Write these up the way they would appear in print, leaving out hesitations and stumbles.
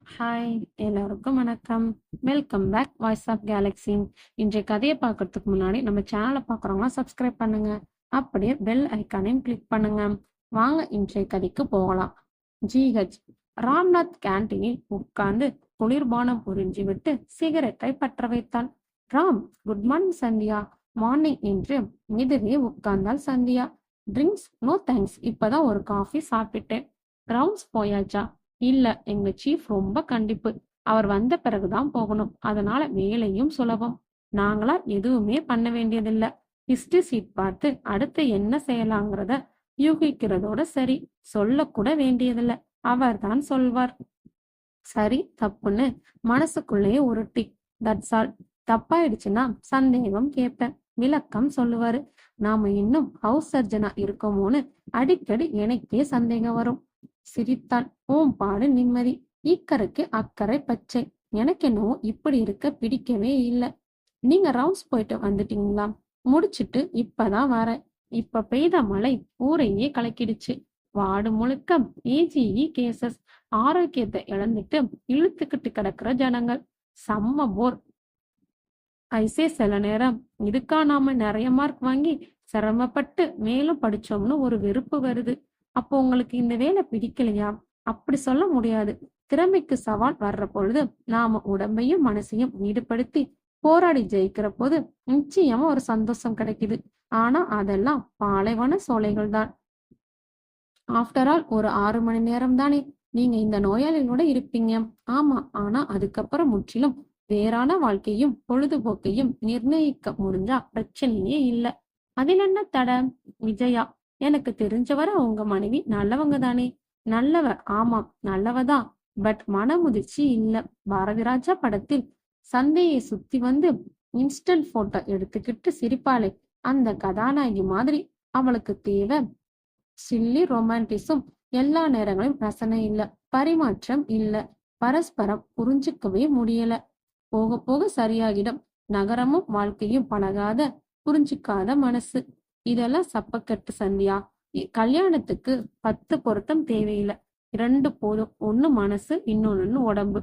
Hi, எல்லாருக்கும் வணக்கம். Welcome back voice of galaxy. இன்றைய கதையை பார்க்கறதுக்கு முன்னாடி நம்ம சேனலை பார்க்குறவங்களாம் சப்ஸ்கிரைப் பண்ணுங்க. அப்படியே பெல் ஐக்கானையும் கிளிக் பண்ணுங்க. வாங்க இன்றைய கதைக்கு போகலாம். ஜிஹெச் ராம்நாத் கேண்டீனில் உட்கார்ந்து குளிர்பானம் உறிஞ்சி விட்டு சிகரெட்டை பற்ற வைத்தான். Ram, good morning Sandhya. Morning என்று மெதுவே உட்கார்ந்தாள் சந்தியா. ட்ரிங்க்ஸ் நோ தேங்க்ஸ், இப்பதான் ஒரு காஃபி சாப்பிட்டேன். ரவுண்ட்ஸ் போயாச்சா? இல்ல, எங்க சீஃப் ரொம்ப கண்டிப்பு. அவர் வந்த பிறகுதான் போகணும். அதனால வேலையும் சுலபம். நாங்களா எதுவுமே பண்ண வேண்டியதில்ல. ஹிஸ்டரி சீட் பார்த்து அடுத்து என்ன செய்யலாங்கிறத யூகிக்கிறதோட சரி. சொல்லக்கூட வேண்டியதில்ல, அவர்தான் சொல்வார். சரி தப்புன்னு மனசுக்குள்ளேயே ஒரு டிக். That's all. தப்பாயிடுச்சுன்னா சந்தேகம் கேட்பேன், விளக்கம் சொல்லுவாரு. நாம இன்னும் ஹவுஸ் சர்ஜனா இருக்கோமோன்னு அடிக்கடி எனக்கே சந்தேகம் வரும். சிரித்தான். ஓம் பாடு நிம்மதி. இக்கரைக்கு அக்கறை பச்சை. எனக்கு என்னவோ இப்படி இருக்க பிடிக்கவே இல்லை. நீங்க ரவுண்ட்ஸ் போயிட்டு வந்துட்டீங்களா? முடிச்சிட்டு இப்பதான் வரேன். இப்ப பெய்த மழை ஊரையே கலக்கிடுச்சு. வார்டு முழுக்க ஏஜிஇ கேசஸ். ஆரோக்கியத்தை இழந்துட்டு இழுத்துக்கிட்டு கிடக்குற ஜனங்கள். செம்ம போர். ஐசே சில நேரம் இதுக்கா நாம நிறைய மார்க் வாங்கி சிரமப்பட்டு மேலும் படிச்சோம்னு ஒரு வெறுப்பு வருது. அப்போ உங்களுக்கு இந்த வேலை பிடிக்கலையா? அப்படி சொல்ல முடியாது. திறமைக்கு சவால் வர்ற பொழுது நாம உடம்பையும் மனசையும் ஈடுபடுத்தி போராடி ஜெயிக்கிற போது நிச்சயமா ஒரு சந்தோஷம் கிடைக்குது. ஆனா அதெல்லாம் பாலைவன சோலைகள் தான். ஆஃப்டர் ஆல் ஒரு 6 மணி நேரம் தானே நீங்க இந்த நோயாளிகளோட இருப்பீங்க. ஆமா, ஆனா அதுக்கப்புறம் முற்றிலும் வேறான வாழ்க்கையும் பொழுதுபோக்கையும் நிர்ணயிக்க முடிஞ்சா பிரச்சனையே இல்ல. அதில் என்ன தட? விஜயா, எனக்கு தெரிஞ்சவரை உங்க மனைவி நல்லவங்க தானே? நல்லவ, ஆமாம் நல்லவதான். பட் மனமுதிர்ச்சி இல்ல. பாரதிராஜா படத்தில் சந்தையை சுத்தி வந்து இன்ஸ்டன்ட் போட்டோ எடுத்துக்கிட்டு சிரிப்பாளே, அந்த கதாநாயகி மாதிரி. அவளுக்கு தேவை சில்லி ரொமான்டிசம். எல்லா நேரங்களும் ரசனை இல்ல, பரிமாற்றம் இல்ல, பரஸ்பரம் புரிஞ்சுக்கவே முடியல. போக போக சரியாகிடும். நகரமும் வாழ்க்கையும் பழகாத புரிஞ்சுக்காத மனசு. இதெல்லாம் சப்பக்கட்டு சந்தியா. கல்யாணத்துக்கு 10 பொருத்தம் தேவையில்லை. 2 போதும். ஒண்ணு மனசு, இன்னொன்னு உடம்பு.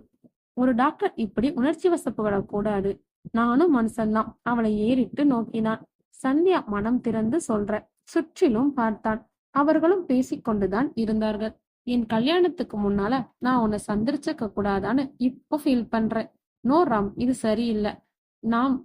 ஒரு டாக்டர் இப்படி உணர்ச்சி வசப்படக்கூடாது. நானும் மனுஷன்தான். அவளை ஏறிட்டு நோக்கினான். சந்தியா மனம் திறந்து சொல்ற. சுற்றிலும் பார்த்தான். அவர்களும் பேசிக்கொண்டுதான் இருந்தார்கள். என் கல்யாணத்துக்கு முன்னால நான் உன்னை சந்திரிச்சுக்க கூடாதான்னு இப்போ ஃபீல் பண்றேன். நோ ராம், இது சரியில்லை. நாம்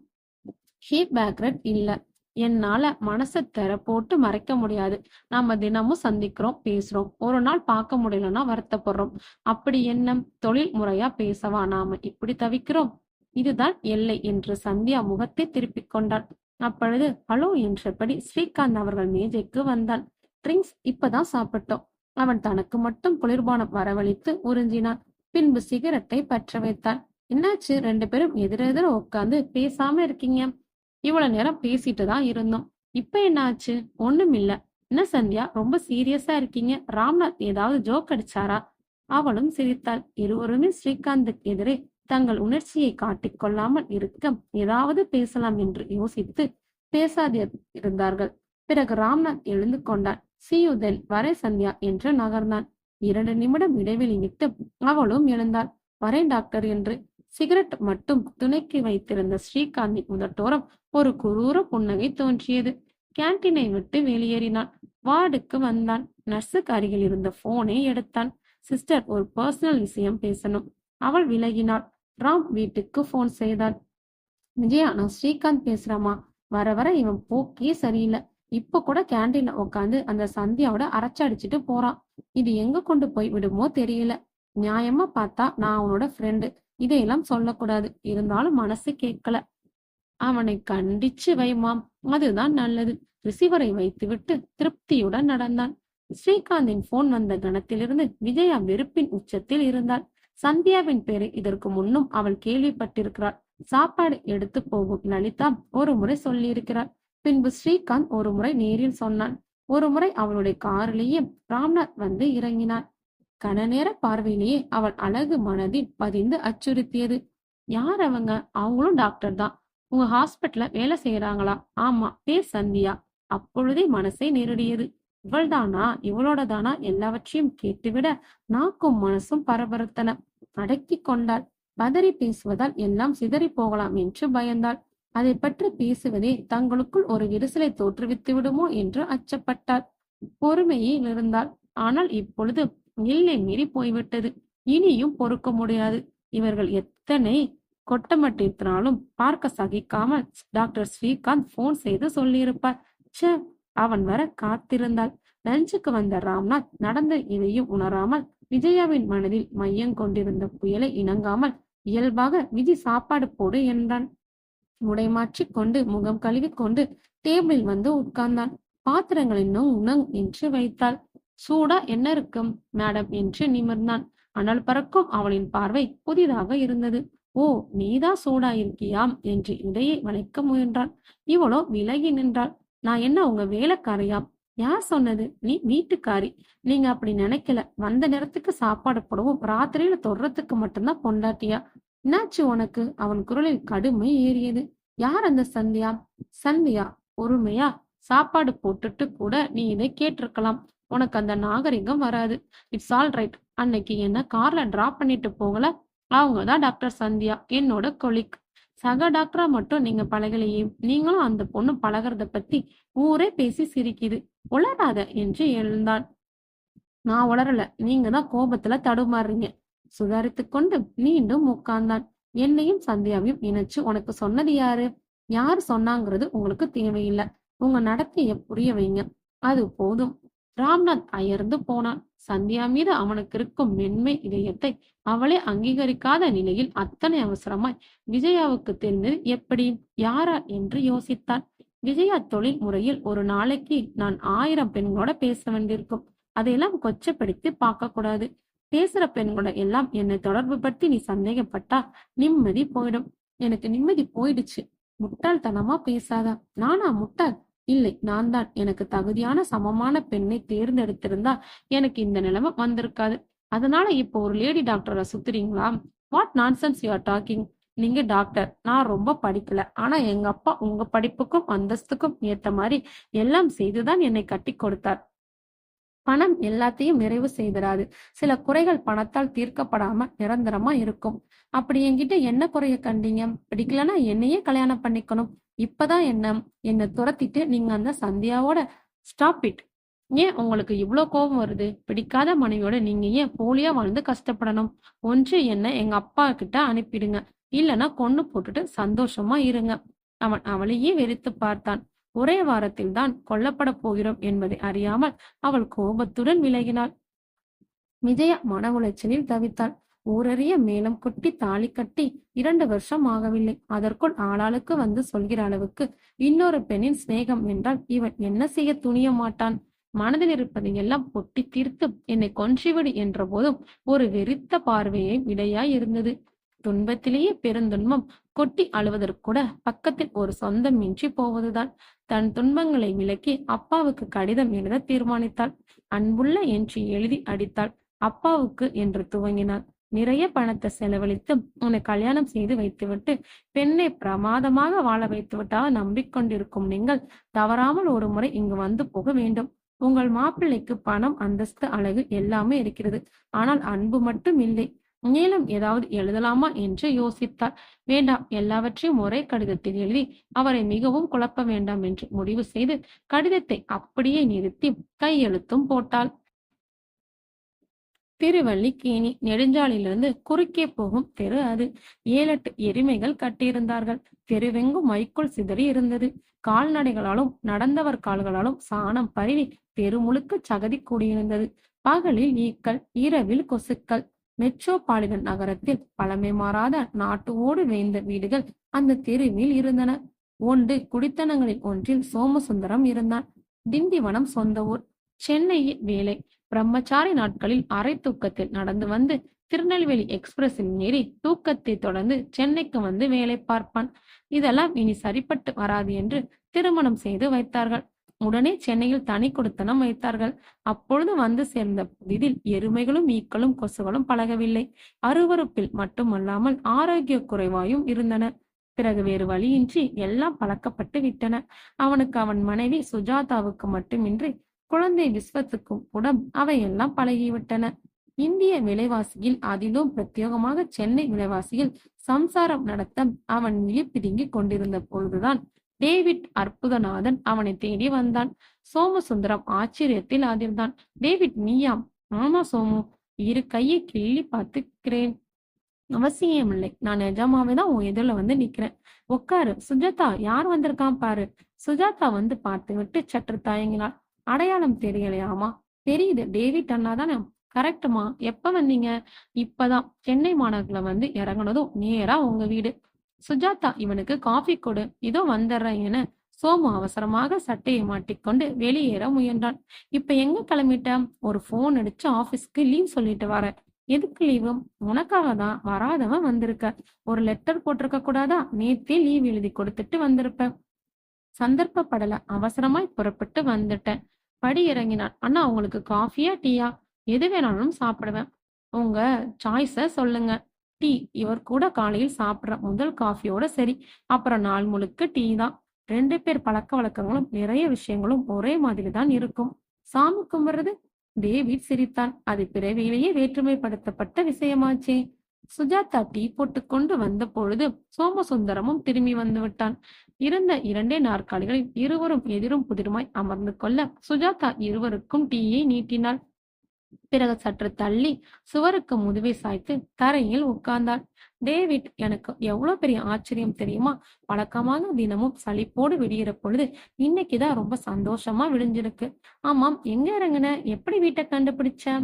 ஹீட் பேக்ரெட் இல்ல. என்னால மனசை திற போட்டு மறைக்க முடியாது. நாம தினமும் சந்திக்கிறோம், பேசுறோம். ஒரு நாள் பார்க்க முடியலன்னா வருத்தப்படுறோம். அப்படி என்ன தொழில் முறையா பேசவா நாம இப்படி தவிக்கிறோம்? இதுதான் எல்லை என்று சந்தியா முகத்தை திருப்பிக் கொண்டாள். அப்பொழுது ஹலோ என்றபடி ஸ்ரீகாந்த் அவர்கள் மேஜைக்கு வந்தான். ட்ரிங்க்ஸ் இப்பதான் சாப்பிட்டோம். அவன் தனக்கு மட்டும் குளிர்பானம் வரவழைத்து உறிஞ்சினான். பின்பு சிகரெட்டை பற்ற வைத்தான். என்னாச்சு, 2 பேரும் எதிரெதிர உட்காந்து பேசாம இருக்கீங்க? இவ்வளவு நேரம் பேசிட்டு தான் இருந்தோம். இப்ப என்ன ஆச்சு? ஒண்ணுமில்ல. என்ன சந்தியா, ரொம்ப சீரியஸா இருக்கீங்க? ராம்நாத் ஏதாவது ஜோக் அடிச்சாரா? அவளும் சிரித்தாள். இருவருமே ஸ்ரீகாந்துக்கு எதிரே தங்கள் உணர்ச்சியை காட்டிக் கொள்ளாமல் இருக்க ஏதாவது பேசலாம் என்று யோசித்து பேசாது இருந்தார்கள். பிறகு ராம்நாத் எழுந்து கொண்டான். See you then, வரே சந்தியா என்று நகர்ந்தான். 2 நிமிடம் இடைவெளி விட்டு அவளும் எழுந்தாள். வரேன் டாக்டர் என்று. சிகரெட் மட்டும் துணைக்கு வைத்திருந்த ஸ்ரீகாந்தின் உதட்டோரம் ஒரு குரூர புன்னகை தோன்றியது. கேன்டீனை விட்டு வெளியேறினான். வார்டுக்கு வந்தான். நர்ஸுக்கு அருகில் இருந்த போனை எடுத்தான். சிஸ்டர், ஒரு பர்சனல் விஷயம் பேசணும். அவள் விலகினாள். ராம் வீட்டுக்கு போன் செய்தாள். விஜயா, நான் ஸ்ரீகாந்த் பேசுறாமா. வர வர இவன் போக்கே சரியில்லை. இப்ப கூட கேண்டீன்ல உட்காந்து அந்த சந்தியாவோட அரைச்சடிச்சிட்டு போறான். இது எங்க கொண்டு போய் விடுமோ தெரியல. நியாயமா பார்த்தா நான் அவனோட ஃப்ரெண்டு. இதையெல்லாம் சொல்லக்கூடாது. இருந்தாலும் மனசு கேட்கல. அவனை கண்டிச்சு வைமாம், அதுதான் நல்லது. ரிசீவரை வைத்துவிட்டு திருப்தியுடன் நடந்தான். ஸ்ரீகாந்தின் போன் வந்த கணத்திலிருந்து விஜயா வெறுப்பின் உச்சத்தில் இருந்தாள். சந்தியாவின் பேரை இதற்கு முன்னும் அவள் கேள்விப்பட்டிருக்கிறாள். சாப்பாடு எடுத்து போகும் லலிதா ஒரு முறை சொல்லியிருக்கிறாள். பின்பு ஸ்ரீகாந்த் ஒரு முறை நேரில் சொன்னான். ஒரு முறை அவளுடைய காரிலேயே ராம்நாத் வந்து இறங்கினான். கன நேர பார்வையிலேயே அவள் அழகு மனதில் பதிந்து அச்சுறுத்தியது. யார் அவங்க? அவங்களும் டாக்டர் தான். உங்க ஹாஸ்பிட்டல்ல வேலை செய்யறாங்களா? ஆமா, பேர் சந்தியா. அப்பொழுதே மனசை நெருடியது. இவள்தானா? இவளோட தானா? எல்லாவற்றையும் கேட்டுவிட நாக்கும் மனசும் பரபரத்தன. அடக்கி கொண்டாள். பதறி பேசுவதால் எல்லாம் சிதறி போகலாம் என்று பயந்தாள். அதை பற்றி பேசுவதே தங்களுக்குள் ஒரு விரிசலை தோற்றுவித்து விடுமோ என்று அச்சப்பட்டாள். பொறுமையில் இருந்தாள். ஆனால் இப்பொழுது எல்லை மீறி போய்விட்டது. இனியும் பொறுக்க முடியாது. இவர்கள் எத்தனை கொட்டமட்டினாலும் பார்க்க சகிக்காமல் டாக்டர் ஸ்ரீகாந்த் போன் செய்து சொல்லியிருப்பார். ச்சே, அவன் வர காத்திருந்தாள். லஞ்சுக்கு வந்த ராம்நாத் நடந்த இதையும் உணராமல் விஜயாவின் மனதில் மையம் கொண்டிருந்த புயலை இணங்காமல் இயல்பாக விஜி சாப்பாடு போடு என்றான். உடைமாற்றிக் கொண்டு முகம் கழுவி கொண்டு டேபிளில் வந்து உட்கார்ந்தான். பாத்திரங்களை நொங் என்று வைத்தாள். சூடா என்ன இருக்கும் மேடம் என்று நிமிர்ந்தான். அனல் பறக்கும் அவளின் பார்வை புதிதாக இருந்தது. ஓ, நீதான் சூடா இருக்கியாம் என்று இடையே வளைக்க முயன்றான். இவளோ விலகி நின்றாள். நான் என்ன உங்க வேலைக்காரையாம்? யார் சொன்னது? நீ வீட்டுக்காரி. நீங்க அப்படி நினைக்கல. வந்த நேரத்துக்கு சாப்பாடு போடவும் ராத்திரியில தொடுறதுக்கு மட்டும்தான் பொண்டாட்டியா? என்னாச்சு உனக்கு? அவன் குரலில் கடுமை ஏறியது. யார் அந்த சந்தியா? சந்தியா பொறுமையா சாப்பாடு போட்டுட்டு கூட நீ இதை கேட்டிருக்கலாம். உனக்கு அந்த நாகரிகம் வராது. It's all right. அன்னைக்கு என்ன கார்ல டிராப் பண்ணிட்டு போகல? அவங்கதான் டாக்டர் சந்தியா, என்னோட கொலிக். சக டாக்டரா மட்டும் நீங்க பழகலையே. நீங்களும் அந்த பொண்ணு பழகிறத பத்தி ஊரே பேசி சிரிக்குது. உளராத என்று எழுந்தான். நான் உளரல, நீங்க தான் கோபத்துல தடுமாறுறீங்க. சுதாரித்து கொண்டு மீண்டும் உட்கார்ந்தான். என்னையும் சந்தியாவையும் இணைச்சு உனக்கு சொன்னது யாரு? யார் சொன்னாங்கிறது உங்களுக்கு தேவையில்லை. உங்க நடத்தைய புரிய வைங்க, அது போதும். ராம்நாத் அயர்ந்து போனான். சந்தியா மீது அவனுக்கு இருக்கும் மென்மை இதயத்தை அவளே அங்கீகரிக்காத நிலையில் அத்தனை அவசரமாய் விஜயாவுக்கு தெரிந்தது எப்படி? யாரா என்று யோசித்தான். விஜயா தொழில் முறையில் ஒரு நாளைக்கு நான் 1000 பெண்களோட பேச வேண்டியிருக்கும். அதையெல்லாம் கொச்சப்படுத்தி பார்க்க கூடாது. பேசுற பெண்களோட எல்லாம் என்னை தொடர்பு படுத்தி நீ சந்தேகப்பட்டா நிம்மதி போயிடும். எனக்கு நிம்மதி போயிடுச்சு. முட்டாள்தனமா பேசாதா? நானா முட்டாள்? இல்லை, நான் தான். எனக்கு தகுதியான சமமான பெண்ணை தேர்ந்தெடுத்திருந்தா எனக்கு இந்த நிலைமை வந்திருக்காது. அதனால இப்போ ஒரு லேடி டாக்டரை சுத்துறீங்களா? What nonsense you are talking? நீங்க டாக்டர், நான் ரொம்ப படிக்கல. ஆனா எங்க அப்பா உங்க படிப்புக்கும் அந்தஸ்துக்கும் ஏத்த மாதிரி எல்லாம் செய்துதான் என்னை கட்டி கொடுத்தார். பணம் எல்லாத்தையும் நிறைவு செய்திராது. சில குறைகள் பணத்தால் தீர்க்கப்படாம நிரந்தரமா இருக்கும். அப்படி என்கிட்ட என்ன குறைய கண்டீங்க? பிடிக்கலன்னா என்னையே கல்யாணம் பண்ணிக்கணும். இப்பதான் என்ன துரத்திட்டு நீங்க அந்த சந்தியாவோட ஸ்டாப் இட். ஏன் உங்களுக்கு இவ்வளவு கோபம் வருது? பிடிக்காத மனைவியோட நீங்க ஏன் போலியா வாழ்ந்து கஷ்டப்படணும்? ஒன்று என்ன எங்க அப்பா கிட்ட அனுப்பிடுங்க, இல்லைன்னா கொன்னு போட்டுட்டு சந்தோஷமா இருங்க. அவன் அவளையே வெறித்து பார்த்தான். ஒரே வாரத்தில் தான் கொல்லப்பட போகிறோம் என்பதை அறியாமல் அவள் கோபத்துடன் விலகினாள். விஜயா மன உளைச்சலில் தவித்தாள். ஊரறிய மேலம் கொட்டி தாலி கட்டி 2 வருஷம் ஆகவில்லை. அதற்குள் ஆளாளுக்கு வந்து சொல்கிற அளவுக்கு இன்னொரு பெண்ணின் சிநேகம் என்றால் இவன் என்ன செய்ய துணிய மாட்டான்? மனதில் இருப்பதை எல்லாம் பொட்டி தீர்த்து என்னை கொன்றிவிடு என்ற போதும் ஒரு வெறித்த பார்வையை விடையாய் இருந்தது. துன்பத்திலேயே பெருந்துன்பம் கொட்டி அழுவதற்கூட பக்கத்தில் ஒரு சொந்தம் இன்றி போவதுதான். தன் துன்பங்களை விலக்கி அப்பாவுக்கு கடிதம் எழுத தீர்மானித்தாள். அன்புள்ள என்று எழுதி அடித்தாள். அப்பாவுக்கு என்று துவங்கினாள். நிறைய பணத்தை செலவழித்து உன்னை கல்யாணம் செய்து வைத்துவிட்டு பெண்ணை பிரமாதமாக வாழ வைத்துவிட்டாக நம்பிக்கொண்டிருக்கும் நீங்கள் தவறாமல் ஒரு முறை இங்கு வந்து போக வேண்டும். உங்கள் மாப்பிள்ளைக்கு பணம், அந்தஸ்து, அழகு எல்லாமே இருக்கிறது. ஆனால் அன்பு மட்டும் இல்லை. மேலும் ஏதாவது எழுதலாமா என்று யோசித்தாள். வேண்டாம், எல்லாவற்றையும் ஒரே கடிதத்தில் எழுதி அவரை மிகவும் குழப்ப வேண்டாம் என்று முடிவு செய்து கடிதத்தை அப்படியே நிறுத்தி கையெழுத்தும் போட்டாள். திருவல்லிக்கேணி நெடுஞ்சாலையிலிருந்து குறுக்கே போகும் தெரு அது. 7-8 எருமைகள் கட்டியிருந்தார்கள். தெருவெங்கும் மைக்குள் சிதறி இருந்தது. கால்நடைகளாலும் நடந்தவர் கால்களாலும் சாணம் பரவி தெரு முழுக்க சகதி கூடியிருந்தது. பகலில் ஈக்கள், இரவில் கொசுக்கள். மெட்ரோபாலிடன் நகரத்தில் பழமை மாறாத நாட்டு ஓடு வேந்த வீடுகள் அந்த தெருவில் இருந்தன. ஒன்று குடித்தனங்களில் ஒன்றில் சோமசுந்தரம் இருந்தான். திண்டிவனம் சொந்த ஊர். சென்னையில் வேலை. பிரம்மச்சாரி நாட்களில் அரை தூக்கத்தில் நடந்து வந்து திருநெல்வேலி எக்ஸ்பிரஸில் ஏறி தூக்கத்தை தொடர்ந்து சென்னைக்கு வந்து வேலை பார்ப்பான். இதெல்லாம் இனி சரிப்பட்டு வராது என்று திருமணம் செய்து வைத்தார்கள். உடனே சென்னையில் தனி கொடுத்தனம் வைத்தார்கள். அப்பொழுது வந்து சேர்ந்த புதிதில் எருமைகளும் ஈக்களும் கொசுகளும் பழகவில்லை. அருவருப்பில் மட்டுமல்லாமல் ஆரோக்கிய குறைவாயும் இருந்தன. பிறகு வேறு வழியின்றி எல்லாம் பழக்கப்பட்டு விட்டன. அவனுக்கு அவன் மனைவி சுஜாதாவுக்கு மட்டுமின்றி குழந்தை விஸ்வத்துக்கும் கூட அவையெல்லாம் பழகிவிட்டன. இந்திய விலைவாசியில் அதிலும் பிரத்யேகமாக சென்னை விலைவாசியில் சம்சாரம் நடத்த அவன் பிதுங்கிக் கொண்டிருந்த பொழுதுதான் டேவிட் அற்புதநாதன் அவனை தேடி வந்தான். சோமசுந்தரம் ஆச்சரியத்தில் அதிர்ந்தான். டேவிட் நீயாம்? ஆமா சோமு, இரு கையை கிள்ளி பார்த்துக்கிறேன். அவசியமில்லை, நான் நிஜமாவே தான் உன் எதிரில வந்து நிக்கிறேன். உட்காரு. சுஜாதா, யார் வந்திருக்கான் பாரு. சுஜாதா வந்து பார்த்து விட்டு சற்று தயங்கினாள். அடையாளம் தெரியலையாமா? தெரியுது, டேவிட் அண்ணா தானே. கரெக்டுமா, எப்ப வந்தீங்க? இப்பதான் சென்னை மாநகர்ல வந்து இறங்குனதும் நேரா உங்க வீடு. சுஜாதா, இவனுக்கு காஃபி கொடு, இதோ வந்துடுறேன் என சோமு அவசரமாக சட்டையை மாட்டிக்கொண்டு வெளியேற முயன்றான். இப்ப எங்க கிளம்பிட்ட? ஒரு போன் அடிச்சு ஆபீஸ்க்கு லீவ் சொல்லிட்டு வரேன். எதுக்கு லீவு? உனக்காக தான், வராதவன் வந்திருக்க. ஒரு லெட்டர் போட்டிருக்க கூடாதா? நேத்தே லீவ் எழுதி கொடுத்துட்டு வந்திருப்பேன். சந்தர்ப்பப்படல, அவசரமாய் புறப்பட்டு வந்துட்டேன். படி இறங்கினான். அண்ணா, உங்களுக்கு காஃபியா டீயா? எது வேணாலும் சாப்பிடுவேன். உங்க சாய்ஸ சொல்லுங்க. டீ. இவர் கூட காலையில் சாப்பிடுற முதல் காஃபியோட சரி. அப்புறம் நாள் முழுக்க டீ தான். 2 பேர் பழக்க வழக்கங்களும் நிறைய விஷயங்களும் ஒரே மாதிரி தான் இருக்கும். சாமி கும்பிடுறது? டேவிட் சிரித்தான். அது பிறவியிலேயே வேற்றுமைப்படுத்தப்பட்ட விஷயமாச்சே. சுஜாதா டீ போட்டு கொண்டு வந்த பொழுது சோமசுந்தரமும் திரும்பி வந்து விட்டான். இருந்த 2 நாற்காலிகளில் இருவரும் எதிரும் புதிருமாய் அமர்ந்து கொள்ள சுஜாதா இருவருக்கும் டீயை நீட்டினாள். பிறகு சற்று தள்ளி சுவருக்கு முதுவை சாய்த்து தரையில் உட்கார்ந்தாள். டேவிட், எனக்கு எவ்வளவு பெரிய ஆச்சரியம் தெரியுமா? வழக்கமாக தினமும் சலிப்போடு விடியிற பொழுது இன்னைக்குதான் ரொம்ப சந்தோஷமா விடிஞ்சிருக்கு. ஆமாம், எங்க இறங்குன? எப்படி வீட்டை கண்டுபிடிச்ச?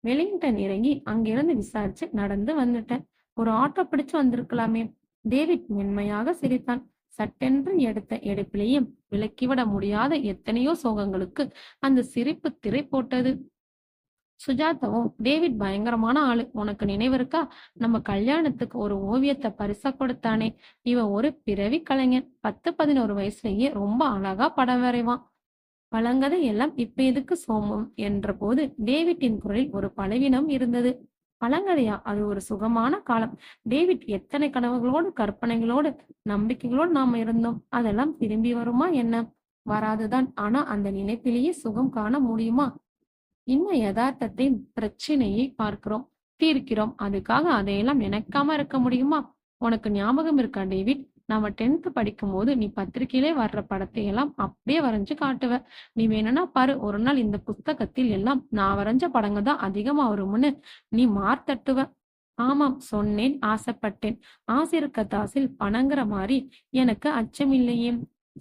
வெலிங்டன் இறங்கி அங்கிருந்து விசாரிச்சு நடந்து வந்துட்டேன். ஒரு ஆட்டோ பிடிச்சு வந்திருக்கலாமே. டேவிட் மென்மையாக சிரித்தான். சட்டென்று எடுத்த எடுப்பிலேயே விலக்கிவிட முடியாத எத்தனையோ சோகங்களுக்கு அந்த சிரிப்பு திரை போட்டது. சுஜாதாவும், டேவிட் பயங்கரமான ஆளு, உனக்கு நினைவிருக்கா? நம்ம கல்யாணத்துக்கு ஒரு ஓவியத்தை பரிசா கொடுத்தானே. இவன் ஒரு பிறவி கலைஞன். 10-11 வயசுலயே ரொம்ப அழகா படம் வரைவான். பழங்கதை எல்லாம் இப்ப எதுக்கு சோமம் என்ற போது டேவிட்டின் குரலில் ஒரு பலவீனம் இருந்தது. பழங்கதையா? அது ஒரு சுகமான காலம். டேவிட், எத்தனை கனவுகளோடு கற்பனைகளோடு நம்பிக்கைகளோடு நாம இருந்தோம். அதெல்லாம் திரும்பி வருமா என்ன? வராதுதான். ஆனா அந்த நினைப்பிலேயே சுகம் காண முடியுமா? இன்னும் யதார்த்தத்தை, பிரச்சனையை பார்க்கிறோம், தீர்க்கிறோம். அதுக்காக அதையெல்லாம் நினைக்காம இருக்க முடியுமா? உனக்கு ஞாபகம் இருக்கா டேவிட்? நாம 10th படிக்கும் போது நீ பத்திரிகையிலே வர்ற படத்தை எல்லாம் அப்படியே வரைஞ்சு காட்டுவ. நீ வேணும்னா பாரு, ஒரு நாள் இந்த புஸ்தகத்தில் எல்லாம் நான் வரைஞ்ச படங்க தான் அதிகமா வரும்னு நீ மார்த்தட்டுவ. ஆமாம், சொன்னேன், ஆசைப்பட்டேன். ஆசிருக்க தாசில் பணங்கிற மாதிரி எனக்கு அச்சமில்லையே.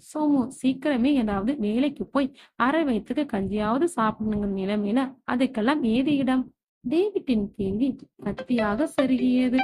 சோமு, சீக்கிரமே ஏதாவது வேலைக்கு போய் அரை வயிற்றுக்கு கஞ்சியாவது சாப்பிடணுங்கிற நிலைமையில அதுக்கெல்லாம் ஏது இடம்? டேவிட்டின் கேள்வி கத்தியாக செருகியது.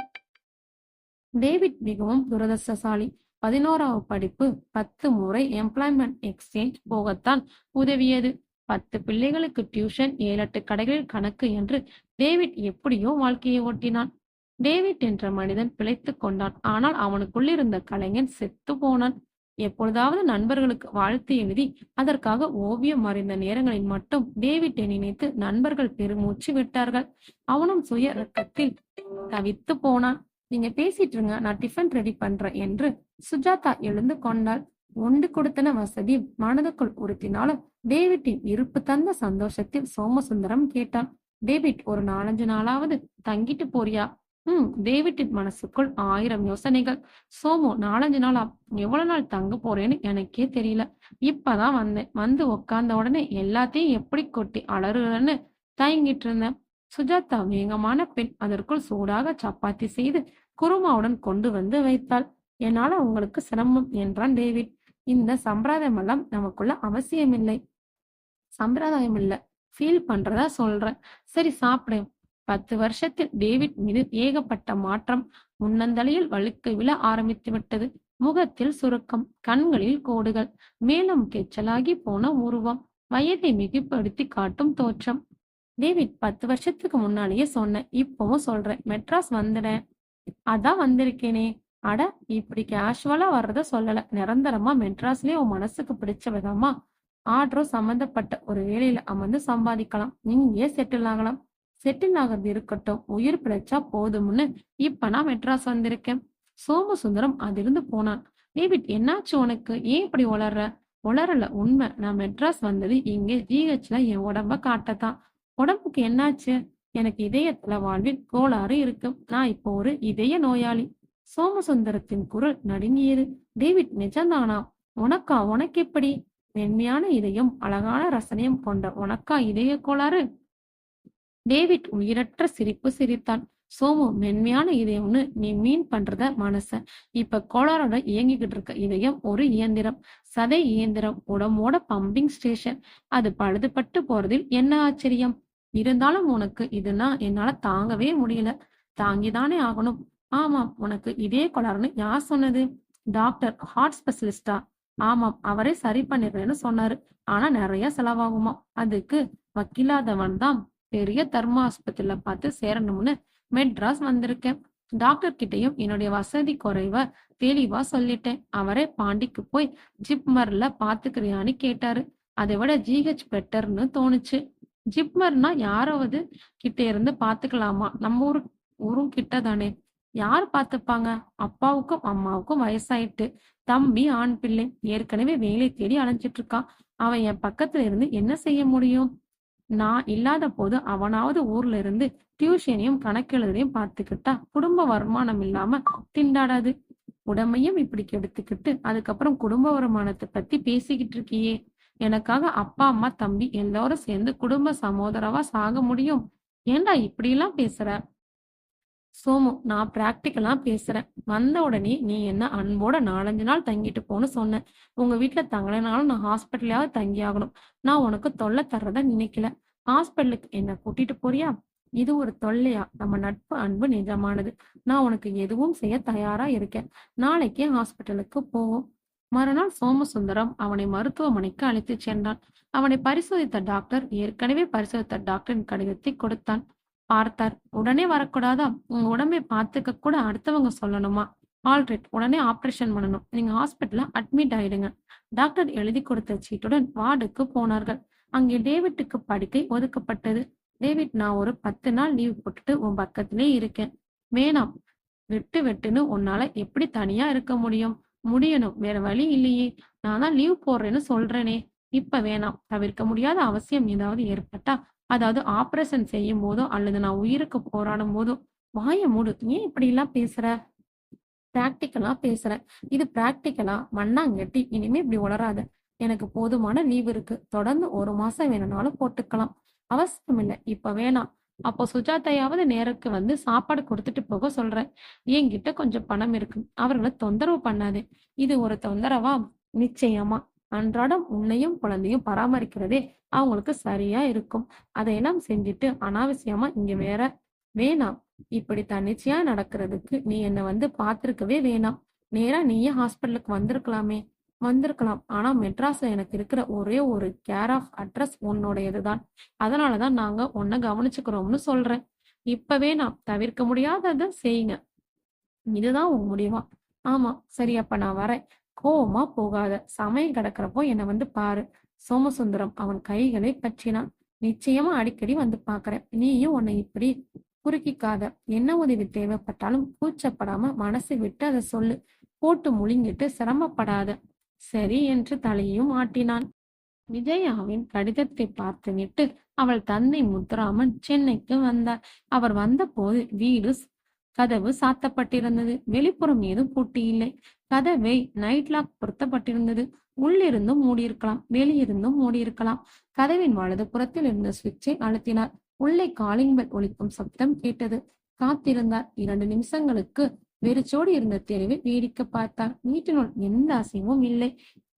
டேவிட் மிகவும் துரதிர்ஷ்டசாலி. 11வது படிப்பு 10 முறை எம்ப்ளாய்மெண்ட் எக்ஸ்சேஞ்ச் போகத்தான் உதவியது. 10 பிள்ளைகளுக்கு டியூஷன், 7-8 கடைகளில் கணக்கு என்று டேவிட் எப்படியோ வாழ்க்கையை ஓட்டினான். டேவிட் என்ற மனிதன் பிழைத்துக் கொண்டான். ஆனால் அவனுக்குள்ளிருந்த கலைஞன் செத்து போனான். எப்பொழுதாவது நண்பர்களுக்கு வாழ்த்து எழுதி அதற்காக ஓவியம் வரைந்த நேரங்களில் மட்டும் டேவிட்டை நினைத்து நண்பர்கள் பெருமூச்சு விட்டார்கள். அவனும் சுய ரக்கத்தில் தவித்து போனான். நீங்க பேசிட்டு இருங்க, நான் டிஃபன் ரெடி பண்றேன் என்று சுஜாதா எழுந்து கொண்டாள். உண்டு கொடுத்தன வசதி மனதுக்குள் உறுத்தினாலும் டேவிட்டின் இருப்பு தந்த சந்தோஷத்தில் சோமசுந்தரம் கேட்டான். டேவிட், ஒரு 4-5 நாளாவது தங்கிட்டு போறியா? டேவிட்டின் மனசுக்குள் 1000 யோசனைகள். சோமு, 4-5 நாளா? எவ்வளவு நாள் தங்க போறேன்னு எனக்கே தெரியல. இப்பதான் வந்தேன். வந்து உக்காந்த உடனே எல்லாத்தையும் எப்படி கொட்டி அலறுன்னு தயங்கிட்டு இருந்தேன். சுஜாதா வேகமான பெண். அதற்குள் சூடாக சப்பாத்தி செய்து குருமாவுடன் கொண்டு வந்து வைத்தாள். என்னால உங்களுக்கு சிரமம் என்றான் டேவிட். இந்த சம்பிரதாயம் எல்லாம் நமக்குள்ள அவசியமில்லை. சம்பிரதாயம் இல்ல, ஃபீல் பண்றதா சொல்றேன். சரி, சாப்பிடு. 10 வருஷத்தில் டேவிட் மீது ஏகப்பட்ட மாற்றம். முன்னந்தலையில் வழுக்கை விழ ஆரம்பித்து விட்டது. முகத்தில் சுருக்கம், கண்களில் கோடுகள், மேலும் கெச்சலாகி போன உருவம், வயதை மிகுப்படுத்தி காட்டும் தோற்றம். டேவிட், 10 வருஷத்துக்கு முன்னாலேயே சொன்னேன், இப்பவும் சொல்றேன், மெட்ராஸ் வந்துடேன். அதான் வந்திருக்கேனே. அட, இப்படி கேஷுவலா வர்றத சொல்லல. நிரந்தரமா மெட்ராஸ்லயே உன் மனசுக்கு பிடிச்ச விதமா ஆர்டரோ சம்பந்தப்பட்ட ஒரு வேலையில அமர்ந்து சம்பாதிக்கலாம். இங்கேயே செட்டில் ஆகலாம். செட்டில் ஆகிறது இருக்கட்டும், உயிர் பிழைச்சா போதும்னு இப்ப நான் மெட்ராஸ் வந்திருக்கேன். சோமசுந்தரம் அதிர்ந்து போனான். டேவிட், என்னாச்சு உனக்கு? ஏன் இப்படி உளர்ற? உளரல, உண்மை. நான் மெட்ராஸ் வந்தது இங்கே ஜிஹெச்ல என் உடம்ப காட்டத்தான். உடம்புக்கு என்னாச்சு? எனக்கு இதயத்துல வாழ்வில் கோளாறு இருக்கு. நான் இப்போ ஒரு இதய நோயாளி. சோமசுந்தரத்தின் குரல் நடுங்கியது. டேவிட், நிஜம்தானா? உனக்கா? உனக்கு எப்படி? மென்மையான இதயம், அழகான ரசனையும் கொண்ட உனக்கா இதய கோளாறு? டேவிட் உயிரற்ற சிரிப்பு சிரித்தான். சோமு, மென்மையான இதயம்னு நீ மீன் பண்றத மனச. இப்ப கோளாரோட இயங்கிக்கிட்டு இருக்க இதயம் ஒரு இயந்திரம். சதை இயந்திரம், உடம்போட பம்பிங் ஸ்டேஷன். அது பழுதுபட்டு போறதில் என்ன ஆச்சரியம்? இருந்தாலும் உனக்கு இதுனா என்னால தாங்கவே முடியல. தாங்கிதானே ஆகணும். ஆமாம், உனக்கு இதே கோளாறுன்னு யார் சொன்னது? டாக்டர், ஹார்ட் ஸ்பெஷலிஸ்டா? ஆமாம், அவரே சரி பண்ணிடுறேன்னு சொன்னாரு. ஆனா நிறைய செலவாகுமா. அதுக்கு வக்கீலாதவன் தான் பெரிய தர்மா ஆஸ்பத்திரியில பார்த்து சேரணும்னு மெட்ராஸ் வந்திருக்கேன். டாக்டர் கிட்டயும் என்னுடைய வசதி குறைவ தெளிவா சொல்லிட்டேன். அவரே பாண்டிக்கு போய் ஜிப்மர்ல பாத்துக்கிறியான்னு கேட்டாரு. அதை விட ஜிஹெச் பெட்டர்னு தோணுச்சு. ஜிப்மர்னா யாராவது கிட்ட இருந்து பாத்துக்கலாமா? நம்ம ஊரும் கிட்ட தானே. யார் பாத்துப்பாங்க? அப்பாவுக்கும் அம்மாவுக்கும் வயசாயிட்டு. தம்பி ஆண் பிள்ளை ஏற்கனவே வேலை தேடி அலைஞ்சிட்டு இருக்கான். அவன் என் பக்கத்துல இருந்து என்ன செய்ய முடியும்? நான் இல்லாத போது அவனாவது ஊர்ல இருந்து டியூஷனையும் கணக்கெழுதையும் பார்த்துக்கிட்டா குடும்ப வருமானம் இல்லாம திண்டாடாது. உடமையும் இப்படி கெடுத்துக்கிட்டு அதுக்கப்புறம் குடும்ப வருமானத்தை பத்தி பேசிக்கிட்டு இருக்கியே. எனக்காக அப்பா அம்மா தம்பி எல்லாரும் சேர்ந்து குடும்ப சமோதரவா சாக முடியும்? ஏன்டா இப்படி எல்லாம் பேசுற? சோமு, நான் பிராக்டிக்கலா பேசுறேன். வந்த உடனே நீ என்ன அன்போட 4-5 நாள் தங்கிட்டு போன்னு சொன்ன. உங்க வீட்டுல தங்கலைனாலும் நான் ஹாஸ்பிட்டலையாவது தங்கி ஆகணும். நான் உனக்கு தொல்லை தர்றத நினைக்கல. ஹாஸ்பிட்டலுக்கு என்ன கூட்டிட்டு போறியா? இது ஒரு தொல்லையா? நம்ம நட்பு அன்பு நிஜமானது. நான் உனக்கு எதுவும் செய்ய தயாரா இருக்கேன். நாளைக்கே ஹாஸ்பிட்டலுக்கு போவோம். மறுநாள் சோமசுந்தரம் அவனை மருத்துவமனைக்கு அழைத்துச் சென்றான். அவனை பரிசோதித்த டாக்டர் ஏற்கனவே பரிசோதித்த டாக்டரின் கடிதத்தை கொடுத்தான். பார்த்தார். உடனே வரக்கூடாதா? உங்க உடம்பை பார்த்துக்க கூட அடுத்தவங்க சொல்லணுமா? ஆல்ரைட், உடனே ஆபரேஷன் பண்ணணும். நீங்க ஹாஸ்பிட்டல்ல அட்மிட் ஆயிடுங்க. டாக்டர் எழுதி கொடுத்த சீட்டுடன் வார்டுக்கு போனார்கள். அங்கே டேவிட்டுக்கு படுக்கை ஒதுக்கப்பட்டது. டேவிட், நான் ஒரு 10 நாள் லீவ் போட்டுட்டு உன் பக்கத்திலே இருக்கேன். வேணாம். வெட்டு வெட்டுன்னு உன்னால எப்படி தனியா இருக்க முடியும்? முடியணும், வேற வழி இல்லையே. நான் தான் லீவ் போடுறேன்னு சொல்றேனே. இப்ப வேணாம். தவிர்க்க முடியாத அவசியம் ஏதாவது ஏற்பட்டா, அதாவது ஆபரேஷன் செய்யும் போதோ அல்லது நான் உயிருக்கு போராடும் போதோ. வாய மூடு. ஏன் இப்படி எல்லாம் பேசுற? பிராக்டிக்கலா பேசுறேன். இது பிராக்டிக்கலா? மண்ணாங்கட்டி. இனிமே இப்படி உளராத. எனக்கு போதுமான லீவ் இருக்கு. தொடர்ந்து 1 மாசம் வேணும்னாலும் போட்டுக்கலாம். அவசியம் இல்லை, இப்ப வேணாம். அப்போ சுஜாதையாவது நேருக்கு வந்து சாப்பாடு கொடுத்துட்டு போக சொல்றேன். என்கிட்ட கொஞ்சம் பணம் இருக்கு. அவர்களை தொந்தரவு பண்ணாதே. இது ஒரு தொந்தரவா? நிச்சயமா. அன்றாடம் உன்னையும் குழந்தையும் பராமரிக்கிறதே அவங்களுக்கு சரியா இருக்கும். அதையெல்லாம் செஞ்சுட்டு அனாவசியமா இங்க வேற. வேணாம். இப்படி தன்னிச்சையா நடக்கிறதுக்கு நீ என்ன வந்து பார்த்திருக்கவே வேணாம். நேரா நீயே ஹாஸ்பிட்டலுக்கு வந்திருக்கலாமே. வந்திருக்கலாம். ஆனா மெட்ராஸ்ல எனக்கு இருக்கிற ஒரே ஒரு கேர் ஆஃப் அட்ரஸ் உன்னோடையதுதான். அதனாலதான் நாங்க உன்னை கவனிச்சுக்கிறோம்னு சொல்றேன். இப்பவே நான் தவிர்க்க முடியாததை செய்யுங்க. இதுதான் உன் முடிவா? ஆமா. சரி, அப்ப நான் வரேன். கோவமா போகாத. சமயம் கிடக்கிறப்போ என்னை வந்து பாரு. சோமசுந்தரம் அவன் கைகளை பற்றினான். நிச்சயமா அடிக்கடி வந்து பாக்குறேன். நீயும் உன்னை இப்படி குறுக்கிக்காத. என்ன உதவி தேவைப்பட்டாலும் கூச்சப்படாம மனசு விட்டு அதை சொல்லு. போட்டு முழுங்கிட்டு சிரமப்படாத. சரி என்று தலையையும் ஆட்டினான். விஜயாவின் கடிதத்தை பார்த்துவிட்டு அவள் தந்தை முத்துராமன் சென்னைக்கு வந்தார். அவர் வந்தபோது வீடு கதவு சாத்தப்பட்டிருந்தது. வெளிப்புறம் ஏதும் பூட்டி இல்லை. கதவை நைட் லாக் பொருத்தப்பட்டிருந்தது. உள்ளிருந்தும் மூடியிருக்கலாம், வெளியிருந்தும் மூடியிருக்கலாம். கதவின் வலது புறத்தில் இருந்த சுவிட்சை அழுத்தினார். உள்ளே காலிங் பெல் ஒலிக்கும் சப்தம் கேட்டது. காத்திருந்தார். 2 நிமிஷங்களுக்கு வெறிச்சோடி இருந்த தெருவை வேடிக்கை பார்த்தார். வீட்டினுள் எந்த அசைவும் இல்லை.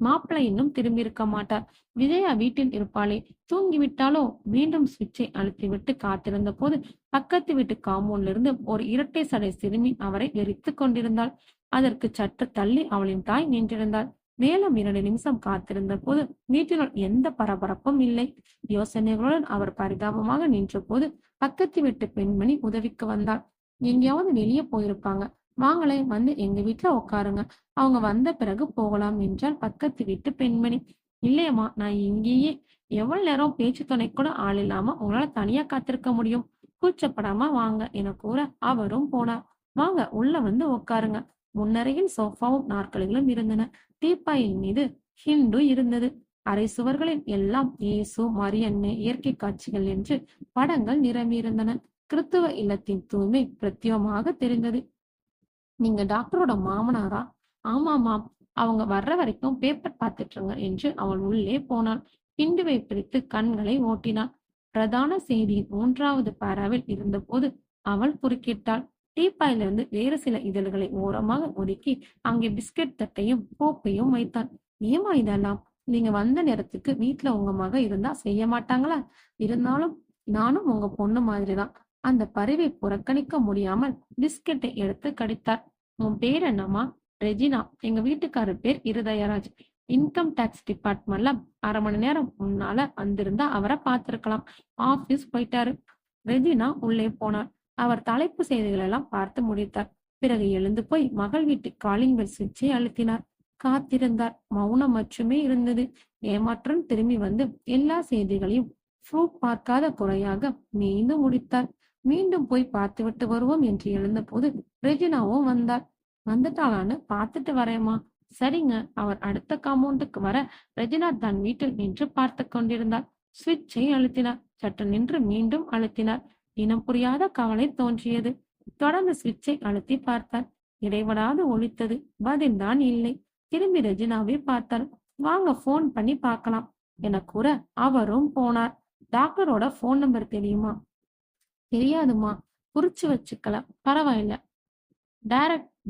மாப்பிள்ளை இன்னும் திரும்பியிருக்க மாட்டார். விஜயா வீட்டில் இருப்பாளே, தூங்கிவிட்டாலோ? மீண்டும் சுவிட்சை அழுத்திவிட்டு காத்திருந்த போது பக்கத்து வீட்டு காம்பவுண்ட்ல இருந்து ஒரு இரட்டை சடை சிறுமி அவரை வெறித்துக் கொண்டிருந்தாள். அதற்கு சற்று தள்ளி அவளின் தாய் நின்றிருந்தாள். மேலும் 2 நிமிஷம் காத்திருந்த போது வீட்டினுள் எந்த பரபரப்பும் இல்லை. யோசனைகளுடன் அவர் பரிதாபமாக நின்ற போது பக்கத்து வீட்டு பெண்மணி உதவிக்கு வந்தாள். எங்கேயாவது வெளியே போயிருப்பாங்க. வாங்களேன், வந்து எங்க வீட்டுல உட்காருங்க. அவங்க வந்த பிறகு போகலாம் என்றால் பக்கத்து வீட்டு பெண்மணி. இல்லையம்மா, நான் இங்கேயே. எவ்வளவு நேரம் பேச்சு துணை கூட ஆள் இல்லாம உங்களால தனியா காத்திருக்க முடியும்? கூச்சப்படாம வாங்க என கூற அவரும் போனார். வாங்க, உள்ள வந்து உட்காருங்க. முன்னரையில் சோஃபாவும் நாற்காலிகளும் இருந்தன. டீப்பாயின் மீது ஹிண்டு இருந்தது. அரை சுவர்களில் எல்லாம் இயேசு, மரியன்னை, இயற்கை காட்சிகள் என்று படங்கள் நிரம்பியிருந்தன. கிறித்துவ இல்லத்தின் தூய்மை பிரத்யேகமாக தெரிந்தது. நீங்க டாக்டரோட மாமனாரா? ஆமாமாம். அவங்க வர்ற வரைக்கும் பேப்பர் பார்த்துட்டுருங்க என்று அவள் உள்ளே போனாள். பிண்டுவை பிரித்து கண்களை ஓட்டினாள். பிரதான செய்தியின் 3வது பாராவில் இருந்தபோது அவள் குறுக்கிட்டாள். டீப்பாயிலிருந்து வேறு சில இதழ்களை ஓரமாக ஒதுக்கி அங்கே பிஸ்கட் தட்டையும் கோப்பையும் வைத்தாள். ஏமா இதெல்லாம்? நீங்க வந்த நேரத்துக்கு வீட்டுல உங்க மக இருந்தா செய்ய மாட்டாங்களா? இருந்தாலும் நானும் உங்க பொண்ணு மாதிரிதான். அந்த பரிவை புறக்கணிக்க முடியாமல் பிஸ்கெட்டை எடுத்து கடித்தார். உன் பேர் என்னம்மா? ரெஜினா. எங்க வீட்டுக்காரர் பேர் இருதயராஜ். இன்கம் டாக்ஸ் டிபார்ட்மெண்ட்ல அரை மணி நேரம் முன்னால வந்திருந்தா அவரை பார்த்திருக்கலாம். ஆபீஸ் போயிட்டாரு. ரெஜினா உள்ளே போனார். அவர் தலைப்பு செய்திகள் எல்லாம் பார்த்து முடித்தார். பிறகு எழுந்து போய் மகள் வீட்டு காலிங் பெல் சுவிட்சை அழுத்தினார். காத்திருந்தார். மௌனம் மட்டுமே இருந்தது. ஏமாற்றம் திரும்பி வந்து எல்லா செய்திகளையும் ப்ரூஃப் பார்க்காத குறையாக மீண்டும் முடித்தார். மீண்டும் போய் பார்த்துவிட்டு வருவோம் என்று எழுந்த போது ரெஜினாவும் வந்தார். வந்துட்டாளான்னு பார்த்துட்டு வரேம்மா. சரிங்க. அவர் அடுத்த காம்பவுண்டுக்கு வர ரெஜினா தன் வீட்டில் நின்று பார்த்து கொண்டிருந்தார். சுவிட்சை அழுத்தினார். சற்று நின்று மீண்டும் அழுத்தினார். இனம் புரியாத கவலை தோன்றியது. தொடர்ந்து சுவிட்சை அழுத்தி பார்த்தார். இடைவிடாது ஒலித்தது. பதில்தான் இல்லை. திரும்பி ரெஜினாவை பார்த்தார். வாங்க போன் பண்ணி பார்க்கலாம் என கூற அவரும் போனார். டாக்டரோட போன் நம்பர் தெரியுமா? தெரியாதுமா. குறிச்சு வச்சுக்கலாம். பரவாயில்ல.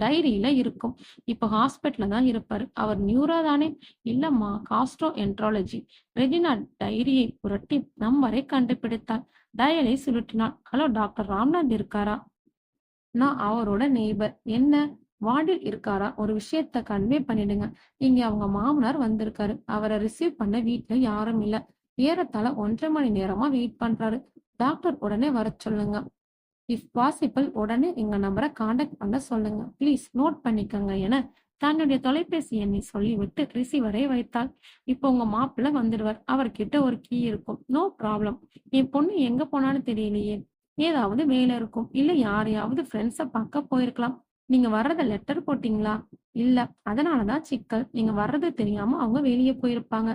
டைரியில இருக்கும். இப்ப ஹாஸ்பிட்டல்ல தான் இருப்பாரு. அவர் நியூரோ தானே? இல்லம்மா, காஸ்ட்ரோ என்ட்ராலஜி. ரெஜினா டைரியை புரட்டி நம்பரை கண்டுபிடித்தாள். டயலை சுருட்டினாள். ஹலோ, டாக்டர் ராம்நாத் இருக்காரா? நான் அவரோட நெய்பர். என்ன, வார்டில் இருக்காரா? ஒரு விஷயத்த கன்வே பண்ணிடுங்க. இங்க அவங்க மாமனார் வந்திருக்காரு. அவரை ரிசீவ் பண்ண வீட்டுல யாரும் இல்ல. ஏறத்தாழ 1.5 மணி நேரமா வெயிட் பண்றாரு. டாக்டர் உடனே வர சொல்லுங்க. இஃப் பாசிபிள் உடனே எங்க நம்பரை காண்டாக்ட் பண்ண சொல்லுங்க. ப்ளீஸ் நோட் பண்ணிக்கோங்க என தன்னுடைய தொலைபேசி எண்ணை சொல்லிவிட்டு ரிசீவரை வைத்தாள். இப்போ உங்க மாப்பிள்ள வந்துடுவார். அவர்கிட்ட ஒரு கீ இருக்கும். No problem. என் பொண்ணு எங்க போனான்னு தெரியலையே. ஏதாவது வேலை இருக்கும். இல்ல யாரையாவது ஃப்ரெண்ட்ஸை பார்க்க போயிருக்கலாம். நீங்க வர்றத லெட்டர் போட்டீங்களா? இல்ல, அதனாலதான் சிக்கல். நீங்க வர்றது தெரியாம அவங்க வெளியே போயிருப்பாங்க.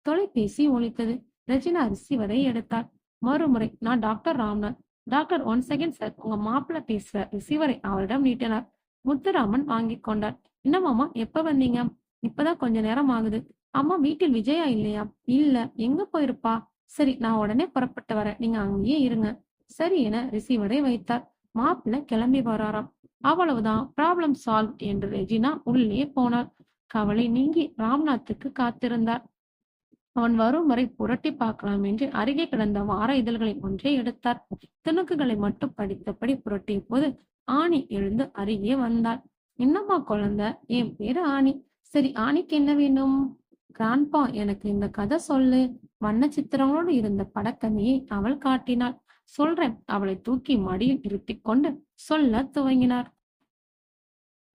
தொலைபேசி ஒலித்தது. ரெஜினா ரிசீவரை எடுத்தாள். மறுமுறை, நான் doctor Ramnath. Doctor, 1 second sir, உங்க மாப்பிள்ள பேசுற. ரிசீவரை அவரிடம் நீட்டினார். முத்துராமன் வாங்கி கொண்டார். என்னமாமா, எப்ப வந்தீங்க? இப்பதான் கொஞ்ச நேரம் ஆகுது. அம்மா, வீட்டில் விஜயா இல்லையா? இல்ல, எங்க போயிருப்பா? சரி, நான் உடனே புறப்பட்டு வரேன். நீங்க அங்கேயே இருங்க. சரி என ரிசீவரை வைத்தார். மாப்பிள்ள கிளம்பி வராராம். அவ்வளவுதான், ப்ராப்ளம் சால்வ் என்று ரெஜினா உள்ளே போனாள். கவலை நீங்கி ராம்நாத்துக்கு காத்திருந்தார். அவன் வரும் வரை புரட்டி பார்க்கலாம் என்று அருகே கிடந்த வார இதழ்களை ஒன்றை எடுத்தார். துணுக்குகளை மட்டும் படித்தபடி புரட்டிய போது ஆணி எழுந்து அருகே வந்தாள். என்னம்மா குழந்தை? என் பேரு ஆணி. சரி, ஆணிக்கு என்ன வேணும்? கிராண்ட்பா, எனக்கு இந்த கதை சொல்லு. வண்ண சித்திரங்களோடு இருந்த படக்கனியை அவள் காட்டினாள். சொல்றேன். அவளை தூக்கி மடியில் இருத்தி கொண்டு சொல்ல துவங்கினார்.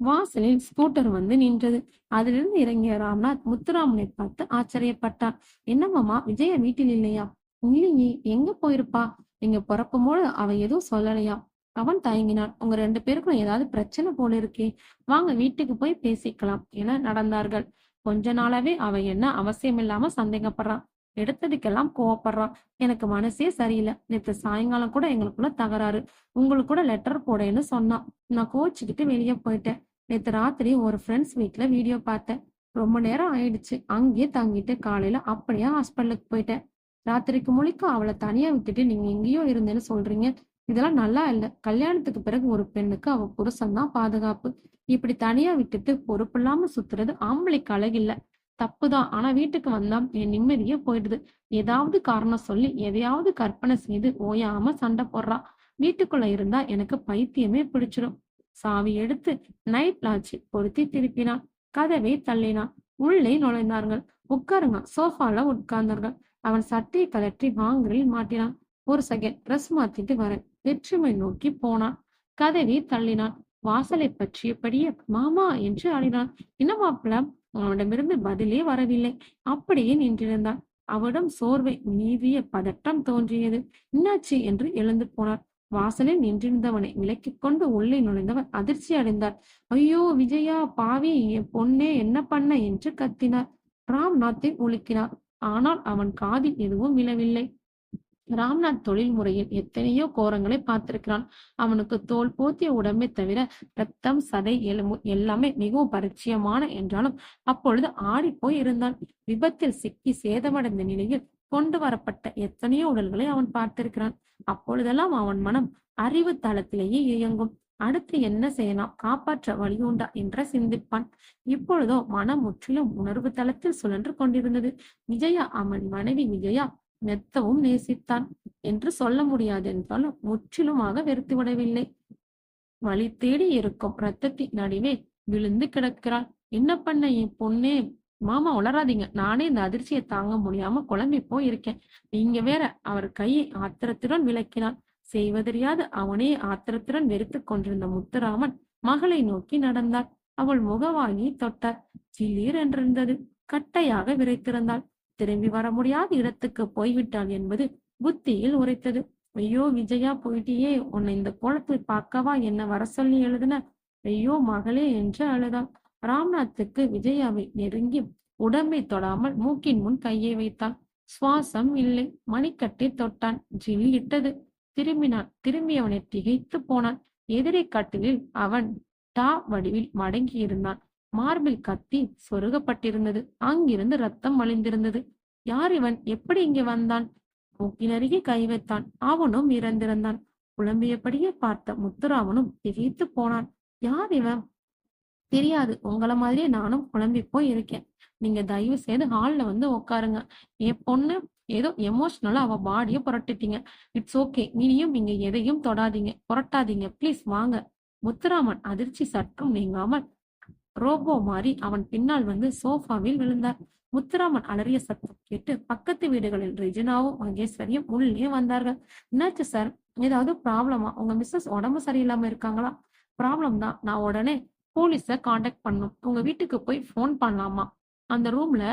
வாசலில் ஸ்கூட்டர் வந்து நின்றது. அதிலிருந்து இறங்கிய ராம்நாத் முத்துராமனை பார்த்து ஆச்சரியப்பட்டார். என்னமாமா, விஜய வீட்டில் இல்லையா? இல்லையே, எங்க போயிருப்பா? நீங்க புறப்பும் போது அவ எதுவும் சொல்லலையா? அவன் தயங்கினான். உங்க 2 பேருக்கும் ஏதாவது பிரச்சனை போல இருக்கே. வாங்க வீட்டுக்கு போய் பேசிக்கலாம் என நடந்தார்கள். கொஞ்ச நாளாவே அவ என்ன அவசியம் இல்லாம சந்தேகப்படுறான். எடுத்ததுக்கெல்லாம் கோவப்படுறான். எனக்கு மனசே சரியில்லை. நேற்று சாயங்காலம் கூட எங்களுக்குள்ள தகராறு. உங்களுக்கு கூட லெட்டர் போடேன்னு சொன்னான். நான் கோச்சுக்கிட்டு வெளியே போயிட்டேன். நேற்று ராத்திரி ஒரு ஃப்ரெண்ட்ஸ் வீட்ல வீடியோ பார்த்தேன். ரொம்ப நேரம் ஆயிடுச்சு. அங்கேயே தங்கிட்டு காலையில அப்படியே ஹாஸ்பிட்டலுக்கு போயிட்டேன். ராத்திரிக்கு முழிக்க அவளை தனியா விட்டுட்டு நீங்க எங்கேயோ இருந்தேன்னு சொல்றீங்க. இதெல்லாம் நல்லா இல்ல. கல்யாணத்துக்கு பிறகு ஒரு பெண்ணுக்கு அவ புருஷன் தான் பாதுகாப்பு. இப்படி தனியா விட்டுட்டு பொறுப்பில்லாம சுத்துறது ஆம்பளைக்கு அழகில்ல. தப்புதான். ஆனா வீட்டுக்கு வந்தா என் நிம்மதியே போயிடுது. ஏதாவது காரணம் சொல்லி எதையாவது கற்பனை செய்து ஓயாம சண்டை போடுறா. வீட்டுக்குள்ள இருந்தா எனக்கு பைத்தியமே பிடிச்சிடும். சாவி எடுத்து நைட் லாட்சி பொருத்தி திருப்பினான். கதவை தள்ளினான். உள்ளே நுழைந்தார்கள். உட்காருங்க. சோஃபால உட்கார்ந்தார்கள். அவன் சட்டையை கலற்றி ஹாங்கரில் மாட்டினான். ஒரு செகண்ட், ட்ரெஸ் மாத்திட்டு வரேன். வெற்றிமை நோக்கி போனான். கதவை தள்ளினான். வாசலை பற்றியபடியே மாமா என்று அழினான். என்ன மாப்பிள்ள? அவனிடமிருந்து பதிலே வரவில்லை. அப்படியே நின்றிருந்தான். அவனிடம் சோர்வை மீறிய பதட்டம் தோன்றியது. என்னாச்சு என்று எழுந்து போனார். வாசலில் நின்றிருந்தவனை விலக்கிக் கொண்டு உள்ளே நுழைந்தவர் அதிர்ச்சி அடைந்தார். ஐயோ விஜயா, பாவி, என் பொண்ணே, என்ன பண்ண என்று கத்தினார். ராம்நாத்தை உலுக்கினார். ஆனால் அவன் காதில் எதுவும் விழவில்லை. ராம்நாத் தொழில் முறையில் எத்தனையோ கோரங்களை பார்த்திருக்கிறான். அவனுக்கு தோல் போத்திய உடம்பை தவிர ரத்தம், சதை, எலும்பு எல்லாமே மிகவும் பரிச்சயமான என்றாலும் அப்பொழுது ஆடிப்போய் இருந்தான். விபத்தில் சிக்கி சேதமடைந்த நிலையில் கொண்டு வரப்பட்ட எத்தனையோ உடல்களை அவன் பார்த்திருக்கிறான். அப்பொழுதெல்லாம் அவன் மனம் அறிவு தளத்திலேயே இயங்கும். அடுத்து என்ன செய்யலாம், காப்பாற்ற வழியுண்டா என்ற சிந்திப்பான். இப்பொழுதோ மனம் முற்றிலும் உணர்வு தளத்தில் சுழன்று கொண்டிருந்தது. விஜயா, அவன் மனைவி விஜயா மெத்தவும் நேசித்தான் என்று சொல்ல முடியாது என்றாலும் முற்றிலுமாக வெறுத்துவிடவில்லை. வழி தேடி இருக்கும் ரத்தத்தின் நடுவே விழுந்து கிடக்கிறாள். என்ன பண்ண என் பொண்ணே? மாமா உளராதீங்க, நானே இந்த அதிர்ச்சியை தாங்க முடியாம குழம்பி போயிருக்கேன். நீங்க வேற. அவர் கையை ஆத்திரத்துடன் விளக்கினான். செய்வதறியாத அவனே ஆத்திரத்துடன் வெறுத்து கொண்டிருந்த முத்துராமன் மகளை நோக்கி நடந்தார். அவள் முகவாகி தொட்டார். சில்லீர் என்றிருந்தது. கட்டையாக விரைத்திருந்தாள். திரும்பி வர முடியாத இடத்துக்கு போய்விட்டாள் என்பது புத்தியில் உரைத்தது. ஐயோ விஜயா, போயிட்டியே, உன்னை இந்த கோலத்தில் பார்க்கவா என்ன வர சொல்லி எழுதுன? ஐயோ மகளே என்று அழுதாள். ராம்நாத்துக்கு விஜயாவை நெருங்கி உடம்பை தொடாமல் மூக்கின் முன் கையை வைத்தான். சுவாசம் இல்லை. மணிக்கட்டை தொட்டான். ஜில் இட்டது. திரும்பினான். திரும்பியவனை திகைத்து போனான். எதிரே கட்டிலில் அவன் டா வடிவில் மடங்கி இருந்தான். மார்பில் கத்தி சொருகப்பட்டிருந்தது. அங்கிருந்து ரத்தம் வழிந்திருந்தது. யார் இவன்? எப்படி இங்கே வந்தான்? மூக்கினருகே கை வைத்தான். அவனும் இறந்திருந்தான். புலம்பியபடியே பார்த்த முத்துராமனும் திகைத்து போனான். யார் இவன்? தெரியாது. உங்களை மாதிரியே நானும் குழம்பி போய் இருக்கேன். நீங்க தயவு செய்து ஹால்ல வந்து உட்காருங்க. என் பொண்ணு ஏதோ எமோஷனலா அவ பாடிய புரட்டிட்டீங்க. It's okay. இனியும் நீங்க எதையும் தொடாதீங்க, புரட்டாதீங்க, பிளீஸ் வாங்க. முத்துராமன் அதிர்ச்சி சற்றும் நீங்காமல் ரோபோ மாறி அவன் பின்னால் வந்து சோஃபாவில் விழுந்தார். முத்துராமன் அலறிய சத்தம் கேட்டு பக்கத்து வீடுகளில் ரெஜினாவும் மகேஸ்வரியும் உள்ளே வந்தார்கள். என்னாச்சு சார்? ஏதாவது ப்ராப்ளமா? உங்க மிஸ்ஸஸ் உடம்பு சரியில்லாம இருக்காங்களா? ப்ராப்ளம் தான். நான் உடனே போலீஸ காண்டாக்ட் பண்ணும். உங்க வீட்டுக்கு போய் போன் பண்ணலாமா? அந்த ரூம்ல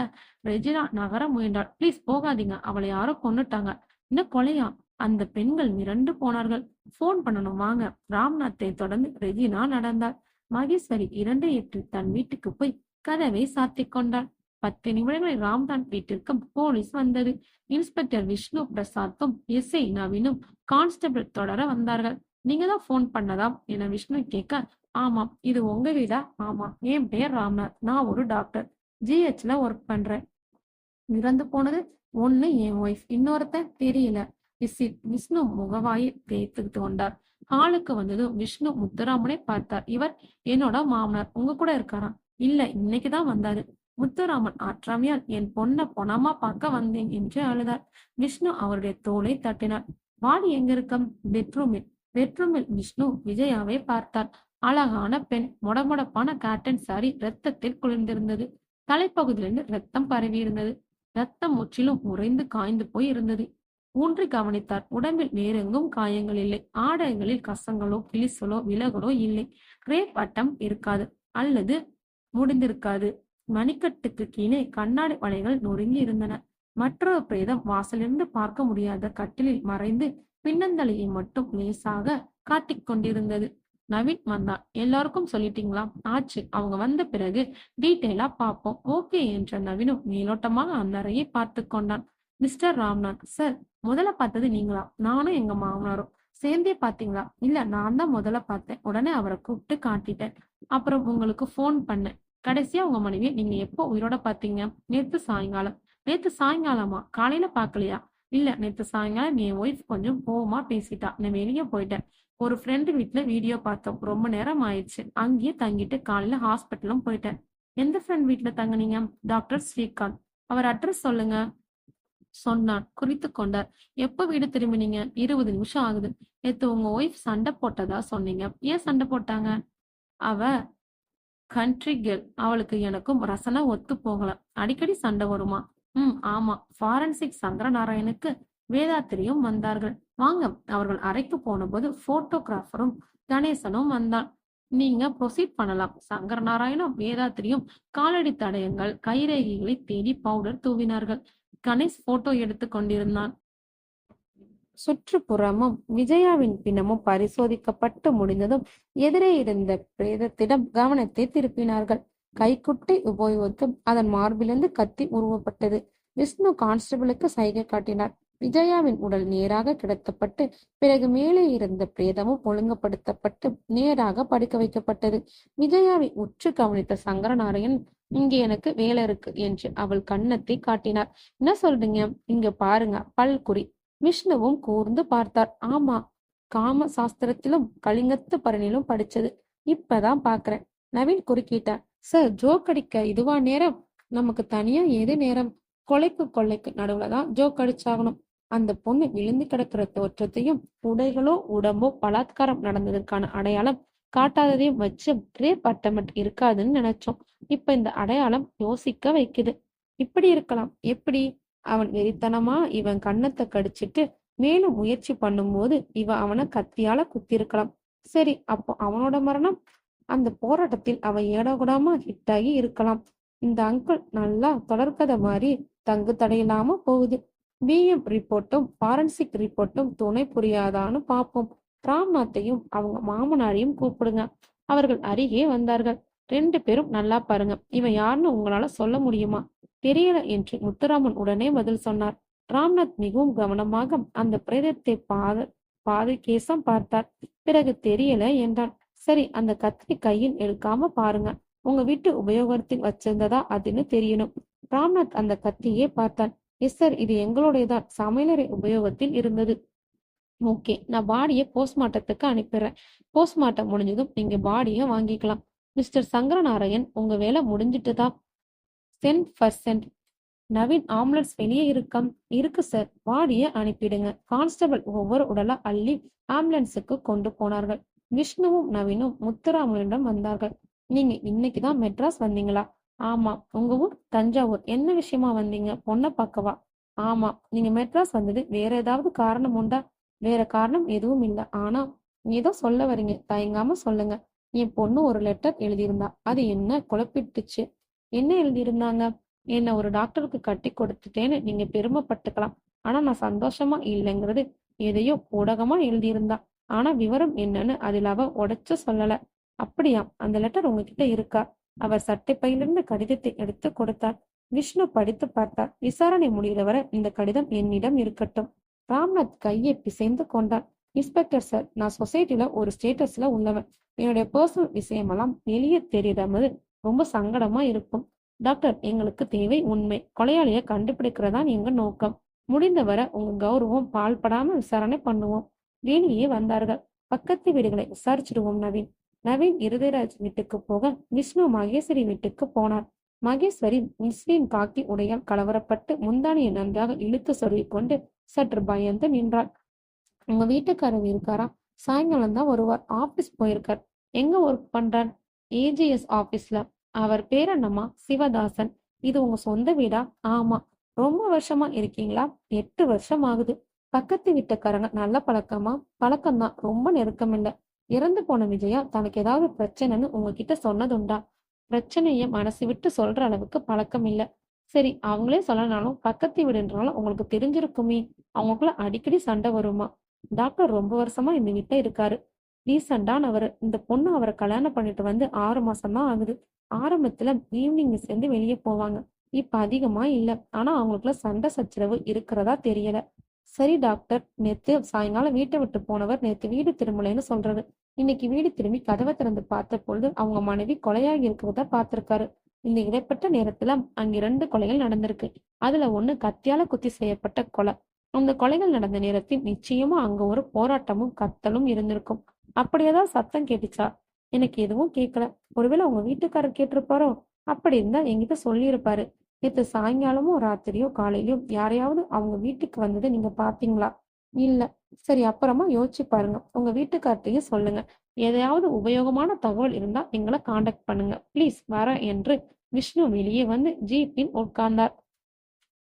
ரெஜினா நகர முயன்றாள். பிளீஸ் போகாதீங்க, அவளை யாரோ கொன்னுட்டாங்க. என்ன கொலையா? அந்த பெண்கள் மிரண்டு போனார்கள். போன் பண்ணணும், வாங்க. ராம்நாத்தை தொடர்ந்து ரெஜினா நடந்தாள். மகேஸ்வரி 2:08 தன் வீட்டுக்கு போய் கதவை சாத்திக் கொண்டாள். 10 நிமிடங்களில் ராம்நாத் வீட்டிற்கும் போலீஸ் வந்தது. இன்ஸ்பெக்டர் விஷ்ணு பிரசாத்தும் எஸ்ஐ நவீனும் கான்ஸ்டபிள் தொடர வந்தார்கள். நீங்க தான் போன் பண்ணதாம் என விஷ்ணு கேட்க, ஆமாம். இது உங்க வீடா? ஆமா. என் பேர் ராம்நாத். நான் ஒரு டாக்டர். ஜிஹெச்ல ஒர்க் பண்றேன். இறந்து போனது ஒண்ணு என் ஒய்ஃப், இன்னொருத்தன் தெரியல. விஷ்ணு முகவாயை தேய்த்து கொண்டார். ஹாலுக்கு வந்ததும் விஷ்ணு முத்துராமனை பார்த்தார். இவர் என்னோட மாமனார். உங்க கூட இருக்காராம்? இல்ல, இன்னைக்குதான் வந்தாரு. முத்துராமன் ஆற்றாமையால் என் பொண்ணை பொணமா பார்க்க வந்தேன் என்று அழுதார். விஷ்ணு அவருடைய தோளை தட்டினார். வாடி எங்க இருக்கம்? பெட்ரூமில். பெட்ரூமில் விஷ்ணு விஜயாவை பார்த்தார். அழகான பெண். மொடமொடப்பான காட்டன் சாரி ரத்தத்தில் குளிர்ந்திருந்தது. தலைப்பகுதியிலிருந்து ரத்தம் பரவி இருந்தது. ரத்தம் முற்றிலும் உறைந்து காய்ந்து போய் இருந்தது. ஊன்றி கவனித்தார். உடம்பில் வேறெங்கும் காயங்கள் இல்லை. ஆடைகளில் கசங்களோ கிழிசலோ விலகலோ இல்லை. ரேப் அட்டம் இருக்காது, அல்லது முடிந்திருக்காது. மணிக்கட்டுக்கு கீழே கண்ணாடி வளைகள் நொறுங்கி இருந்தன. மற்றொரு பிரேதம் வாசலிருந்து பார்க்க முடியாத கட்டிலில் மறைந்து பின்னந்தலையை மட்டும் லேசாக காட்டிக் கொண்டிருந்தது. நவீன் வந்தான். எல்லாருக்கும் சொல்லிட்டீங்களா? ஆச்சு. அவங்க வந்த பிறகு டீட்டெயிலா பார்ப்போம். ஓகே என்ற நவீனும் மேலோட்டமாக அந்த அறையை பார்த்து கொண்டான். மிஸ்டர் ராம்நாத் சார், முதல்ல பார்த்தது நீங்களா? நானும் எங்க மாமனாரும் சேர்ந்தே பாத்தீங்களா? இல்ல, நான் தான் முதல்ல பார்த்தேன். உடனே அவரை கூப்பிட்டு காட்டிட்டேன். அப்புறம் உங்களுக்கு போன் பண்ணேன். கடைசியா உங்க மனைவியை நீங்க எப்போ உயிரோட பாத்தீங்க? நேத்து சாயங்காலம். நேத்து சாயங்காலமா? காலையில பாக்கலையா? இல்ல, நேத்து சாயங்காலம் என் ஒய்ஃப் கொஞ்சம் கோவமா பேசிட்டா. நான் வெளியே போயிட்டேன். ஒரு ஃப்ரெண்டு வீட்டுல வீடியோ பார்த்தோம். ரொம்ப நேரம் ஆயிடுச்சு. அங்கேயே தங்கிட்டு காலையில ஹாஸ்பிட்டலும் போயிட்டேன். எந்த ஃப்ரெண்ட் வீட்டுல தங்குனீங்க? டாக்டர் ஸ்ரீகாந்த். அவர் அட்ரஸ் சொல்லுங்க சொன்னான். குறித்து கொண்டார். எப்ப வீடு திரும்பினீங்க? 20 நிமிஷம் ஆகுது. நேத்து உங்க ஒய்ஃப் சண்டை போட்டதா சொன்னீங்க. ஏன் சண்டை போட்டாங்க? அவ கண்ட்ரி கேர்ள். அவளுக்கு எனக்கும் ரசனா ஒத்து போகல. அடிக்கடி சண்டை வருமா? ஆமா. ஃபாரன்சிக் சங்கரநாராயணுக்கு வேதாத்திரியும் வந்தார்கள். வாங்க. அவர்கள் அறைக்கு போன போது போட்டோகிராஃபரும் கணேசனும் வந்தான். நீங்க ப்ரொசீட் பண்ணலாம். சங்கரநாராயணும் வேதாத்திரியும் காலடி தடயங்கள் கைரேகைகளை தேடி பவுடர் தூவினார்கள். கணேஷ் போட்டோ எடுத்து கொண்டிருந்தான். சுற்றுப்புறமும் விஜயாவின் பிணமும் பரிசோதிக்கப்பட்டு முடிந்ததும் எதிரே இருந்த பிரேதத்திடம் கவனத்தை திருப்பினார்கள். கைக்குட்டை உபயோகித்து அதன் மார்பிலிருந்து கத்தி உருவப்பட்டது. விஷ்ணு கான்ஸ்டபிளுக்கு சைகை காட்டினார். விஜயாவின் உடல் நேராக கிடத்தப்பட்டு பிறகு மேலே இருந்த பிரேதமும் ஒழுங்குபடுத்தப்பட்டு நேராக படுக்க வைக்கப்பட்டது. விஜயாவை உற்று கவனித்த சங்கரநாராயண், இங்கே எனக்கு வேலை இருக்கு என்று அவள் கன்னத்தை காட்டினார். என்ன சொல்றீங்க? இங்க பாருங்க, பல்குறி. விஷ்ணுவும் கூர்ந்து பார்த்தார். ஆமா, காம சாஸ்திரத்திலும் கலிங்கத்து பரணிலும் படிச்சது. இப்பதான் பாக்குறேன். நவீன் குறுக்கிட்டார். சார், ஜோக் அடிக்க இதுவா நேரம்? நமக்கு தனியா ஏது நேரம்? கொலைக்கு கொள்ளைக்கு நடுவுலதான் ஜோக் அடிச்சாகணும். அந்த பொண்ணு விழுந்து கிடக்கிற தோற்றத்தையும் உடைகளோ உடம்போ பலாத்காரம் நடந்ததற்கான அடையாளம் காட்டாததையும் வச்சு ரேப் அட்டமெண்ட் இருக்காதுன்னு நினைச்சோம். இப்ப இந்த அடையாளம் யோசிக்க வைக்குது. இப்படி இருக்கலாம். எப்படி? அவன் வெறித்தனமா இவன் கன்னத்தை கடிச்சிட்டு மேலும் முயற்சி பண்ணும்போது இவ அவனை கத்தியால குத்திருக்கலாம். சரி, அப்போ அவனோட மரணம்? அந்த போராட்டத்தில் அவன் ஏடகுடாம ஹிட்டாகி இருக்கலாம். இந்த அங்கிள் நல்லா தொடர்கதை மாதிரி தங்கு தடையில்லாம போகுது. பிஎம் ரிப்போர்ட்டும் ஃபாரன்சிக் ரிப்போர்ட்டும் துணை புரியாதான்னு பார்ப்போம். ராம்நாத்தையும் அவங்க மாமனாரையும் கூப்பிடுங்க. அவர்கள் அருகே வந்தார்கள். 2 பேரும் நல்லா பாருங்க, இவன் யாருன்னு உங்களால சொல்ல முடியுமா? தெரியல என்று முத்துராமன் உடனே பதில் சொன்னார். ராம்நாத் மிகவும் கவனமாக அந்த பிரேதத்தை பாதை கேசம் பார்த்தார். பிறகு தெரியல என்றான். சரி, அந்த கத்தி கையில் எடுக்காம பாருங்க. உங்க வீட்டு உபயோகத்தில் வச்சிருந்ததா அதுன்னு தெரியணும். ராம்நாத் அந்த கத்தியே பார்த்தான். எஸ் சார், இது எங்களுடையதான். சமையலறை உபயோகத்தில் இருந்தது. ஓகே, நான் பாடியை போஸ்ட்மார்ட்டத்துக்கு அனுப்பிடுறேன். போஸ்ட்மார்ட்டம் முடிஞ்சதும் நீங்க பாடியை வாங்கிக்கலாம். மிஸ்டர் சங்கரநாராயண், உங்க வேலை முடிஞ்சிட்டுதா? Cent percent. நவீன், ஆம்புலன்ஸ் வெளியே இருக்கு சார். பாடியை அனுப்பிடுங்க. கான்ஸ்டபிள் ஒவ்வொரு உடலா அள்ளி ஆம்புலன்ஸுக்கு கொண்டு போனார்கள். விஷ்ணுவும் நவீனும் முத்துராமனிடம் வந்தார்கள். நீங்க இன்னைக்குதான் மெட்ராஸ் வந்தீங்களா? ஆமா. உங்க ஊர் தஞ்சாவூர். என்ன விஷயமா வந்தீங்க? பொண்ணை பார்க்கவா? ஆமா. நீங்க மெட்ராஸ் வந்தது வேற ஏதாவது காரணம் உண்டா? வேற காரணம் எதுவும் இல்லை. ஆனா ஏதோ சொல்ல வரீங்க, தயங்காம சொல்லுங்க. என் பொண்ணு ஒரு லெட்டர் எழுதியிருந்தா. அது என்ன குழப்பிட்டுச்சு? என்ன எழுதியிருந்தாங்க? என்ன ஒரு டாக்டருக்கு கட்டி கொடுத்துட்டேன்னு நீங்க பெருமைப்பட்டுக்கலாம். ஆனா நான் சந்தோஷமா இல்லைங்கிறது எதையோ ஊடகமா எழுதியிருந்தா. ஆனா விவரம் என்னன்னு அதில் அவ உடைச்சு சொல்லல. அப்படியா? அந்த லெட்டர் உங்ககிட்ட இருக்கா? அவர் சட்டை பையிலிருந்து கடிதத்தை எடுத்து கொடுத்தார். விஷ்ணு படித்து பார்த்தார். விசாரணை முடிகிறவரை இந்த கடிதம் என்னிடம் இருக்கட்டும். ராம்நாத் கையை பிசைந்து கொண்டார். இன்ஸ்பெக்டர் சார், நான் சொசைட்டில ஒரு ஸ்டேட்டஸ்ல உள்ளவன். என்னுடைய பர்சனல் விஷயமெல்லாம் வெளியே தெரியாமல் ரொம்ப சங்கடமா இருக்கும். டாக்டர், எங்களுக்கு தேவை உண்மை. கொலையாளிய கண்டுபிடிக்கிறதான் எங்க நோக்கம். முடிந்தவரை உங்க கௌரவம் பால்படாம விசாரணை பண்ணுவோம். வெளியே வந்தார்கள். பக்கத்து வீடுகளை விசாரிச்சிடுவோம் நவீன். நவீன் இருதயராஜ் வீட்டுக்கு போக விஷ்ணு மகேஸ்வரி வீட்டுக்கு போனார். மகேஸ்வரி முஸ்லிம் காக்கி உடையால் கலவரப்பட்டு முந்தானியை நன்றாக இழுத்து சொருகிக்கொண்டு சற்று பயந்து நின்றாள். உங்க வீட்டுக்காரர் இருக்காரா? சாயங்காலம் தான் வருவார். ஆபீஸ் போயிருக்கார். எங்க ஒர்க் பண்றார்? ஏஜிஎஸ் ஆபீஸ்ல. அவர் பேர் என்னம்மா? சிவதாசன். இது உங்க சொந்த வீடா? ஆமா. ரொம்ப வருஷமா இருக்கீங்களா? 8 வருஷம் ஆகுது. பக்கத்து வீட்டுக்காரங்க நல்ல பழக்கமா? பழக்கம்தான், ரொம்ப நெருக்கம் இல்ல. இறந்து போன விஜயா தனக்கு ஏதாவது பிரச்சனைன்னு உங்ககிட்ட சொன்னதுண்டா? பிரச்சனைய மனசு விட்டு சொல்ற அளவுக்கு பழக்கம் இல்ல. சரி, அவங்களே சொல்லனாலும் பக்கத்து வீடுன்றனால உங்களுக்கு தெரிஞ்சிருக்குமே. அவங்களுக்குள்ள அடிக்கடி சண்டை வருமா? டாக்டர் ரொம்ப வருஷமா இந்த வீட்டுல இருக்காரு. ரீசண்டானவரு. இந்த பொண்ணு அவரை கல்யாணம் பண்ணிட்டு வந்து 6 மாசம் தான் ஆகுது. ஆரம்பத்துல ஈவினிங் சேர்ந்து வெளியே போவாங்க. இப்ப அதிகமா இல்ல. ஆனா அவங்களுக்குள்ள சண்டை சச்சரவு இருக்கிறதா தெரியல. சரி டாக்டர், நேத்து சாயங்காலம் வீட்டை விட்டு போனவர் நேத்து வீடு திரும்பலைன்னு சொல்றாரு. இன்னைக்கு வீடு திரும்பி கதவை திறந்து பார்த்த பொழுது அவங்க மனைவி கொலையாகி இருக்கிறத பார்த்திருக்காரு. இந்த இடைப்பட்ட நேரத்துல அங்க 2 கொலைகள் நடந்திருக்கு. அதுல ஒண்ணு கத்தியால குத்தி செய்யப்பட்ட கொலை. அந்த கொலைகள் நடந்த நேரத்தில் நிச்சயமா அங்க ஒரு போராட்டமும் கத்தலும் இருந்திருக்கும். அப்படி ஏதாவது சத்தம் கேட்டுச்சா? எனக்கு எதுவும் கேட்கல. ஒருவேளை உங்க வீட்டுக்காரர் கேட்டிருப்பாரோ? அப்படி இருந்தா என்கிட்ட சொல்லியிருப்பாரு. நேத்து சாயங்காலமோ ராத்திரியோ காலையிலயோ யாரையாவது அவங்க வீட்டுக்கு வந்ததை நீங்க பாத்தீங்களா? இல்ல. சரி, அப்புறமா யோசிச்சு பாருங்க. உங்க வீட்டுக்கார்ட்டையும் சொல்லுங்க. எதையாவது உபயோகமான தகவல் இருந்தா எங்களை காண்டாக்ட் பண்ணுங்க ப்ளீஸ். வர என்று விஷ்ணு வெளியே வந்து ஜீப்பில் உட்கார்ந்தார்.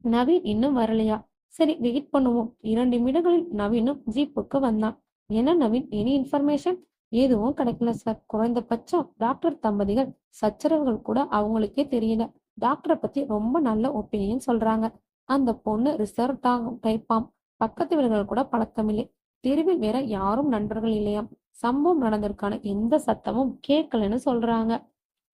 நவீன் இன்னும் வரலையா? சரி, வெயிட் பண்ணுவோம். 2 நிமிடங்களில் நவீனும் ஜீப்புக்கு வந்தான். என்ன நவீன், எனி இன்ஃபர்மேஷன்? எதுவும் கிடைக்கல சார். குறைந்தபட்சம் டாக்டர் தம்பதிகள் சச்சரவுகள் கூட அவங்களுக்கே தெரியல. டாக்டரை பத்தி ரொம்ப நல்ல ஒப்பீனியன் சொல்றாங்க. அந்த பொண்ணு ரிசர்வ் டைப்பாம். பக்கத்து வீடுகள் கூட பழக்கமில்லை. தெருவில் வேற யாரும் நண்பர்கள் இல்லையாம். சம்பவம் நடந்ததற்கான எந்த சத்தமும் கேட்கலன்னு சொல்றாங்க.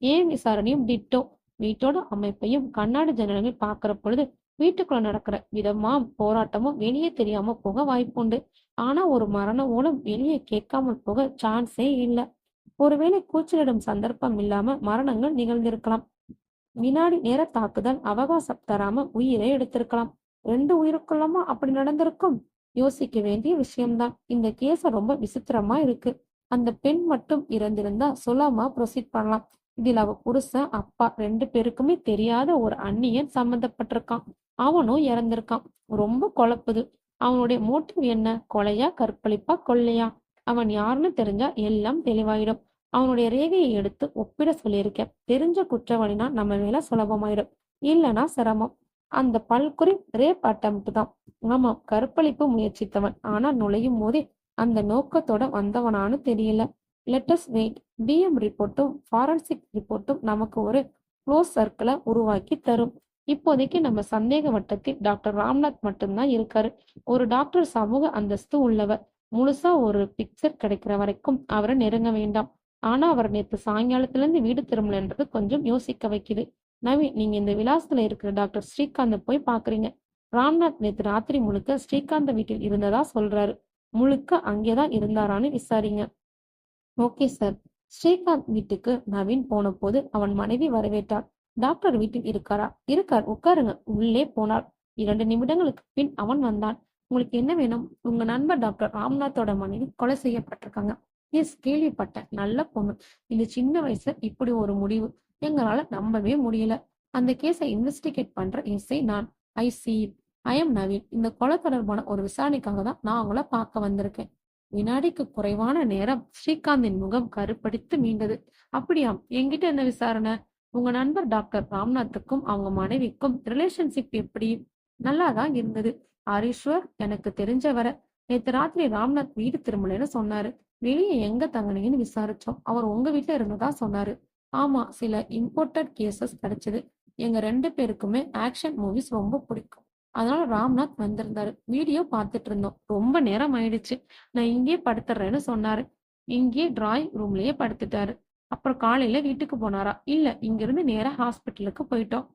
ஏன் விசாரணையும் டிட்டோ. வீட்டோட அமைப்பையும் கண்ணாடி ஜன்னலையும் பார்க்கிற பொழுது வீட்டுக்குள்ள நடக்கிற விதமா போராட்டமும் வெளியே தெரியாம போக வாய்ப்புண்டு. ஆனா ஒரு மரண ஓலம் வெளியே கேட்காமல் போக சான்ஸே இல்ல. ஒருவேளை கூச்சலிடும் சந்தர்ப்பம் இல்லாம மரணங்கள் நிகழ்ந்திருக்கலாம். வினாடி நேர தாக்குதல் அவகாசம் தராம உயிரை எடுத்திருக்கலாம். 2 உயிருக்குள்ளமா அப்படி நடந்திருக்கும்? யோசிக்க வேண்டிய விஷயம்தான். இந்த கேஸ ரொம்ப விசித்திரமா இருக்கு. அந்த பெண் மட்டும் இறந்திருந்தா சொல்லாம ப்ரொசீட் பண்ணலாம். இதுல அவ புருஷன், அப்பா 2 பேருக்குமே தெரியாத ஒரு அந்நியன் சம்மந்தப்பட்டிருக்கான். அவனும் இறந்திருக்கான். ரொம்ப குழப்புது. அவனுடைய மோட்டிவ் என்ன? கொலையா, கற்பழிப்பா, கொள்ளையா? அவன் யாருன்னு தெரிஞ்சா எல்லாம் தெளிவாயிடும். அவனுடைய ரேகையை எடுத்து ஒப்பிட சொல்லியிருக்கேன். தெரிஞ்ச குற்றவாளினா நம்ம வேலை சுலபமாயிடும். இல்லைன்னா சிரமம். அந்த பல்குறி ரேப் அட்டம்ப்ட் தான். ஆமாம், கற்பழிப்பு முயற்சித்தவன். ஆனா நுழையும் போதே அந்த நோக்கத்தோட வந்தவனான்னு தெரியல. Let's wait. பிஎம் ரிப்போர்ட்டும் ஃபாரன்சிக் ரிப்போர்ட்டும் நமக்கு ஒரு க்ளோஸ் சர்க்கிளை உருவாக்கி தரும். இப்போதைக்கு நம்ம சந்தேக வட்டத்தில் டாக்டர் ராம்நாத் மட்டும்தான் இருக்காரு. ஒரு டாக்டர் சமூக அந்தஸ்து உள்ளவர். முழுசா ஒரு பிக்சர் கிடைக்கிற வரைக்கும் அவரை நெருங்க வேண்டாம். ஆனா அவர் நேத்து சாயங்காலத்துல இருந்து வீடு திரும்பலன்றது கொஞ்சம் யோசிக்க வைக்குது. நவீன், நீங்க இந்த விலாசத்துல இருக்கிற டாக்டர் ஸ்ரீகாந்த போய் பாக்குறீங்க. ராம்நாத் நேத்து ராத்திரி முழுக்க ஸ்ரீகாந்த வீட்டில் இருந்ததா சொல்றாரு. முழுக்க அங்கேதான் இருந்தாரான்னு விசாரிங்க. Okay sir. ஸ்ரீகாந்த் வீட்டுக்கு நவீன் போன போது அவன் மனைவி வரவேற்றார். டாக்டர் வீட்டில் இருக்காரா? இருக்கார், உட்காருங்க. உள்ளே போனாள். 2 நிமிடங்களுக்கு பின் அவன் வந்தான். உங்களுக்கு என்ன வேணும்? உங்க நண்பர் டாக்டர் ராம்நாத்தோட மனைவி கொலை செய்யப்பட்டிருக்காங்க. எஸ், கேள்விப்பட்டேன். நல்ல பொண்ணு. இந்த சின்ன வயசுல இப்படி ஒரு முடிவு எங்களால நம்பவே முடியல. அந்த கேஸை இன்வெஸ்டிகேட் பண்ற எஸ்ஐ நான். ஐ சி. I am Naveen. இந்த கொலை தொடர்பான ஒரு விசாரணைக்காக தான் நான் உங்களை பார்க்க வந்திருக்கேன். வினாடிக்கு குறைவான நேரம் ஸ்ரீகாந்தின் முகம் கருப்படித்து மீண்டது. அப்படியாம், என்கிட்ட என்ன விசாரணை? உங்க நண்பர் டாக்டர் ராம்நாத்துக்கும் அவங்க மனைவிக்கும் ரிலேஷன்ஷிப் எப்படி? நல்லாதான் இருந்தது. ஆரீஸ்வர், எனக்கு தெரிஞ்ச வர நேத்து ராத்திரி ராம்நாத் வீடு திரும்பலன்னு சொன்னாரு. வெளியே எங்க தங்குனீங்கன்னு விசாரிச்சோம். அவர் உங்க வீட்டுல இருந்ததா சொன்னாரு. ஆமா, சில இம்போர்ட்டட் கேசஸ் கிடைச்சது. எங்க 2 பேருக்குமே ஆக்ஷன் மூவிஸ் ரொம்ப பிடிக்கும். அதனால ராம்நாத் வந்திருந்தாரு. வீடியோ பார்த்துட்டு இருந்தோம். ரொம்ப நேரம் ஆயிடுச்சு. நான் இங்கேயே படுத்துறேன்னு சொன்னாரு. இங்கேயே டிராயிங் ரூம்லயே படுத்துட்டாரு. அப்புறம் காலையில வீட்டுக்கு போனாரா? இல்ல, இங்கிருந்து நேரா ஹாஸ்பிட்டலுக்கு போயிட்டோம்.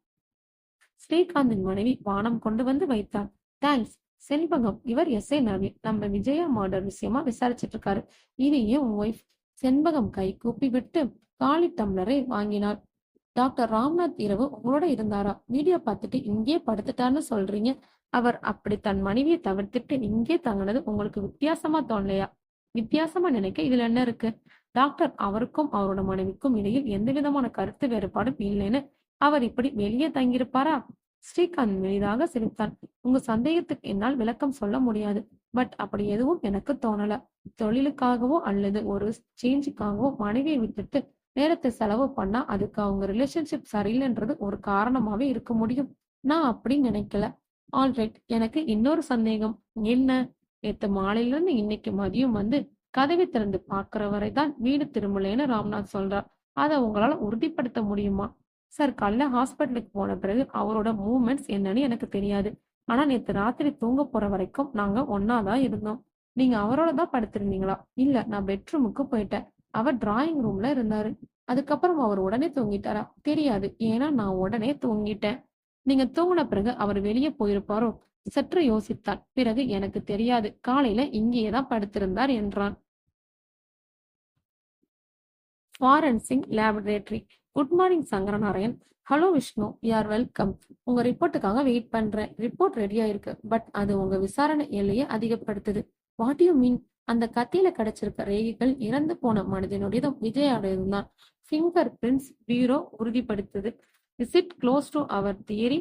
ஸ்ரீகாந்தின் மனைவி பானம் கொண்டு வந்து வைத்தாள். தேங்க்ஸ். செண்பகம், இவர் எஸ்ஐ நவீன். நம்ம விஜயா மர்டர் விஷயமா விசாரிச்சிட்டு இருக்காரு. இது ஏன் உன் ஒய்ஃப்? செண்பகம் கை கூப்பி விட்டு காலி டம்ளரை வாங்கினாள். டாக்டர் ராம்நாத் இரவு உங்களோட இருந்தாரா? வீடியோ பார்த்துட்டு இங்கே படுத்துட்டான்னு சொல்றீங்க. அவர் அப்படி தன் மனைவியை தவிர்த்துட்டு இங்கே தங்கினது உங்களுக்கு வித்தியாசமா தோணலையா? வித்தியாசமா நினைக்க இதுல என்ன இருக்கு? டாக்டர் அவருக்கும் அவரோட மனைவிக்கும் இடையில் எந்த விதமான கருத்து வேறுபாடும் இல்லைன்னு அவர் இப்படி வெளியே தங்கியிருப்பாரா? ஸ்ரீகாந்த் மெலிதாக சிரித்தான். உங்க சந்தேகத்துக்கு என்னால் விளக்கம் சொல்ல முடியாது. பட் அப்படி எதுவும் எனக்கு தோணல. தொழிலுக்காகவோ அல்லது ஒரு சேஞ்சுக்காகவோ மனைவியை விட்டுட்டு நேரத்தை செலவு பண்ணா அதுக்கு அவங்க ரிலேஷன்ஷிப் சரியில்லைன்றது ஒரு காரணமாவே இருக்க முடியும். நான் அப்படி நினைக்கல. ஆல்ரைட், எனக்கு இன்னொரு சந்தேகம். என்ன? நேத்து மாலையில இருந்து இன்னைக்கு மதியம் வந்து கதவை திறந்து பாக்குற வரைதான் வீடு திரும்பலேன்னு ராம்நாத் சொல்றார். அதை உங்களால உறுதிப்படுத்த முடியுமா? சார், காலையில ஹாஸ்பிட்டலுக்கு போன பிறகு அவரோட மூவ்மெண்ட்ஸ் என்னன்னு எனக்கு தெரியாது. ஆனா நேத்து ராத்திரி தூங்க போற வரைக்கும் நாங்க ஒன்னாதான் இருந்தோம். நீங்க அவரோட தான் படுத்திருந்தீங்களா? இல்ல, நான் பெட்ரூமுக்கு போயிட்டேன். அவர் டிராயிங் ரூம்ல இருந்தாரு. அதுக்கப்புறம் அவர் உடனே தூங்கிட்டாரா? தெரியாது. ஏன்னா நான் உடனே தூங்கிட்டேன். நீங்க தூங்கின பிறகு அவர் வெளியே போயிருப்பாரோ? சற்று யோசித்தான். பிறகு எனக்கு தெரியாது. காலையில இங்கேயேதான் படுத்திருந்தார் என்றான். Forensic laboratory. Good morning Sankaranarayan. Hello Vishnu, you're welcome. உங்க ரிப்போர்ட்டுக்காக வெயிட் பண்றேன். ரிப்போர்ட் ரெடியா இருக்கு. பட் அது உங்க விசாரணை எல்லையை அதிகப்படுத்துது. வாட் யூ மீன்? அந்த கத்தியில கிடைச்சிருக்க ரேகைகள் இறந்து போன மனிதனுடையதும் விஜயோடையதும் தான். ஃபிங்கர் பிரிண்ட்ஸ் பியூரோ உறுதிப்படுத்துது. Is it close to our theory?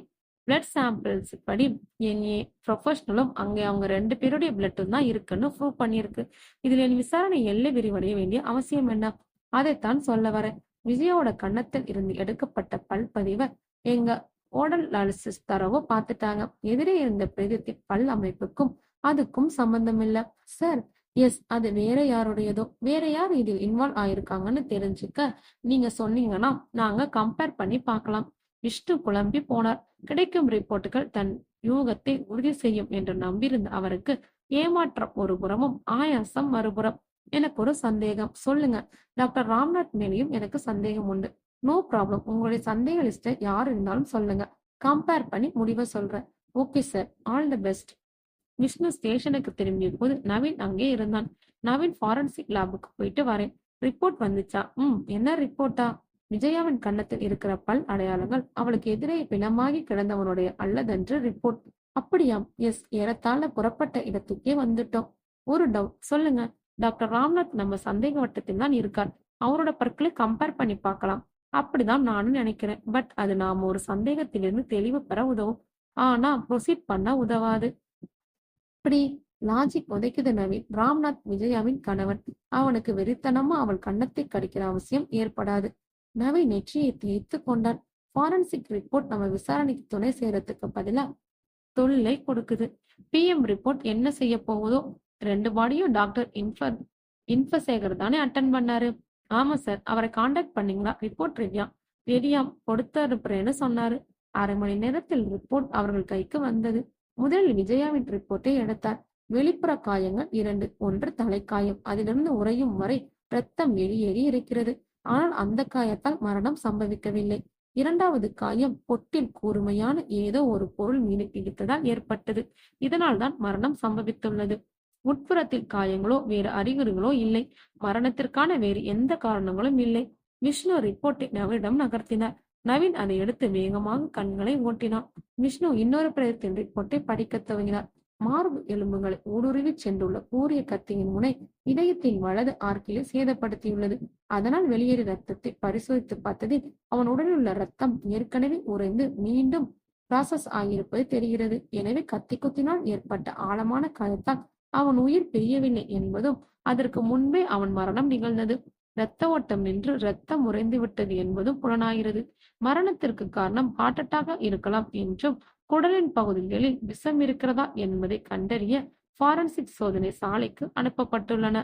Blood samples படி என்ஏ ப்ரொஃபஷனலும் அங்கே அவங்க 2 பேருடைய பிளட்டும் தான் இருக்குன்னு ப்ரூவ் பண்ணியிருக்கு. இதுல என் விசாரணை எல்லை விரிவடைய வேண்டிய அவசியம் என்ன? அதைத்தான் சொல்ல வரேன். விஜயாவோட கன்னத்தில் இருந்து எடுக்கப்பட்ட பல்பதிவை எங்க ஓடலாலிசிஸ் தரவோ பார்த்துட்டாங்க. எதிரே இருந்த பிரேதத்தின் பல் அமைப்புக்கும் அதுக்கும் சம்பந்தம் இல்ல. சார், எஸ், அது வேற யாருடையதோ. வேற யார் இதில் இன்வால்வ் ஆயிருக்காங்கன்னு தெரிஞ்சுக்க நீங்க சொன்னீங்கன்னா நாங்க கம்பேர் பண்ணி பார்க்கலாம். விஷ்ணு குழம்பி போனார். கிடைக்கும் ரிப்போர்ட்டுகள் தன் யூகத்தை உறுதி செய்யும் என்று நம்பியிருந்த அவருக்கு ஏமாற்றம் ஒரு புறமும் ஆயாசம் மறுபுறம். எனக்கு ஒரு சந்தேகம். சொல்லுங்க. டாக்டர் ராம்நாத் மேலேயும் எனக்கு சந்தேகம் உண்டு. No problem. உங்களுடைய சந்தேக லிஸ்ட யார் இருந்தாலும் சொல்லுங்க. கம்பேர் பண்ணி முடிவை சொல்றேன். Okay sir, all the best. Vishnu ஸ்டேஷனுக்கு திரும்பிய போது நவீன் அங்கே இருந்தான். நவீன் ஃபாரன்சிக் லேபுக்கு போயிட்டு வரேன். ரிப்போர்ட் வந்துச்சா? என்ன ரிப்போர்ட்டா? விஜயாவின் கன்னத்தில் இருக்கிற பல் அடையாளங்கள் அவளுக்கு எதிரே பிணமாகி கிடந்தவனுடைய அல்லதென்று ரிப்போர்ட். அப்படியாம். எஸ், ஏறத்தாழ புறப்பட்ட இடத்துக்கே வந்துட்டோம். ஒரு டவுட் சொல்லுங்க. டாக்டர் ராம்நாத் நம்ம சந்தேக வட்டத்தில் தான் இருக்கார். அவரோட பற்களை கம்பேர் பண்ணி பார்க்கலாம். அப்படிதான் நானும் நினைக்கிறேன். பட் அது நாம ஒரு சந்தேகத்திலிருந்து தெளிவு பெற உதவும். ஆனா ப்ரொசீட் பண்ண உதவாது. இப்படி லாஜிக் உதைக்குது நவீன். ராம்நாத் விஜயாவின் கணவன். அவனுக்கு வெறித்தனமா அவள் கன்னத்தை கடிக்கிற அவசியம் ஏற்படாது. நவீன் நெற்றியை தேய்த்து கொண்டான். ஃபாரன்சிக் ரிப்போர்ட் நம்ம விசாரணைக்கு துணை செய்யறதுக்கு பதிலா தொல்லை கொடுக்குது. பிஎம் ரிப்போர்ட் என்ன செய்ய போகுதோ? 2 பாடியும் டாக்டர் இன்பசேகர் தானே அட்டன் பண்ணாரு. ஆமா சார். அவரை காண்டாக்ட் பண்ணீங்களா? ரிப்போர்ட் ரெடியாம் கொடுத்து அனுப்புறேன்னு சொன்னாரு. 1/2 மணி நேரத்தில் ரிப்போர்ட் அவர்கள் கைக்கு வந்தது. முதலில் விஜயாவின் ரிப்போர்ட்டை எடுத்தார். வெளிப்புற காயங்கள் 2. ஒன்று தலைக்காயம். அதிலிருந்து உறையும் வரை ரத்தம் வெளியேறி இருக்கிறது. ஆனால் அந்த காயத்தால் மரணம் சம்பவிக்கவில்லை. 2வது காயம் பொட்டில் கூர்மையான ஏதோ ஒரு பொருள் மீது இடித்ததால் ஏற்பட்டது. இதனால் தான் மரணம் சம்பவித்துள்ளது. உட்புறத்தில் காயங்களோ வேறு அறிகுறிகளோ இல்லை. மரணத்திற்கான வேறு எந்த காரணங்களும் இல்லை. விஷ்ணு ரிப்போர்ட்டை நவீனிடம் நகர்த்தினார். நவீன் அதை எடுத்து வேகமாக கண்களை ஓட்டினான். விஷ்ணு இன்னொரு பிரேதத்தின் ரிப்போர்ட்டை படிக்க துவங்கினார். மார்பு எலும்புகளை ஊடுருவி சென்றுள்ள கூரிய கத்தியின் முனை இதயத்தின் வலது ஆர்க்கிலே சேதப்படுத்தியுள்ளது. அதனால் வெளியேறிய ரத்தத்தை பரிசோதித்து பார்த்ததில் அவன் உடலில் உள்ள ரத்தம் ஏற்கனவே உறைந்து மீண்டும் ப்ராசஸ் ஆகியிருப்பது தெரிகிறது. எனவே கத்தி குத்தினால் ஏற்பட்ட ஆழமான காயத்தால் அவன் உயிர் பிரியவில்லை என்பதும், அதற்கு முன்பே அவன் மரணம் நிகழ்ந்தது. இரத்த ஓட்டம் நின்று ரத்தம் உறைந்து விட்டது என்பதும் புலனாகிறது. மரணத்திற்கு காரணம் ஹார்ட் அட்டாக இருக்கலாம் என்றும், குடலின் பகுதிகளில் விஷம் இருக்கிறதா என்பதை கண்டறிய ஃபாரன்சிக் சோதனை சாலைக்கு அனுப்பப்பட்டுள்ளன.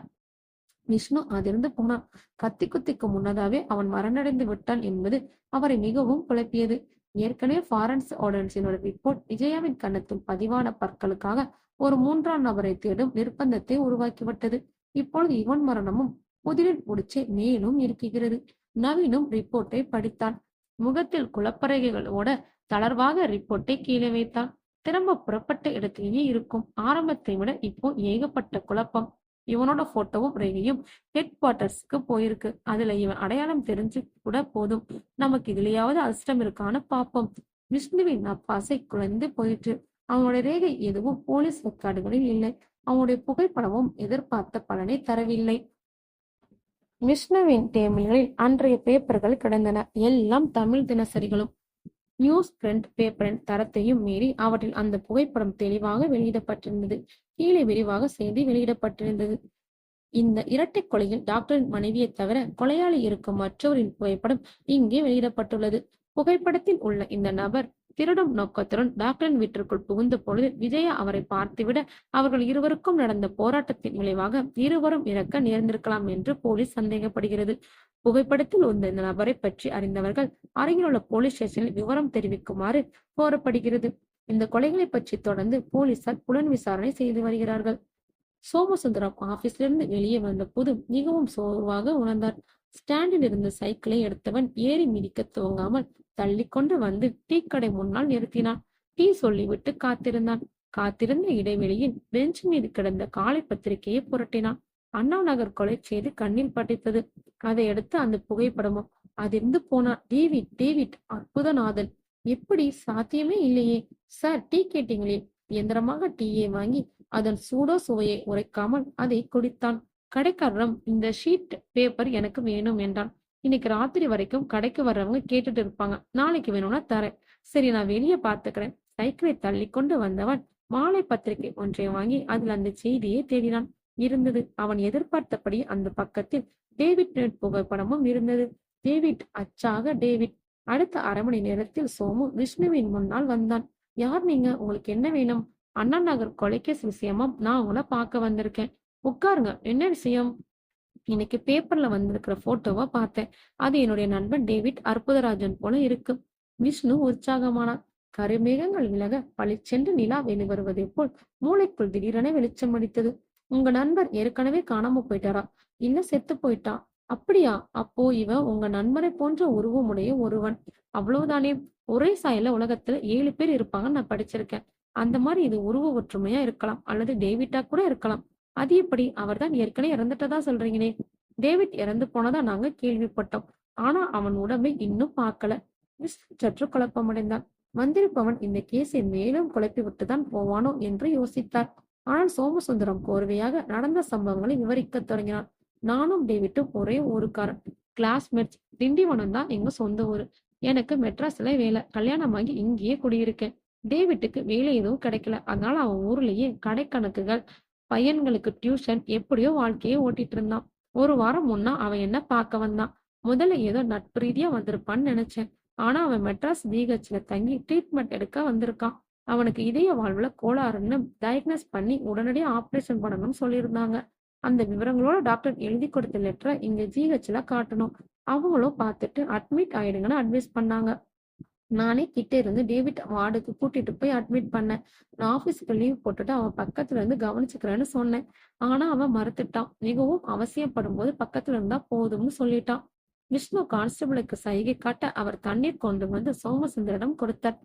விஷ்ணு அதிர்ந்து போனான். கத்தி குத்திக்கு முன்னதாவே அவன் மரணடைந்து விட்டான் என்பது அவரை மிகவும் குழப்பியது. ஏற்கனவே ஃபாரன்ஸ் ஆடியன்ஸினோட ரிப்போர்ட் விஜயாவின் கன்னத்தில் பதிவான பற்களுக்காக ஒரு 3ஆம் நபரை தேடும் நிர்பந்தத்தை உருவாக்கிவிட்டது. இப்பொழுது இவன் மரணமும் புதிரில் முடிச்சை மேலும் இருக்குகிறது. நவீனும் ரிப்போர்ட்டை படித்தான். முகத்தில் குழப்பறைகளோட தளர்வாக ரிப்போர்ட்டை கீழே வைத்தான். திரும்ப புறப்பட்ட இடத்திலேயே இருக்கும். ஆரம்பத்தை விட இப்போ ஏகப்பட்ட குழப்பம். இவனோட போட்டோவும் ரேகையும் ஹெட் குவார்டர்ஸ்க்கு போயிருக்கு. அதுல இவன் அடையாளம் தெரிஞ்சு கூட போதும். நமக்கு இதுலயாவது அதிர்ஷ்டம் இருக்கான்னு பாப்போம். விஷ்ணுவின் அப்பாசை குறைந்து போயிற்று. அவனுடைய ரேகை எதுவும் போலீஸ் ரெக்கார்டுகளில் இல்லை. அவனுடைய புகைப்படமும் எதிர்பார்த்த பலனை தரவில்லை. விஷ்ணுவின் டேபிள்களில் அன்றைய பேப்பர்கள் கிடந்தன. எல்லாம் தமிழ் தினசரிகளும். நியூஸ் பிரிண்ட் பேப்பரின் தரத்தையும் மீறி அவற்றில் அந்த புகைப்படம் தெளிவாக வெளியிடப்பட்டிருந்தது. கீழே விரிவாக செய்தி வெளியிடப்பட்டிருந்தது. இந்த இரட்டை கொலையில் டாக்டரின் மனைவியை தவிர கொலையாளி இருக்கும் மற்றவரின் புகைப்படம் இங்கே வெளியிடப்பட்டுள்ளது. புகைப்படத்தில் உள்ள இந்த நபர் திருடும் நோக்கத்துடன் டாக்டரின் வீட்டிற்குள் புகுந்த பொழுது விஜயா அவரை பார்த்துவிட அவர்கள் இருவருக்கும் நடந்த போராட்டத்தின் விளைவாக இருவரும் இறக்க நேர்ந்திருக்கலாம் என்று போலீஸ் சந்தேகப்படுகிறது. புகைப்படத்தில் உள்ள இந்த நபரை பற்றி அறிந்தவர்கள் அருகிலுள்ள போலீஸ் ஸ்டேஷனில் விவரம் தெரிவிக்குமாறு கோரப்படுகிறது. இந்த கொலைகளை பற்றி தொடர்ந்து போலீசார் புலன் விசாரணை செய்து வருகிறார்கள். சோமசுந்தரம் ஆபீஸிலிருந்து வெளியே வந்த போது மிகவும் சோர்வாக உணர்ந்தார். ஸ்டாண்டில் இருந்த சைக்கிளை எடுத்தவன் ஏறி மிதிக்க துவங்காமல் தள்ளிக்கொண்டு வந்து டீ கடை முன்னால் நிறுத்தினான். டீ சொல்லிவிட்டு காத்திருந்தான். காத்திருந்த இடைவெளியில் பெஞ்ச் மீது கிடந்த காலை பத்திரிகையை புரட்டினான். அண்ணா நகர் கொலை செய்து கண்ணில் பட்டித்தது. அதை எடுத்து அந்த புகைப்படமும். அதிர்ந்து போனான். David, David, Arputhanathan. எப்படி? சாத்தியமே இல்லையே. Sir, tea கேட்டீங்களே. இயந்திரமாக டீயை வாங்கி அதன் சூடோ சுவையை உரைக்காமல் அதை குடித்தான். கடைக்காரரும் இந்த ஷீட் பேப்பர் எனக்கு வேணும் என்றான். இன்னைக்கு ராத்திரி வரைக்கும் கடைக்கு வர்றவங்க கேட்டுட்டு இருப்பாங்க. நாளைக்கு வேணும்னா தரேன். சரி, நான் வெளியே பார்த்துக்கிறேன். சைக்கிளை தள்ளி கொண்டு வந்தவன் மாலை பத்திரிகை ஒன்றை வாங்கி அதில் அந்த செய்தியை தேடினான். இருந்தது. அவன் எதிர்பார்த்தபடி அந்த பக்கத்தில் டேவிட் புகைப்படமும் இருந்தது. டேவிட், அச்சாக டேவிட். அடுத்த 1/2 மணி நேரத்தில் சோமு விஷ்ணுவின் முன்னால் வந்தான். யார் நீங்க? உங்களுக்கு என்ன வேணும்? அண்ணா நகர் கொலைகேஸ் விஷயமா நான் உங்களை பார்க்க வந்திருக்கேன். உட்காருங்க. என்ன விஷயம்? இன்னைக்கு பேப்பர்ல வந்திருக்கிற போட்டோவை பார்த்தேன். அது என்னுடைய நண்பன் டேவிட் அற்புதராஜன் போல இருக்கு. விஷ்ணு உற்சாகமானான். கருமேகங்கள் விலக பளிச்சென்று நிலா வெளிவருவதை போல் மூளைக்குள் திடீரென வெளிச்சம் அடித்தது. உங்க நண்பர் ஏற்கனவே காணாம போயிட்டாரா? இல்ல செத்து போயிட்டா? அப்படியா? அப்போ இவன் உங்க நண்பனை போன்ற உருவமுடைய ஒருவன். அவ்வளவுதானே. ஒரே சாயல்ல உலகத்துல 7 பேர் இருப்பாங்கன்னு நான் படிச்சிருக்கேன். அந்த மாதிரி இது உருவ ஒற்றுமையா இருக்கலாம். அல்லது டேவிட்டா கூட இருக்கலாம். அது எப்படி? அவர்தான் ஏற்கனவே இறந்துட்டதா சொல்றீங்களே. டேவிட் இறந்து போனதா நாங்க கேள்விப்பட்டோம். ஆனா அவன் உடம்பை இன்னும் பார்க்கல. மிஸ் சற்று குழப்பமடைந்தான். வந்திருப்பவன் இந்த கேஸை மேலும் குழப்பி விட்டுதான் போவானோ என்று யோசித்தார். ஆனால் சோமசுந்தரம் கோர்வையாக நடந்த சம்பவங்களை விவரிக்கத் தொடங்கினான். நானும் டேவிட்டும் ஒரே ஊருக்காரன். கிளாஸ்மேட்ஸ். திண்டிவனம் தான் எங்க சொந்த ஊரு. எனக்கு மெட்ராஸ்ல வேலை. கல்யாணமாகி இங்கேயே குடியிருக்கேன். டேவிட்டுக்கு வேலை எதுவும் கிடைக்கல. அதனால அவன் ஊர்லயே கடைக்கணக்குகள், பையன்களுக்கு டியூஷன், எப்படியோ வாழ்க்கையை ஓட்டிட்டு இருந்தான். ஒரு வாரம் முன்னா அவன் என்ன பார்க்க வந்தான். முதல்ல ஏதோ நட்பு ரீதியா வந்திருப்பான்னு நினைச்சேன். ஆனா அவன் மெட்ராஸ் பிஹெச்ல தங்கி ட்ரீட்மெண்ட் எடுக்க வந்திருக்கான். அவனுக்கு இதய வாழ்வுல கோளாறுன்னு டயக்னோஸ் பண்ணி உடனடியா ஆபரேஷன் பண்ணணும்னு சொல்லியிருந்தாங்க. அந்த விவரங்களோட டாக்டர் எழுதி கொடுத்த லெட்டரை இங்க ஜிஹெச்ல காட்டணும். அவங்களும் பார்த்துட்டு அட்மிட் ஆயிடுங்கன்னு அட்வைஸ் பண்ணாங்க. நானே கிட்ட இருந்து டேவிட் வார்டுக்கு கூட்டிட்டு போய் அட்மிட் பண்ணேன். நான் ஆபீஸ்க்கு லீவ் போட்டுட்டு அவன் பக்கத்துல இருந்து கவனிச்சுக்கிறேன்னு சொன்னேன். ஆனா அவன் மறுத்துட்டான். மிகவும் அவசியப்படும் போது பக்கத்துல இருந்தா போதும்னு சொல்லிட்டான். விஷ்ணு கான்ஸ்டபிளுக்கு சைகை காட்ட அவர் தண்ணீர் கொண்டு வந்து சோமசுந்தரிடம் கொடுத்தார்.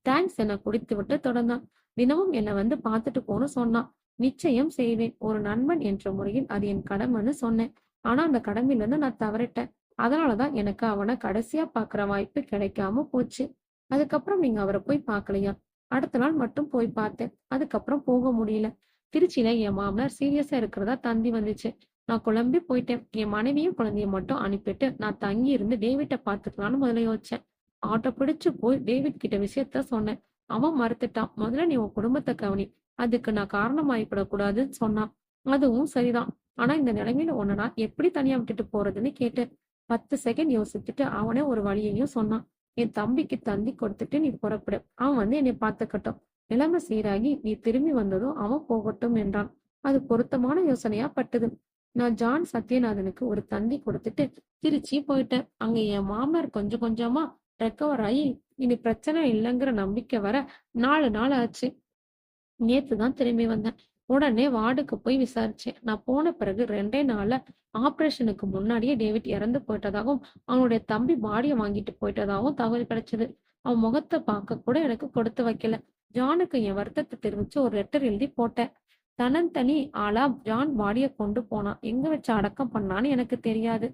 தேங்க்ஸ் என குடித்து விட்டு தொடர்ந்தான். தினமும் என்னை வந்து பார்த்துட்டு போன்னு சொன்னான். நிச்சயம் செய்வேன். ஒரு நண்பன் என்ற முறையில் அது என் கடமைன்னு சொன்னேன். ஆனா அந்த கடமையில இருந்து நான் தவறிட்டேன். அதனாலதான் எனக்கு அவனை கடைசியா பாக்குற வாய்ப்பு கிடைக்காம போச்சு. அதுக்கப்புறம் நீங்க அவரை போய் பார்க்கலையா? அடுத்த நாள் மட்டும் போய் பார்த்தேன். அதுக்கப்புறம் போக முடியல. திருச்சியில என் மாமனார் சீரியஸா இருக்கிறதா தந்தி வந்துச்சு. நான் குழம்பி போயிட்டேன். என் மனைவியும் குழந்தைய மட்டும் அனுப்பிட்டு நான் தங்கி இருந்து டேவிட்ட பாத்துக்கலாம்னு முதல்ல யோசிச்சேன். ஆட்டோ பிடிச்சு போய் டேவிட் கிட்ட விஷயத்த சொன்னேன். அவன் மறுத்துட்டான். முதல்ல நீ உன் குடும்பத்தை கவனி. அதுக்கு நான் காரணமாயிப்படக்கூடாதுன்னு சொன்னான். அதுவும் சரிதான். ஆனா இந்த நிலைமையில உன்னை நான் எப்படி தனியா விட்டுட்டு போறதுன்னு கேட்டேன். 10 செகண்ட் யோசிச்சுட்டு அவனே ஒரு வழியையும் சொன்னான். என் தம்பிக்கு தந்தி கொடுத்துட்டு நீ புறப்படு. அவன் வந்து என்னை பார்த்துக்கட்டும். நிலைமை சீராகி நீ திரும்பி வந்ததும் அவன் போகட்டும் என்றான். அது பொருத்தமான யோசனையா பட்டது. நான் ஜான் சத்யநாதனுக்கு ஒரு தந்தி கொடுத்துட்டு திருச்சி போயிட்டேன். அங்க என் மாமனார் கொஞ்சம் கொஞ்சமா ரெக்கவர் ஆகி இனி பிரச்சனை இல்லைங்கிற நம்பிக்கை வர 4 நாள் ஆச்சு. நேத்துதான் திரும்பி வந்தேன். உடனே வார்டுக்கு போய் விசாரிச்சேன். நான் போன பிறகு 2 நாள்ல ஆபரேஷனுக்கு முன்னாடியே டேவிட் இறந்து போயிட்டதாகவும் அவனுடைய தம்பி பாடியை வாங்கிட்டு போயிட்டதாகவும் தகவல் கிடைச்சது. அவன் முகத்தை பார்க்க கூட எனக்கு கொடுத்து வைக்கல. ஜானுக்கு என் வருத்தத்தை தெரிவிச்சு ஒரு லெட்டர் எழுதி போட்டேன். தனந்தனி ஆளா ஜான் பாடியை கொண்டு போனான். எங்க வச்சு அடக்கம் பண்ணான்னு எனக்கு தெரியாது.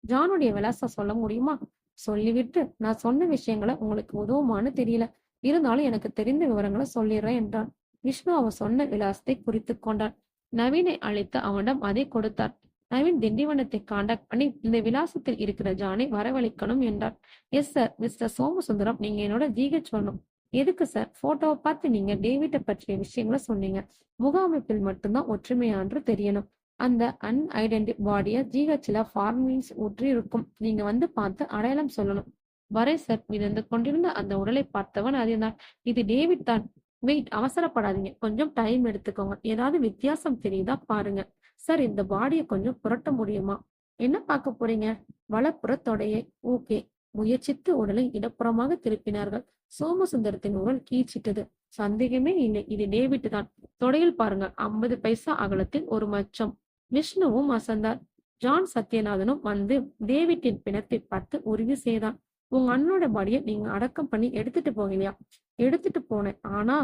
ஜானுடைய விலாசம் சொல்ல முடியுமா? சொல்லிவிட்டு நான் சொன்ன விஷயங்களை உங்களுக்கு உதவுமான்னு தெரியல. இருந்தாலும் எனக்கு தெரிந்த விவரங்களை சொல்லிடுறேன் என்றான். விஷ்ணு அவன் சொன்ன விலாசத்தை குறித்து கொண்டான். நவீனை அழைத்து அவனிடம் அதை கொடுத்தார். நவீன் திண்டிவனத்தை காண்டாக்ட் பண்ணி இந்த விலாசத்தில் இருக்கிற ஜானை வரவழைக்கணும் என்றார். Yes sir. மிஸ்டர் சோமசுந்தரம், நீங்க என்னோட ஜிஹெச் வரணும். எதுக்கு சார்? போட்டோவை பார்த்து நீங்க டேவிட்டை பற்றிய விஷயங்களை சொன்னீங்க. முக அமைப்பில் மட்டும்தான் ஒற்றுமையான்று தெரியணும். அந்த அன்ஐடென்டி பாடிய ஜிஹெச்ல ஃபார்மலின்ஸ் ஊற்றி இருக்கும். நீங்க வந்து பார்த்து அடையாளம் சொல்லணும். வரே சார். மிதந்து கொண்டிருந்த அந்த உடலை பார்த்தவன் அறிந்தான். இது டேவிட் தான். வெயிட், அவசரப்படாதீங்க. கொஞ்சம் டைம் எடுத்துக்கோங்க. ஏதாவது வித்தியாசம் தெரியுதா பாருங்க. சார், இந்த பாடியை கொஞ்சம் புரட்ட முடியுமா? என்ன பார்க்க போறீங்க? வலப்புற தொடையை. ஓகே. முயற்சித்து உடலை இடப்புறமாக திருப்பினார்கள். சோமசுந்தரத்தின் உடல் கீச்சிட்டது. சந்தேகமே இல்லை, இது டேவிட் தான். தொடையில் பாருங்க, 50 பைசா அகலத்தில் ஒரு மச்சம். விஷ்ணுவும் அசந்தார். ஜான் சத்யநாதனும் வந்து டேவிட்டின் பிணத்தை பார்த்து உறுதி செய்தான். உங்க அண்ணனோட பாடியை நீங்க அடக்கம் பண்ணி எடுத்துட்டு போகலையா? எடுத்துட்டு போனேன். ஆனா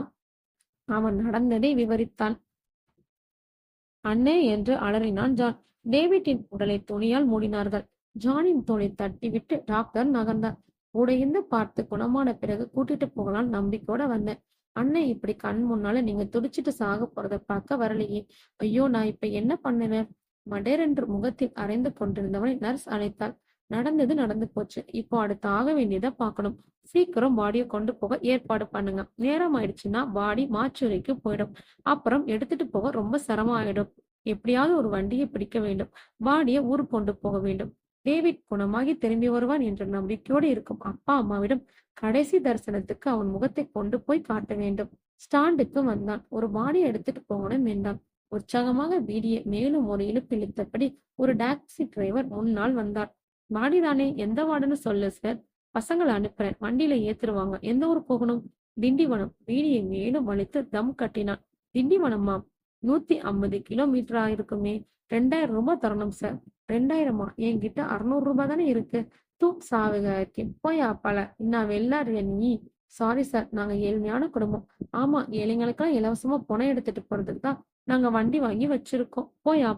அவன் நடந்ததை விவரித்தான். அண்ணே என்று அலறினான் ஜான். டேவிட்டின் உடலை துணியால் மூடினார்கள். ஜானின் தோலை தட்டிவிட்டு டாக்டர் நகர்ந்தார். கூட இருந்து பார்த்து குணமான பிறகு கூட்டிட்டு போகலாம் நம்பிக்கையோட வந்தேன். அண்ணே இப்படி கண் முன்னால நீங்க துடிச்சிட்டு சாக போறத பார்க்க வரலையே. ஐயோ, நான் இப்ப என்ன பண்ணுவேன்? மடேர் என்று முகத்தில் அரைந்து கொண்டிருந்தவனை நர்ஸ் அழைத்தாள். நடந்தது நடந்து போச்சு. இப்போ அடுத்து ஆக வேண்டியதை பார்க்கணும். சீக்கிரம் பாடியை கொண்டு போக ஏற்பாடு பண்ணுங்க. நேரம் ஆயிடுச்சுன்னா பாடி மாச்சுரைக்கு போயிடும். அப்புறம் எடுத்துட்டு போக ரொம்ப சிரமம் ஆயிடும். எப்படியாவது ஒரு வண்டியை பிடிக்க வேண்டும். பாடியை ஊர் கொண்டு போக வேண்டும். டேவிட் குணமாகி திரும்பி வருவான் என்ற நம்பிக்கையோடு இருக்கும் அப்பா அம்மாவிடம் கடைசி தரிசனத்துக்கு அவன் முகத்தை கொண்டு போய் காட்ட வேண்டும். ஸ்டாண்டுக்கு வந்தான். ஒரு பாடியை எடுத்துட்டு போகணும் என்றான். உற்சாகமாக பீடியை மேலும் ஒரு இழுப்பு இழுத்தபடி ஒரு டாக்ஸி டிரைவர் முன்னால் வந்தார். பாடிதானே? எந்த வார்டுன்னு சொல்லு சார். பசங்களை அனுப்புறேன். வண்டியில ஏத்துருவாங்க. எந்த ஊர் போகணும்? திண்டிவனம். பீடியை மேலும் வலித்து தம் கட்டினான். திண்டிவனம்மா? 150 கிலோமீட்டரா இருக்குமே. 2000 ரூபாய் தரணும் சார். 2000மா? என்கிட்ட 600 ரூபாய் தானே இருக்கு. சாவுகாரிக்கு போய் அப்பால நான் வெள்ளாடுறிய நீ. சாரி சார், நாங்க ஏழ்மையான குடும்பம். ஆமா, ஏழைங்களுக்கெல்லாம் இலவசமா பணம் எடுத்துட்டு போறதுக்கு தான் நாங்க வண்டி வாங்கி வச்சிருக்கோம். போயா.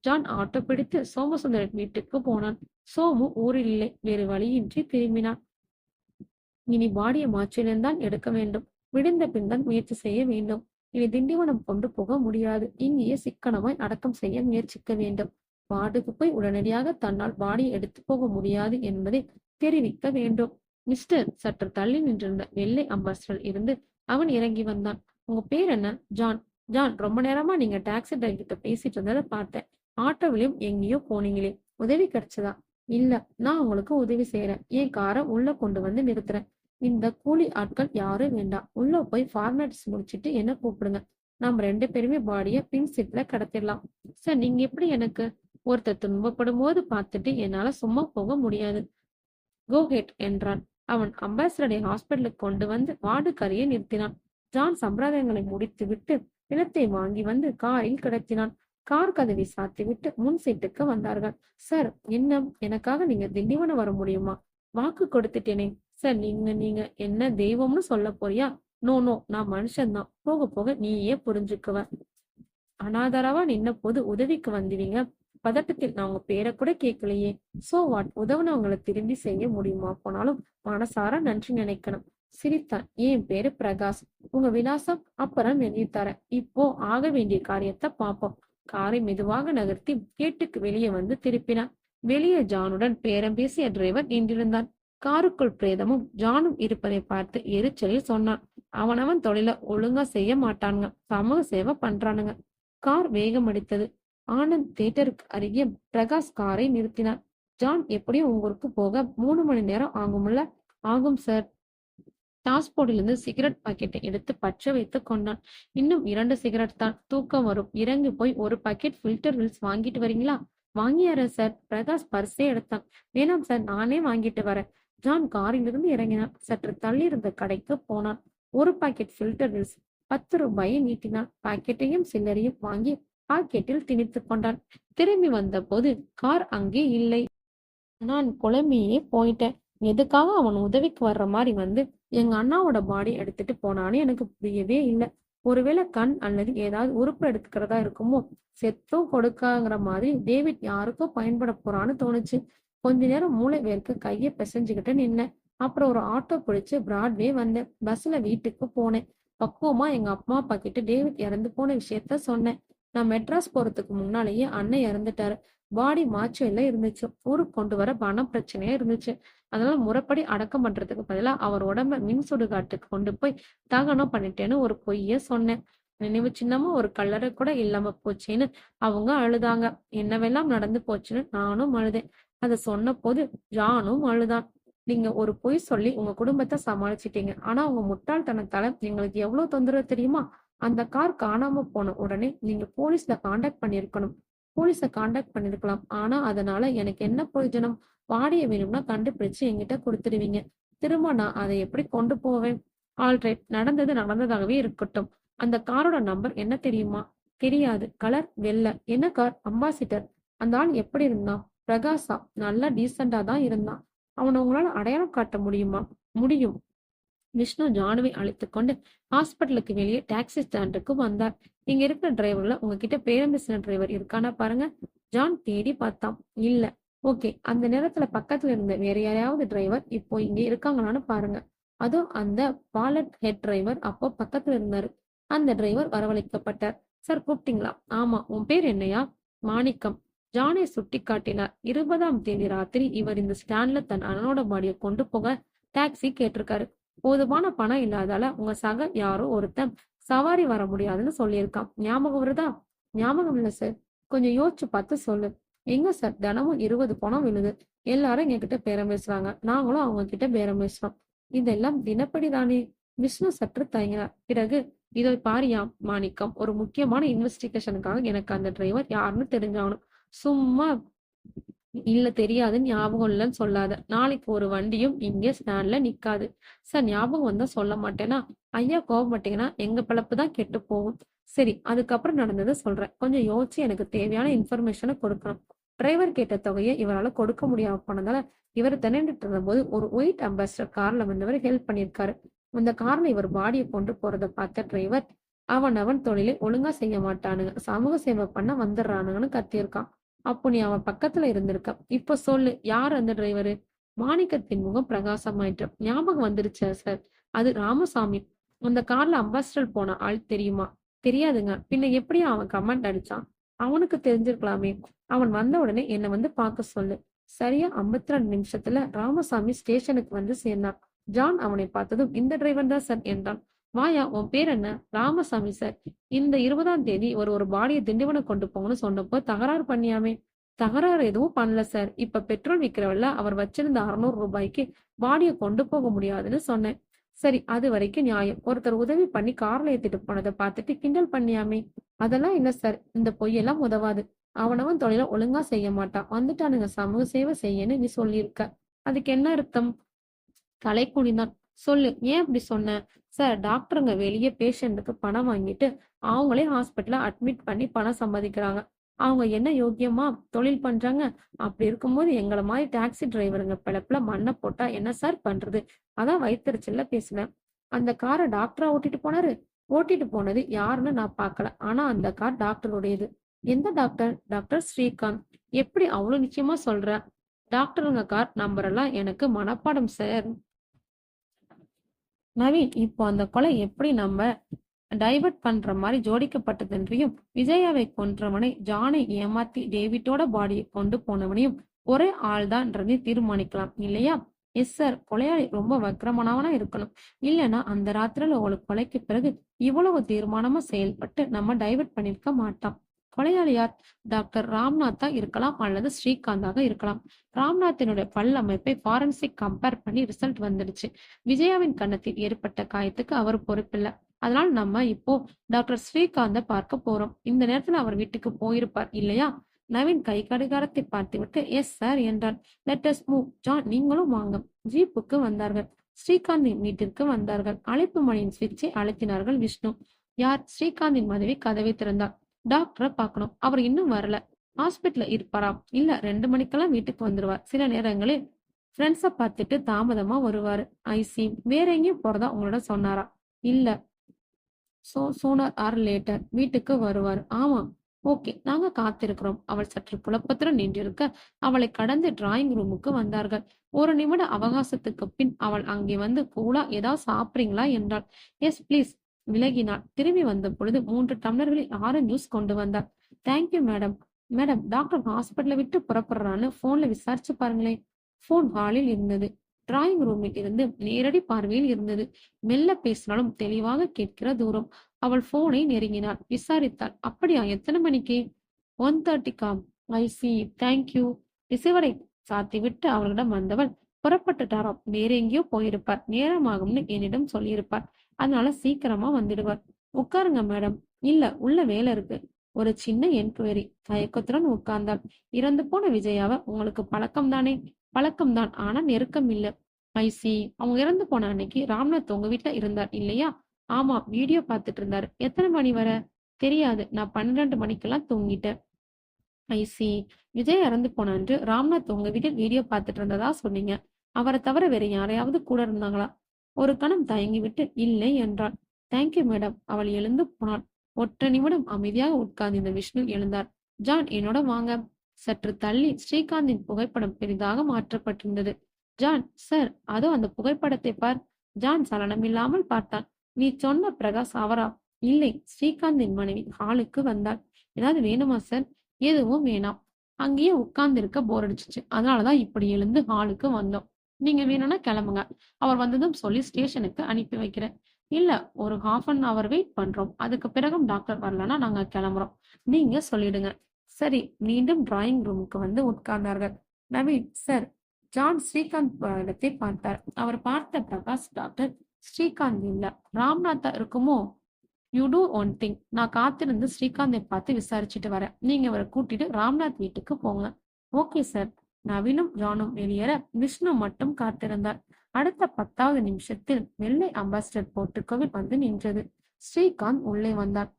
ஜான் ஆட்டோ பிடித்து சோமசுந்தரன் வீட்டுக்கு போனான். சோமு ஊரில் இல்லை. வேறு வழியின்றி திரும்பினான். இனி பாடிய மாற்றில்தான் எடுக்க வேண்டும். விடிந்த பின் தான் முயற்சி செய்ய வேண்டும். இனி திண்டிவனம் கொண்டு போக முடியாது. இங்கேயே சிக்கனமாய் அடக்கம் செய்ய முயற்சிக்க வேண்டும். வார்டுக்கு போய் உடனடியாக தன்னால் பாடியை எடுத்து போக முடியாது என்பதை தெரிவிக்க வேண்டும். மிஸ்டர் சற்று தள்ளி நின்றிருந்த வெள்ளை அம்பாசிடர் இருந்து அவன் இறங்கி வந்தான். உங்க பேர் என்ன? ஜான். ஜான், ரொம்ப நேரமா நீங்க டாக்ஸி டிரைவர் கிட்ட பேசிட்டு இருந்ததை பார்த்தேன். ஆட்டோவிலையும் எங்கேயோ போனீங்களே, உதவி கிடைச்சதா? இல்ல, நான் உங்களுக்கு உதவி செய்யறேன். என் காரை உள்ள கொண்டு வந்து நிறுத்துறேன். இந்த கூலி ஆட்கள் யாரும் வேண்டாம். உள்ள போய் ஃபார்மாலிட்டிஸ் முடிச்சிட்டு என்ன கூப்பிடுங்க. நம்ம 2 பேருமே பாடிய பின் சீட்ல கடத்திடலாம். சார், நீங்க எப்படி எனக்கு? ஒருத்தர் துன்பப்படும் போது பார்த்துட்டு என்னால சும்மா போக முடியாது. கோஹெட் என்றான். அவன் அம்பாசிடரை ஹாஸ்பிட்டலுக்கு கொண்டு வந்து வார்டுக்கரையை நிறுத்தினான். ஜான் சம்பிரதாயங்களை முடித்து விட்டு பிணத்தை வாங்கி வந்து காரில் கிடத்தினான். கார் கதவை சாத்திவிட்டு முன் சீட்டுக்கு வந்தார்கள். சார், என்ன எனக்காக நீங்க திண்டிவனம் வர முடியுமா? வாக்கு கொடுத்துட்டேனே. சார், நீங்க என்ன தெய்வம்னு சொல்ல போறியா? நோ நோ, நான் மனுஷன்தான். போக போக நீயே புரிஞ்சுக்குவ. அனாதரவா நின்ன போது உதவிக்கு வந்துவீங்க. பதட்டத்தில் நான் உங்க பேரை கூட கேட்கலையே. சோ வாட், உதவுனவங்களை திரும்பி செய்ய முடியுமா போனாலும் மனசார நன்றி நினைக்கணும். சிரித்தான். என் பேரு பிரகாஷ். உங்க விலாசம் அப்புறம் எழுதி தரேன். இப்போ ஆக வேண்டிய காரியத்தை பார்ப்போம். காரை மெதுவாக நகர்த்தி கேட்டுக்கு வெளியே வந்து திருப்பினான். வெளியே ஜானுடன் பேரம் பேசிய டிரைவர் நின்றிருந்தான். காருக்குள் பிரேதமும் ஜானும் இருப்பதை பார்த்து எரிச்சலில் சொன்னான். அவனவன் தொழில ஒழுங்கா செய்ய மாட்டானுங்க, சமூக சேவை பண்றானுங்க. கார் வேகம் அடித்தது. ஆனந்த் தியேட்டருக்கு அருகே பிரகாஷ் காரை நிறுத்தினார். ஜான், எப்படியும் உங்க ஊருக்கு போக 3 மணி நேரம் ஆகும்ல? ஆகும் சார். டாஸ்போர்டிலிருந்து சிகரெட் பாக்கெட்டை எடுத்து பற்ற வைத்து கொண்டான். இன்னும் 2 சிகரெட் தான். தூக்கம் வரும். இறங்கி போய் ஒரு பாக்கெட் ஃபில்டர் வில்ஸ் வாங்கிட்டு வரீங்களா? வாங்கியாரேன் சார். பிரகாஷ் பர்ஸே எடுத்தான். வேணாம் சார், நானே வாங்கிட்டு வரேன். ஜான் காரிலிருந்து இறங்கினான். சற்று தள்ளி இருந்த கடைக்கு போனான். ஒரு பாக்கெட் ஃபில்டர் வில்ஸ் 10 ரூபாயை நீட்டினான். பாக்கெட்டையும் சில்லறையும் வாங்கி பாக்கெட்டில் திணித்து கொண்டான். திரும்பி வந்த போது கார் அங்கே இல்லை. நான் குழம்பியே போயிட்டேன். எதுக்காக அவன் உதவிக்கு வர்ற மாதிரி வந்து எங்க அண்ணாவோட பாடி எடுத்துட்டு போனான்னு எனக்கு புரியவே இல்லை. ஒருவேளை கண் அல்லது ஏதாவது உறுப்பு எடுத்துக்கிறதா இருக்குமோ. செத்தும் கொடுக்காங்கிற மாதிரி டேவிட் யாருக்கோ பயன்பட போறான்னு தோணுச்சு. கொஞ்ச நேரம் மூளை வேர்க்க கையை பிசைஞ்சுக்கிட்டு நின்னேன். அப்புறம் ஒரு ஆட்டோ பிடிச்சு பிராட்வே வந்தேன். பஸ்ல வீட்டுக்கு போனேன். பக்குவமா எங்க அப்பா அப்பா கிட்ட டேவிட் இறந்து போன விஷயத்த சொன்னேன். நான் மெட்ராஸ் போறதுக்கு முன்னாலேயே அண்ணன் இறந்துட்டாரு. பாடி மாச்சுவல்ல இருந்துச்சு. ஊருக்கு கொண்டு வர பணம் பிரச்சனையா இருந்துச்சு. அதனால முறைப்படி அடக்கம் பண்றதுக்கு பதிலா அவர் உடம்ப மின் சுடுகாட்டுக்கு கொண்டு போய் தகனம் பண்ணிட்டேன்னு ஒரு பொய்ய சொன்னேன். நினைவு சின்னமா ஒரு கல்லறை கூட இல்லாம போச்சேன்னு அவங்க அழுதாங்க. என்னவெல்லாம் நடந்து போச்சுன்னு நானும் அழுதேன். அத சொன்ன போது ஜானும் அழுதான். நீங்க ஒரு பொய் சொல்லி உங்க குடும்பத்தை சமாளிச்சிட்டீங்க. ஆனா உங்க முட்டாள்தனத்தால எங்களுக்கு எவ்வளவு தொந்தரவு தெரியுமா? அந்த கார் காணாம போன உடனே நீங்க போலீஸ்ல காண்டாக்ட் பண்ணிருக்கணும். போலீஸ காண்டாக்ட் பண்ணிருக்கலாம். ஆனா அதனால எனக்கு என்ன பிரயோஜனம்? பாடிய வேணும்னா கண்டுபிடிச்சு என்கிட்ட கொடுத்துடுவீங்க. திரும்ப நான் அதை எப்படி கொண்டு போவேன்? ஆல்ரைட், நடந்தது நடந்ததாகவே இருக்கட்டும். அந்த காரோட நம்பர் என்ன தெரியுமா? தெரியாது. கலர் வெள்ளை. என்ன கார்? அம்பாசிடர். அந்த ஆள் எப்படி இருந்தான்? பிரகாசா? நல்லா டீசெண்டா தான் இருந்தான். அவனை உங்களால அடையாளம் காட்ட முடியுமா? முடியும். விஷ்ணு ஜானுவை அழைத்துக் கொண்டு ஹாஸ்பிட்டலுக்கு வெளியே டாக்ஸி ஸ்டாண்டுக்கு வந்தார். இங்க இருக்கிற டிரைவர்ல உங்ககிட்ட பேரம் பேசின டிரைவர் இருக்கானா பாருங்க. ஜான் தேடி பார்த்தான். இல்ல. ஓகே, அந்த நேரத்துல பக்கத்துல இருந்த வேற யாராவது டிரைவர் இப்போ இங்க இருக்காங்களான்னு பாருங்க. அதுவும் அந்த பாலட் ஹெட் டிரைவர் அப்போ பக்கத்துல இருந்தாரு. அந்த டிரைவர் வரவழைக்கப்பட்டார். சார், கூப்பிட்டீங்களா? ஆமா. உன் பேர் என்னையா? மாணிக்கம். ஜானை சுட்டி காட்டினார். 20ஆம் தேதி ராத்திரி இவர் இந்த ஸ்டாண்ட்ல தன் அண்ணனோட பாடியை கொண்டு போக டாக்ஸி கேட்டிருக்காரு. போதுமான பணம் இல்லாதால உங்க சக யாரோ ஒருத்தன் சவாரி வர முடியாதுன்னு சொல்லியிருக்கான். ஞாபகம் வருதா? ஞாபகம் இல்ல சார். கொஞ்சம் யோசிச்சு பார்த்து சொல்லு. எங்க சார், தினமும் 20 பணம் விழுது. எல்லாரும் எங்க கிட்ட பேரம் பேசுறாங்க. நாங்களும் அவங்க கிட்ட பேரம் பேசுறோம். இதெல்லாம் தினப்படி தானே? விஷ்ணு சற்று தயங்கினார். பிறகு, இதோ பாரியா மாணிக்கம், ஒரு முக்கியமான இன்வெஸ்டிகேஷனுக்காக எனக்கு அந்த டிரைவர் யாருன்னு தெரிஞ்சாகணும். சும்மா இல்ல தெரியாதுன்னு ஞாபகம் இல்லைன்னு சொல்லாத. நாளைக்கு ஒரு வண்டியும் இங்கே ஸ்டாண்ட்ல நிக்காது. சார் ஞாபகம் வந்தா சொல்ல மாட்டேனா? ஐயா கோவப்பட்டீங்கன்னா எங்க பிழப்பு தான் கெட்டு போகும். சரி, அதுக்கப்புறம் நடந்ததை சொல்றேன். கொஞ்சம் யோசிச்சு எனக்கு தேவையான இன்ஃபர்மேஷனை கொடுக்கணும். டிரைவர் கேட்ட தொகையை இவரால கொடுக்க முடியாம போனதால இவர் திணறிட்டு இருந்தபோது ஒரு ஒயிட் அம்பாசிடர் கார்ல வந்தவர் ஹெல்ப் பண்ணியிருக்காரு. அந்த கார்ல இவர் பாடியை கொண்டு போறதை பார்த்த டிரைவர் அவன் தொழிலை ஒழுங்கா செய்ய மாட்டானுங்க, சமூக சேவை பண்ண வந்துடுறானுங்கன்னு கத்தியிருக்கான். அப்போ நீ அவன் பக்கத்துல இருந்திருக்க. இப்ப சொல்லு, யார் அந்த டிரைவரு? மாணிக்கத்தின் முகம் பிரகாசமாயிற்று. ஞாபகம் வந்துருச்சா சார்? அது ராமசாமி. அந்த கார்ல அம்பாசிடர் போன ஆள் தெரியுமா? தெரியாதுங்க. பின்ன எப்படி அவன் கமெண்ட் அடிச்சான்? அவனுக்கு தெரிஞ்சிருக்கலாமே. அவன் வந்த உடனே என்னை வந்து பார்க்க சொல்லு. சரியா 52 நிமிஷத்துல ராமசாமி ஸ்டேஷனுக்கு வந்து சேர்ந்தான். ஜான் அவனை பார்த்ததும் இந்த டிரைவர் தான் சார் என்றான். வாயா, உன் பேர் என்ன? ராமசாமி சார். இந்த 20ஆம் தேதி ஒரு பாடியை திண்டிவனம் கொண்டு போங்கன்னு சொன்னப்போ தகராறு பண்ணியாமே. தகராறு எதுவும் பண்ணல சார். இப்ப பெட்ரோல் விக்கிறவல்ல, அவர் வச்சிருந்த 600 ரூபாய்க்கு பாடியை கொண்டு போக முடியாதுன்னு சொன்னேன். சரி, அது வரைக்கும் நியாயம். ஒருத்தர் உதவி பண்ணி கார்ல ஏத்திட்டு போனதை பார்த்துட்டு கிண்டல் பண்ணியாமே. அதெல்லாம் இல்ல சார். இந்த பொய்யெல்லாம் உதவாது. அவனவன் தொழிலை ஒழுங்கா செய்ய மாட்டான். வந்துட்டானுங்க சமூக சேவை செய்யன்னு நீ சொல்லியிருக்க. அதுக்கு என்ன அர்த்தம்? தலை குனிந்தான். சொல்லு, ஏன் அப்படி சொன்ன? சார், டாக்டருங்க வெளியே பேஷண்ட்டுக்கு பணம் வாங்கிட்டு அவங்களே ஹாஸ்பிட்டல்ல அட்மிட் பண்ணி பணம் சம்பாதிக்கிறாங்க. அவங்க என்ன யோக்கியமா தொழில் பண்றாங்க? அப்படி இருக்கும்போது எங்களை மாதிரி டாக்ஸி டிரைவருங்க பிழப்புல மண்ணை போட்டா என்ன சார் பண்றது? அதான் வயிற்றுச்சல்ல பேசினேன். அந்த காரை டாக்டரா ஓட்டிட்டு போனாரு. ஓட்டிட்டு போனது யாருன்னு நான் பார்க்கல. ஆனா அந்த கார் டாக்டருடையது. எந்த டாக்டர்? டாக்டர் ஸ்ரீகாந்த். எப்படி அவ்வளவு நிச்சயமா சொல்ற? டாக்டருங்க கார் நம்பர் எல்லாம் எனக்கு மனப்பாடம் சார். நவீன், இப்போ அந்த கொலை எப்படி நம்ம டைவர்ட் பண்ற மாதிரி ஜோடிக்கப்பட்டதென்றையும், விஜயாவை கொன்றவனை ஜானை ஏமாத்தி டேவிட்டோட பாடியை கொண்டு போனவனையும் ஒரே ஆள்தான்றதையும் தீர்மானிக்கலாம் இல்லையா? Yes sir. கொலையாளி ரொம்ப வக்கிரமானவனா இருக்கணும். இல்லைன்னா அந்த ராத்திரில ஒரு கொலைக்கு பிறகு இவ்வளவு தீர்மானமா செயல்பட்டு நம்ம டைவர்ட் பண்ணிருக்க மாட்டான். கொலையாளி யார்? டாக்டர் ராம்நாத்தா இருக்கலாம் அல்லது ஸ்ரீகாந்தாக இருக்கலாம். ராம்நாத்தினுடைய பல் அமைப்பை ஃபாரன்சிக் கம்பேர் பண்ணி ரிசல்ட் வந்துடுச்சு. விஜயாவின் கன்னத்தில் ஏற்பட்ட காயத்துக்கு அவர் பொறுப்பில்லை. அதனால நம்ம இப்போ டாக்டர் ஸ்ரீகாந்த பார்க்க போறோம். இந்த நேரத்துல அவர் வீட்டுக்கு போயிருப்பார் இல்லையா? நவீன் கை கடிகாரத்தை பார்த்துவிட்டு எஸ் சார் என்றான். Let us move. ஜான், நீங்களும் வாங்க. ஜீப்புக்கு வந்தார்கள். ஸ்ரீகாந்தின் வீட்டிற்கு வந்தார்கள். அழைப்பு மணியின் சுவிட்சை அழுத்தினார்கள் விஷ்ணு. யார்? ஸ்ரீகாந்தின் மனைவி கதவை திறந்தார். டாக்டரை பார்க்கணும். அவர் இன்னும் வரல. ஹாஸ்பிட்டல்ல இருப்பாராம். இல்ல, 2 மணிக்கெல்லாம் வீட்டுக்கு வந்துருவார். சில நேரங்களில் ஃப்ரெண்ட்ஸை பார்த்துட்டு தாமதமா வருவாரு. ஐசி. வேற எங்கேயும் போறதா உங்களோட சொன்னாரா? இல்ல, சோனர் ஆர் லேட்டர் வீட்டுக்கு வருவார். ஆமா. ஓகே, நாங்க காத்திருக்கிறோம். அவள் சற்று குழப்பத்துடன் நின்றிருக்க அவளை கடந்து டிராயிங் ரூமுக்கு வந்தார்கள். ஒரு நிமிட அவகாசத்துக்கு பின் அவள் அங்கே வந்து கூலா ஏதாவது சாப்பிடுறீங்களா என்றாள். Yes please. விலகினாள். திரும்பி வந்த பொழுது 3 டம்ளர்களில் ஆரஞ்சு ஜூஸ் கொண்டு வந்தாள். Thank you madam. மேடம், டாக்டர் ஹாஸ்பிட்டலை விட்டு புறப்படுறான்னு போன்ல விசாரிச்சு பாருங்களேன். போன் ஹாலில் இருந்தது. டிராயிங் ரூமில் இருந்து நேரடி பார்வையில் இருந்தது. மெல்ல பேசினாலும் தெளிவாக கேட்கிற தூரம். அவள் போனை நெருங்கினாள். விசாரித்தாள். அப்படியா, எத்தனை மணிக்கு? 1:30. ஐ சி, தேங்க்யூ. ரிசீவரை சாத்திவிட்டு அவளிடம் வந்தவள் புறப்பட்டுட்டாராம். வேற எங்கேயோ போயிருப்பார். நேரமாகும்னு என்னிடம் சொல்லியிருப்பார். அதனால சீக்கிரமா வந்துடுவார். உட்காருங்க மேடம். இல்ல, உள்ள வேலை இருக்கு. ஒரு சின்ன என்கொயரி. தயக்கத்துடன் உட்கார்ந்தாள். இறந்து போன விஜயாவ உங்களுக்கு பழக்கம் தானே? பழக்கம்தான், ஆனா நெருக்கம் இல்ல. ஐசி. அவங்க இறந்து போன அன்னைக்கு ராம்நாத் உங்க வீட்டுல இருந்தார் இல்லையா? ஆமா, வீடியோ பார்த்துட்டு இருந்தாரு. எத்தனை மணி வர? தெரியாது. நான் 12 மணிக்கெல்லாம் தூங்கிட்டேன். ஐசி. விஜய் இறந்து போன அன்று ராம்நாத் உங்க வீட்டில் வீடியோ பார்த்துட்டு இருந்ததா சொன்னீங்க. அவரை தவிர வேற யாரையாவது கூட இருந்தாங்களா? ஒரு கணம் தயங்கிவிட்டு இல்லை என்றாள். Thank you madam. அவள் எழுந்து போனாள். ஒற்றை நிமிடம் அமைதியாக உட்கார்ந்திருந்த விஷ்ணு எழுந்தார். ஜான், என்னோட வாங்க. சற்று தள்ளி ஸ்ரீகாந்தின் புகைப்படம் பெரிதாக மாற்றப்பட்டிருந்தது. ஜான், சார், அதோ அந்த புகைப்படத்தை பார். ஜான் சலனமில்லாமல் பார்த்தான். நீ சொன்ன பிரகாஷ் அவரா? இல்லை. ஸ்ரீகாந்தின் மனைவி ஹாலுக்கு வந்தாள். ஏதாவது வேணுமா சார்? எதுவும் வேணாம். அங்கேயே உட்கார்ந்து இருக்க போர் அடிச்சிச்சு. அதனாலதான் இப்படி எழுந்து ஹாலுக்கு வந்தோம். நீங்க வேணும்னா கிளம்புங்க. அவர் வந்ததும் சொல்லி ஸ்டேஷனுக்கு அனுப்பி வைக்கிறேன். இல்ல, ஒரு ½ வெயிட் பண்றோம். அதுக்கு பிறகும் டாக்டர் வரலன்னா நாங்க கிளம்புறோம். நீங்க சொல்லிடுங்க. சரி. மீண்டும் டிராயிங் ரூமுக்கு வந்து உட்கார்ந்தார்கள். நவீன் சார். ஜான் ஸ்ரீகாந்த் இடத்தை பார்த்தார். அவர் பார்த்த பிரகாஷ் டாக்டர் ஸ்ரீகாந்த் இல்ல, ராம்நாத்தா இருக்குமோ? You do one thing. நான் காத்திருந்து ஸ்ரீகாந்தை பார்த்து விசாரிச்சுட்டு வரேன். நீங்க அவரை கூட்டிட்டு ராம்நாத் வீட்டுக்கு போங்க. Okay sir. நவீனும் ஜானும் வெளியேற விஷ்ணு மட்டும் காத்திருந்தார். அடுத்த 10வது நிமிஷத்தில் வெள்ளை அம்பாசிடர் போர்ட்டிகோவில் வந்து நின்றது. ஸ்ரீகாந்த் உள்ளே வந்தான்.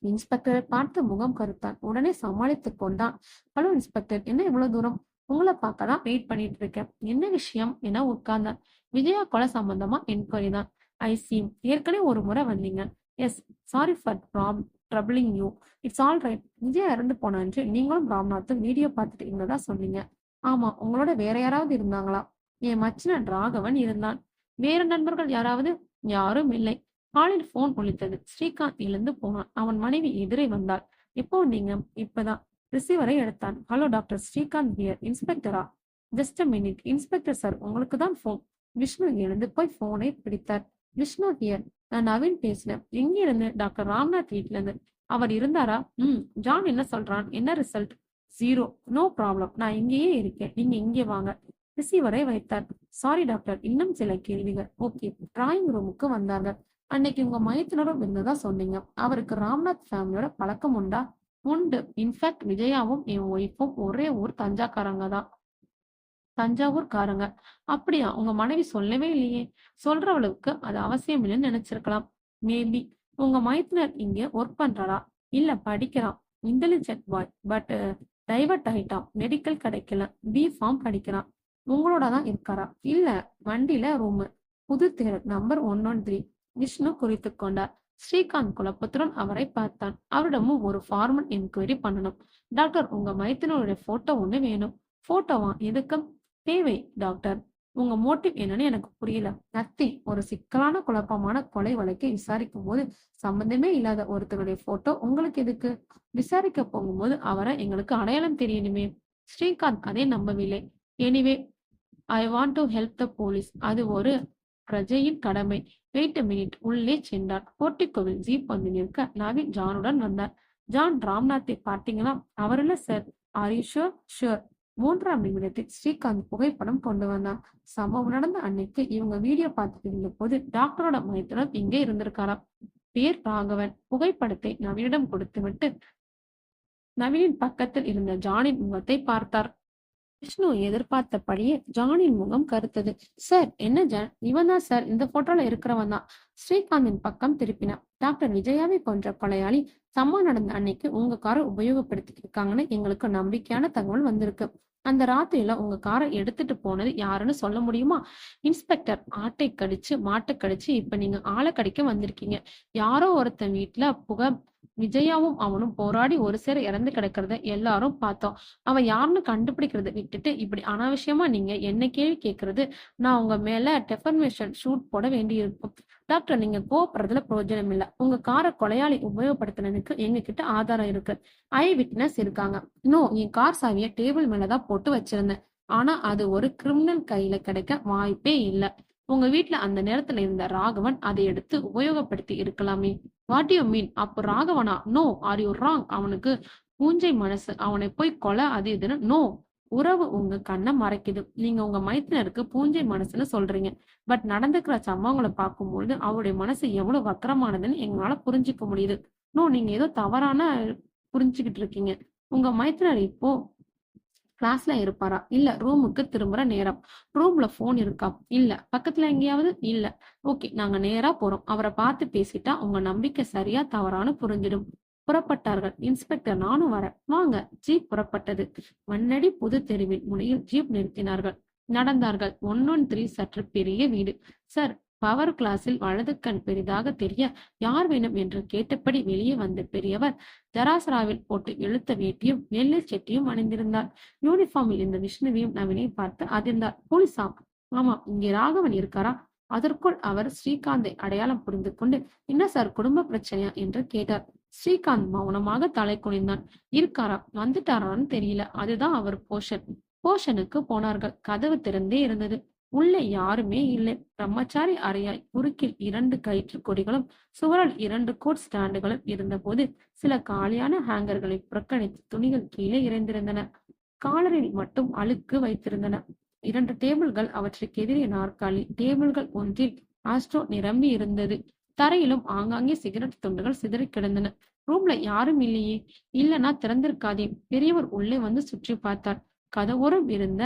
இன்ஸ்பெக்டரை பார்த்து முகம் கருத்தான். உடனே சமாளித்துக் கொண்டான். ஹலோ இன்ஸ்பெக்டர், என்ன இவ்வளவு தூரம்? உங்களை பார்க்க தான் வெயிட் பண்ணிட்டு இருக்கேன். என்ன விஷயம் என உட்கார்ந்தான். விஜயா கொலை சம்பந்தமா என்கொயரி தான். I see. ஏற்கனவே ஒரு முறை வந்தீங்க. Yes. Sorry for troubling you. It's all right. Vijaya இறந்து போன அன்று நீங்களும் ராம்நாத்தும் வீடியோ பார்த்துட்டு இருந்ததா சொன்னீங்க. ஆமா. உங்களோட வேற யாராவது இருந்தாங்களா? என் மச்சினன் ராகவன் இருந்தான். வேற நண்பர்கள் யாராவது? யாரும் இல்லை. ஹாலில் போன் ஒலித்தது. ஸ்ரீகாந்த் எழுந்து போனான். அவன் மனைவி எதிரே வந்தாள். எப்போ வந்தீங்க? இப்பதான். ரிசீவரை எடுத்தான். Hello doctor Srikanth here. இன்ஸ்பெக்டரா? Just a minute. Inspector sir, உங்களுக்கு தான் போன். விஷ்ணு எழுந்து போய் போனை பிடித்தார். விஷ்ணு ஹியர். நான் நவீன் பேசினேன். எங்க இருந்து? டாக்டர் ராம்நாத் வீட்ல இருந்து. அவர் இருந்தாரா? ஜான் என்ன சொல்றான்? என்ன ரிசல்ட்? 0. No problem. நான் இங்கேயே இருக்கேன். நீங்க இங்கே வாங்க. ரிசீவரை வைத்தார். சாரி டாக்டர், இன்னும் சில கேள்விகள். ஓகே. டிராயிங் ரூமுக்கு வந்தார்கள். அன்னைக்கு உங்க மைத்துனரும் இருந்ததா சொன்னீங்க. அவருக்கு ராம்நாத் ஃபேமிலியோட பழக்கம் உண்டா? உண்டு. இன்ஃபேக்ட் விஜயாவும் என் ஒய்ஃபும் ஒரே ஊர் தஞ்சாக்காரங்க தான். தஞ்சாவூர்காரங்க. அப்படியா? உங்க மனைவி சொல்லவே இல்லையே. சொல்றவளுக்கு அது அவசியம் இல்லைன்னு நினைச்சிருக்கலாம். மேபி. உங்க மைத்துனர் இங்க ஒர்க் பண்றாரா? இல்ல, படிக்கிறான். Intelligent bye. பட் டைவர்ட் ஆயிட்டான். மெடிக்கல் கிடைக்கல. B.Pharm படிக்கிறான். உங்களோட தான் இருக்காரா? இல்ல, வண்டியில ரூமு. புது தெரு, நம்பர் 113. விஷ்ணு குறித்து கொண்டார். ஸ்ரீகாந்த் குழப்பத்துடன் அவரை பார்த்தான். அவரிடமும் ஒரு ஃபார்மல் என்கொயரி பண்ணணும். டாக்டர், உங்க மைத்துனருடைய போட்டோ ஒண்ணு வேணும். போட்டோவா? எதுக்கு? தேவை டாக்டர். உங்க மோட்டிவ் என்னன்னு எனக்கு புரியல. நத்திங். ஒரு சிக்கலான குழப்பமான கொலை வழக்கை விசாரிக்கும் போது சம்பந்தமே இல்லாத ஒருத்தருடைய போட்டோ உங்களுக்கு எதுக்கு? விசாரிக்க போகும்போது அவரை எங்களுக்கு அடையாளம் தெரியணுமே. ஸ்ரீகாந்த் அதை நம்பவில்லை. Anyway, I want to help the police. அது ஒரு பிரஜையின் கடமை. Wait a minute. உள்ளே சென்றான். போர்ட்டிகோவில் ஜீப் வந்து நிற்க நவீன் ஜானுடன் வந்தார். ஜான், ராம்நாத்தை பார்த்தீங்களா? அவர் இல்ல sir. Are you sure? Sure. 3ஆம் நிமிடத்தில் ஸ்ரீகாந்த் புகைப்படம் கொண்டு வந்தான். சம்பவம் நடந்த அன்னைக்கு இவங்க வீடியோ பார்த்துட்டு இருந்த போது டாக்டரோட மைத்துனர் இங்கே இருந்திருக்காராம். பேர் ராகவன். புகைப்படத்தை நவீனிடம் கொடுத்துவிட்டு நவீனின் பக்கத்தில் இருந்த ஜானின் முகத்தை பார்த்தார். விஷ்ணு எதிர்பார்த்தபடியே ஜானின் முகம் கருத்தது. சார், என்ன ஜான்? இவன் தான் சார், இந்த போட்டோல இருக்கிறவன் தான். ஸ்ரீகாந்தின் பக்கம் திருப்பினான். டாக்டர் விஜயாவை கொன்ற கொலையாளி சம்பவம் நடந்த அன்னைக்கு உங்க காரை உபயோகப்படுத்தி இருக்காங்கன்னு எங்களுக்கு நம்பிக்கையான தகவல் வந்திருக்கு. அந்த ராத்திரியில உங்க காரை எடுத்துட்டு போனது யாருன்னு சொல்ல முடியுமா? இன்ஸ்பெக்டர், ஆட்டை கடிச்சு மாட்டை கடிச்சு இப்ப நீங்க ஆளை கடிக்க வந்திருக்கீங்க. யாரோ ஒருத்தன் வீட்டுல விஜயாவும் அவனும் போராடி ஒரு சேர இறந்து கிடக்கிறத எல்லாரும் பார்த்தோம். அவன் யாருன்னு கண்டுபிடிக்கிறத விட்டுட்டு இப்படி அனாவசியமா நீங்க என்ன கேள்வி கேட்கறது? நான் உங்க மேல டெஃபர்மேஷன் ஷூட் போட வேண்டி இருக்கும். டாக்டர், நீங்க கோவப்படுறதுல பிரயோஜனம் இல்ல. உங்க காரை கொலையாளி உபயோகப்படுத்தினதுக்கு எங்க கிட்ட ஆதாரம் இருக்கு. ஐ விட்னஸ் இருக்காங்க. நோ, என் கார் சாவிய டேபிள் மேலதான் போட்டு வச்சிருந்தேன். ஆனா அது ஒரு கிரிமினல் கையில கிடைக்க வாய்ப்பே இல்ல. உங்க வீட்டுல அந்த நேரத்துல இருந்த ராகவன் அதை எடுத்து உபயோகப்படுத்தி இருக்கலாமே. What you mean? அப்போ ராகவனா? No, are you wrong. அவனுக்கு பூஞ்சை மனசு. அவனை போய் கொலை அது இதுன்னு. நோ. உறவு உங்க கண்ணை மறைக்குது. நீங்க உங்க மைத்தினருக்கு பூஞ்சை மனசுன்னு சொல்றீங்க. பட் நடந்துக்கிற சம்பவங்களை பார்க்கும்பொழுது அவருடைய மனசு எவ்வளவு வக்கரமானதுன்னு எங்களால புரிஞ்சுக்க முடியுது. நோ, நீங்க ஏதோ தவறான புரிஞ்சுக்கிட்டு இருக்கீங்க. உங்க மைத்தினர் இப்போ கிளாஸ்ல இருப்பாரா? இல்ல, ரூமுக்கு திரும்புற நேரம். ரூம்ல போன் இருக்கா? இல்ல. பக்கத்துல எங்கேயாவது? இல்ல. ஓகே, நாங்க நேரா போறோம். அவரை பார்த்து பேசிட்டா உங்க நம்பிக்கை சரியா தவறான்னு புரிஞ்சிடும். புறப்பட்டார்கள். இன்ஸ்பெக்டர், நானும் வரேன். வாங்க. ஜீப் புறப்பட்டது. மண்ணடி புது தெருவின் முனையில் ஜீப் நிறுத்தினார்கள். நடந்தார்கள். 113 சற்று பெரிய வீடு. சார், பவர் கிளாஸில் வலது கண் பெரிதாக தெரிய யார் வேணும் என்று கேட்டபடி வெளியே வந்த பெரியவர் ஜராசராவில் போட்டு இழுத்த வேட்டியும் வெள்ளை செட்டியும் அணிந்திருந்தார். யூனிஃபார்மில் இருந்த விஷ்ணுவையும் நவீனை பார்த்து அதிர்ந்தார். போலீஸா? ஆமா. இங்கே ராகவன் இருக்காரா? அதற்குள் அவர் ஸ்ரீகாந்தை அடையாளம் புரிந்து கொண்டு, என்ன சார், குடும்ப பிரச்சனையா என்று கேட்டார். ஸ்ரீகாந்த் மௌனமாக தலை குனிந்தான். இருக்காரா? வந்துட்டாரான்னு தெரியல. அதுதான் அவர் போஷனுக்கு போனார்கள். கதவு திறந்தே இருந்தது. உள்ளே யாருமே இல்லை. பிரம்மச்சாரி அறையாய் குறுக்கில் 2 கயிற்று கொடிகளும் சுவரில் 2 கோட் ஸ்டாண்டுகளும் இருந்த போது சில காலியான ஹேங்கர்களை புறக்கணித்து துணிகள் கீழே இறைந்திருந்தன. காலரில் மட்டும் அழுக்கு வைத்திருந்தன. 2 டேபிள்கள், அவற்றுக்கு எதிரே நாற்காலி. டேபிள்கள் ஒன்றில் ஆஸ்ட்ரோ நிரம்பி இருந்தது. தரையிலும் ஆங்காங்கே சிகரெட் துண்டுகள் சிதறி கிடந்தன. ரூம்ல யாரும் இல்லையே. இல்லைன்னா திறந்திருக்காதே. பெரியவர் உள்ளே வந்து சுற்றி பார்த்தார். கதவோரம் இருந்த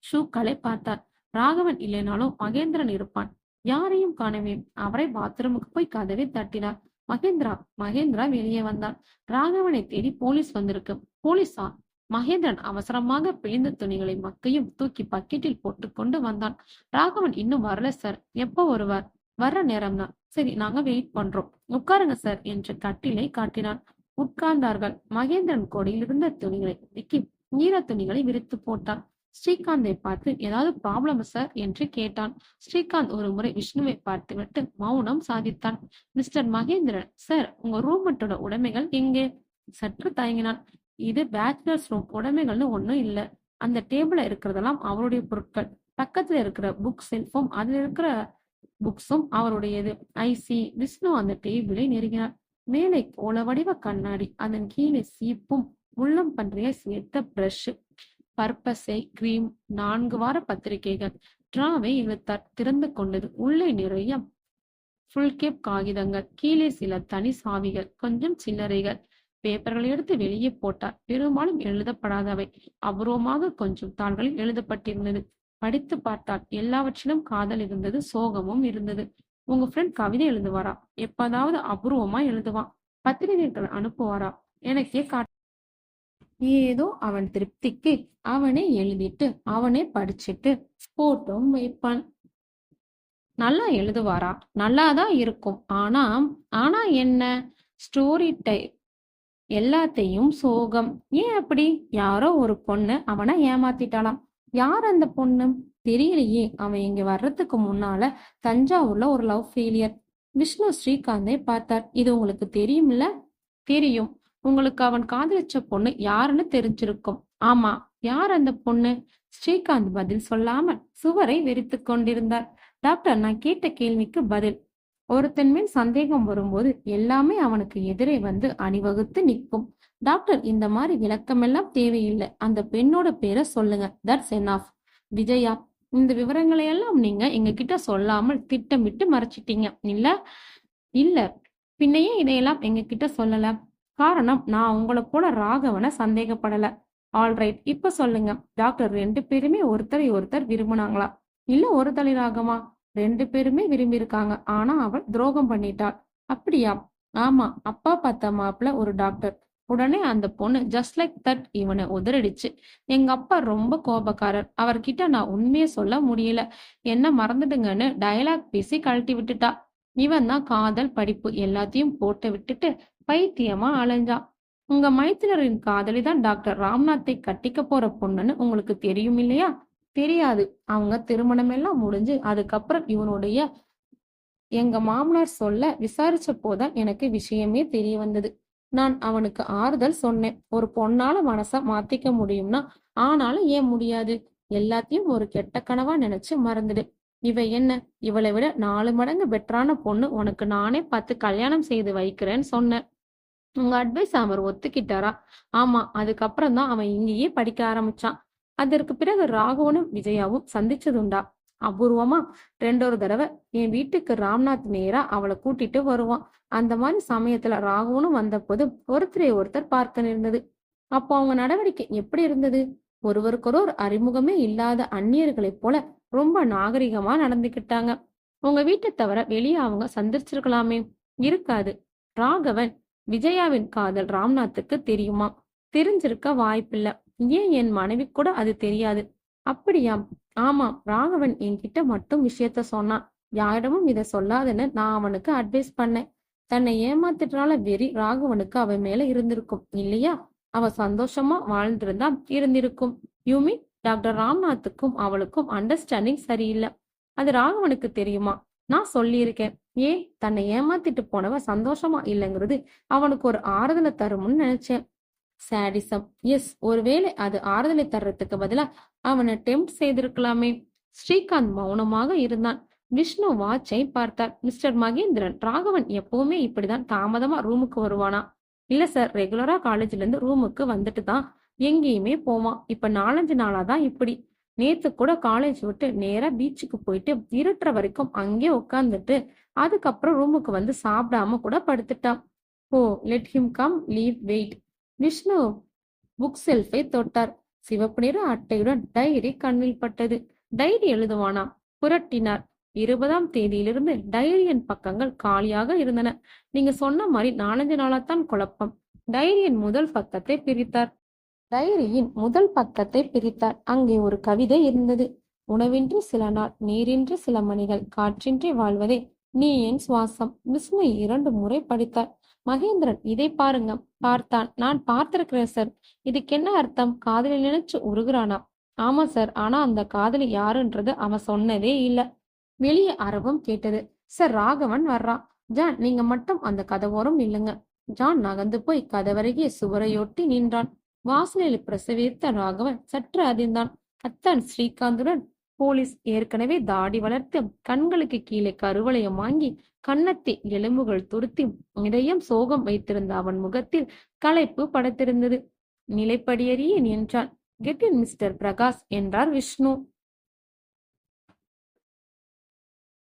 ஷூக்களை பார்த்தார். ராகவன் இல்லைனாலும் மகேந்திரன் இருப்பான். யாரையும் காணவே. அவரை பாத்ரூமுக்கு போய் கதவை தட்டினார். மகேந்திரா. மகேந்திரா வெளியே வந்தான். ராகவனை தேடி போலீஸ் வந்திருக்கு. போலீஸா? மகேந்திரன் அவசரமாக பிழிந்த துணிகளை மக்கையும் தூக்கி பக்கெட்டில் போட்டுக்கொண்டு வந்தான். ராகவன் இன்னும் வரல சார். எப்போ வருவார்? வர்ற நேரம்தான். சரி, நாங்க வெயிட் பண்றோம். உட்காருங்க சார் என்று கட்டிலை காட்டினான். உட்கார்ந்தார்கள். மகேந்திரன் கொடியில் இருந்த துணிகளை ஒதுக்கி ஈர துணிகளை விரித்து போட்டான். ஸ்ரீகாந்தை பார்த்து ஏதாவது ப்ராப்ளம் சார் என்று கேட்டான். ஸ்ரீகாந்த் ஒரு முறை விஷ்ணுவை பார்த்துவிட்டு மௌனம் சாதித்தான். மிஸ்டர் மகேந்திரன் சார், உங்க ரூம்மட்டோட உடைமைகள் எங்கே? சற்று தயங்கினான். இது பேச்சுலர்ஸ் ரூம். உடைமைகள்னு ஒண்ணும் இல்ல. அந்த டேபிள்ல இருக்கிறதெல்லாம் அவருடைய பொருட்கள். பக்கத்துல இருக்கிற புக் செல்ஃபும் அதுல இருக்கிற புக்ஸும் அவருடையது. ஐசி. விஷ்ணு அந்த டேபிளை நெருங்கினார். மேலே கோள வடிவ கண்ணாடி, அதன் கீழே சீப்பும் முள்ளம் பன்றியை சேர்த்த பிரஷ், பர்பஸை, கிரீம், 4 வார பத்திரிகைகள். டிராவை இழுத்தார். திறந்து கொண்டது. உள்ளே நிறைய ஃபுல் கேப் காகிதங்கள், கீழே சில தனி சாவிகள், கொஞ்சம் சில்லறைகள். பேப்பர்களை எடுத்து வெளியே போட்டார். பெரும்பாலும் எழுதப்படாதவை. அபூர்வமாக கொஞ்சம் தாள்களில் எழுதப்பட்டிருந்தது. படித்து பார்த்தால் எல்லாவற்றிலும் காதல் இருந்தது, சோகமும் இருந்தது. உங்க ஃப்ரெண்ட் கவிதை எழுதுவாரா? எப்பதாவது அபூர்வமா எழுதுவான். பத்திரிகைகள் அனுப்புவாரா? எனக்கே ஏதோ அவன் திருப்திக்கு அவனே எழுதிட்டு அவனே படிச்சுட்டு போட்டும் வைப்பான். நல்லா எழுதுவாரா? நல்லாதான் இருக்கும். ஆனா ஆனா என்ன? ஸ்டோரி டைப் எல்லாத்தையும் சோகம். ஏன் அப்படி? யாரோ ஒரு பொண்ணு அவனை ஏமாத்திட்டாளாம். யார் அந்த பொண்ணு? தெரியலையே. அவன் இங்க வர்றதுக்கு முன்னால தஞ்சாவூர்ல ஒரு லவ் ஃபெயிலியர். விஷ்ணு ஸ்ரீகாந்தை பார்த்தார். இது உங்களுக்கு தெரியும்ல? தெரியும். உங்களுக்கு அவன் காதலிச்ச பொண்ணு யாருன்னு தெரிஞ்சிருக்கும். ஆமா. யார் அந்த பொண்ணு? ஸ்ரீகாந்த் பதில் சொல்லாமல் சுவரை வெறித்து கொண்டிருந்தார். டாக்டர், நான் கேட்ட கேள்விக்கு பதில். ஒருத்தன் மேல் சந்தேகம் வரும்போது எல்லாமே அவனுக்கு எதிரே வந்து அணிவகுத்து நிற்கும். டாக்டர், இந்த மாதிரி விளக்கமெல்லாம் தேவையில்லை. அந்த பெண்ணோட பேரை சொல்லுங்க. That's enough. விஜயா. இந்த விவரங்களை எல்லாம் நீங்க எங்க கிட்ட சொல்லாமல் திட்டமிட்டு மறைச்சிட்டீங்க இல்ல? இல்ல. பின்னையே இதையெல்லாம் எங்க கிட்ட சொல்லல? காரணம், நான் உங்களை போல ராகவனை சந்தேகப்படல. ஆல்ரைட், இப்ப சொல்லுங்க. டாக்டர், 2 பேருமே ஒருத்தரை ஒருத்தர் விரும்பினாங்களா? இல்ல ஒரு தலை ராகமா? 2 பேருமே விரும்பியிருக்காங்க. ஆனா அவள் துரோகம் பண்ணிட்டாள். அப்படியா? ஆமா. அப்பா பார்த்த மாப்பிள்ள ஒரு டாக்டர். உடனே அந்த பொண்ணு ஜஸ்ட் லைக் தட் இவனை உதறடிச்சு. எங்க அப்பா ரொம்ப கோபக்காரர். அவர்கிட்ட நான் உண்மையை சொல்ல முடியல. என்ன மறந்துடுங்கன்னு டயலாக் பேசி கழட்டி விட்டுட்டா. இவன் தான் காதல் படிப்பு எல்லாத்தையும் போட்டு விட்டுட்டு பைத்தியமா அலைஞ்சான். உங்க மைத்தினரின் காதலி தான் டாக்டர் ராம்நாத்தை கட்டிக்க போற பொண்ணுன்னு உங்களுக்கு தெரியும் இல்லையா? தெரியாது. அவங்க திருமணம் எல்லாம் முடிஞ்சு அதுக்கப்புறம் இவனுடைய எங்க மாமனார் சொல்ல விசாரிச்ச போதான் எனக்கு விஷயமே தெரிய வந்தது. நான் அவனுக்கு ஆறுதல் சொன்னேன். ஒரு பொண்ணால மனச மாத்திக்க முடியும்னா ஆனாலும் ஏன் முடியாது? எல்லாத்தையும் ஒரு கெட்ட கனவா நினைச்சு மறந்துடு. இவ என்ன? இவளை விட 4 மடங்கு பெட்டரான பொண்ணு உனக்கு நானே பார்த்து கல்யாணம் செய்து வைக்கிறேன்னு சொன்னேன். உங்க அட்வைஸ் அவர் ஒத்துக்கிட்டாரா? ஆமா. அதுக்கப்புறம் தான் அவன் இங்கேயே படிக்க ஆரம்பிச்சான். அதற்கு பிறகு ராகவனும் விஜயாவும் சந்திச்சதுண்டா? அபூர்வமா 2 தடவை. என் வீட்டுக்கு ராம்நாத் நேரா அவளை கூட்டிட்டு வருவான். அந்த மாதிரி சமயத்துல ராகவனும் வந்தபோது ஒருத்தரை ஒருத்தர் பார்க்க நேர்ந்தது. அப்போ அவங்க நடவடிக்கை எப்படி இருந்தது? ஒருவருக்கொருவர் அறிமுகமே இல்லாத அந்நியர்களைப் போல ரொம்ப நாகரிகமா நடந்துக்கிட்டாங்க. உங்க வீட்டை தவிர வெளியே அவங்க சந்திச்சிருக்கலாமே? இருக்காது. ராகவன் விஜயாவின் காதல் ராம்நாத்துக்கு தெரியுமா? தெரிஞ்சிருக்க வாய்ப்பில்லை. ஏன், என் மனைவி கூட அது தெரியாது. அப்படியாம்? ஆமாம். ராகவன் என்கிட்ட மட்டும் விஷயத்த சொன்னான். யாரிடமும் இதை சொல்லாதுன்னு நான் அவனுக்கு அட்வைஸ் பண்ணேன். தன்னை ஏமாத்திட்டால வெறி ராகவனுக்கு அவன் மேல இருந்திருக்கும் இல்லையா? அவ சந்தோஷமா வாழ்ந்திருந்தா இருந்திருக்கும். யூமி, டாக்டர் ராம்நாத்துக்கும் அவளுக்கும் அண்டர்ஸ்டாண்டிங் சரியில்லை. அது ராகவனுக்கு தெரியுமா? நான் சொல்லியிருக்கேன். ஏன், தன்னை ஏமாத்திட்டு போனவ சந்தோஷமா இல்லைங்கிறது அவனுக்கு ஒரு ஆறுதலை தரும்னு நினைச்சேன். சாடிசம். எஸ், ஒருவேளை அது ஆறுதலை தர்றதுக்கு பதிலா அவனை டெம்ப்ட் செய்திருக்கலாமே. ஸ்ரீகாந்த் மௌனமாக இருந்தான். விஷ்ணு வாட்சை பார்த்தார். மிஸ்டர் மகேந்திரன், ராகவன் எப்பவுமே இப்படிதான் தாமதமா ரூமுக்கு வருவானா? இல்ல சார், ரெகுலரா காலேஜ்ல இருந்து ரூமுக்கு வந்துட்டு தான் எங்கேயுமே போவான். இப்ப 4-5 நாளாதான் இப்படி. நேத்து கூட காலேஜ் விட்டு நேரா பீச்சுக்கு போயிட்டு இருட்டுற வரைக்கும் அங்கே உட்காந்துட்டு அதுக்கப்புறம் ரூமுக்கு வந்து சாப்பிடாம கூட படுத்துட்டான். Oh, let him come, leave, wait. Vishnu book shelf தொட்டார். சிவப்பு நிற அட்டையுடன் டைரி கண்ணில் பட்டது. டைரி எழுதுவானாம். புரட்டினார். 20ஆம் தேதியிலிருந்து டைரியின் பக்கங்கள் காலியாக இருந்தன. நீங்க சொன்ன மாதிரி 4-5 நாளாத்தான் குழப்பம். டைரியின் முதல் பக்கத்தை பிரித்தார். அங்கே ஒரு கவிதை இருந்தது. உணவின்றி சில நாள், நீரின்றி சில மணிகள், காற்றின்றி வாழ்வதே நீ என் சுவாசம். விஷ்ணு 2 முறை படித்தார். மகேந்திரன், இதை பாருங்க. பார்த்தான். நான் பார்த்திருக்கிறேன் சார். இதுக்கு என்ன அர்த்தம்? காதலி நினைச்சு உருகுறானா? ஆமா சார். ஆனா அந்த காதலி யாருன்றது அவன் சொன்னதே இல்ல. வெளியே அரவம் கேட்டது. சார், ராகவன் வர்றான். ஜான், நீங்க மட்டும் அந்த கதவோரம் நில்லுங்க. ஜான் நகர்ந்து போய் கதவருகே சுவரையொட்டி நின்றான். வாசலில் பிரசவித்த ராகவன் சற்று அதிர்ந்தான். அத்தான் ஸ்ரீகாந்துடன் போலீஸ். ஏற்கனவே தாடி வளர்த்து கண்களுக்கு கீழே கருவளையம் வாங்கி கன்னத்தை எலும்புகள் துருத்தி இதயம் சோகம் வைத்திருந்த அவன் முகத்தில் களைப்பு படைத்திருந்தது. நிலைப்படியேறியேன் என்றான். கெட் இன் மிஸ்டர் பிரகாஷ் என்றார் விஷ்ணு.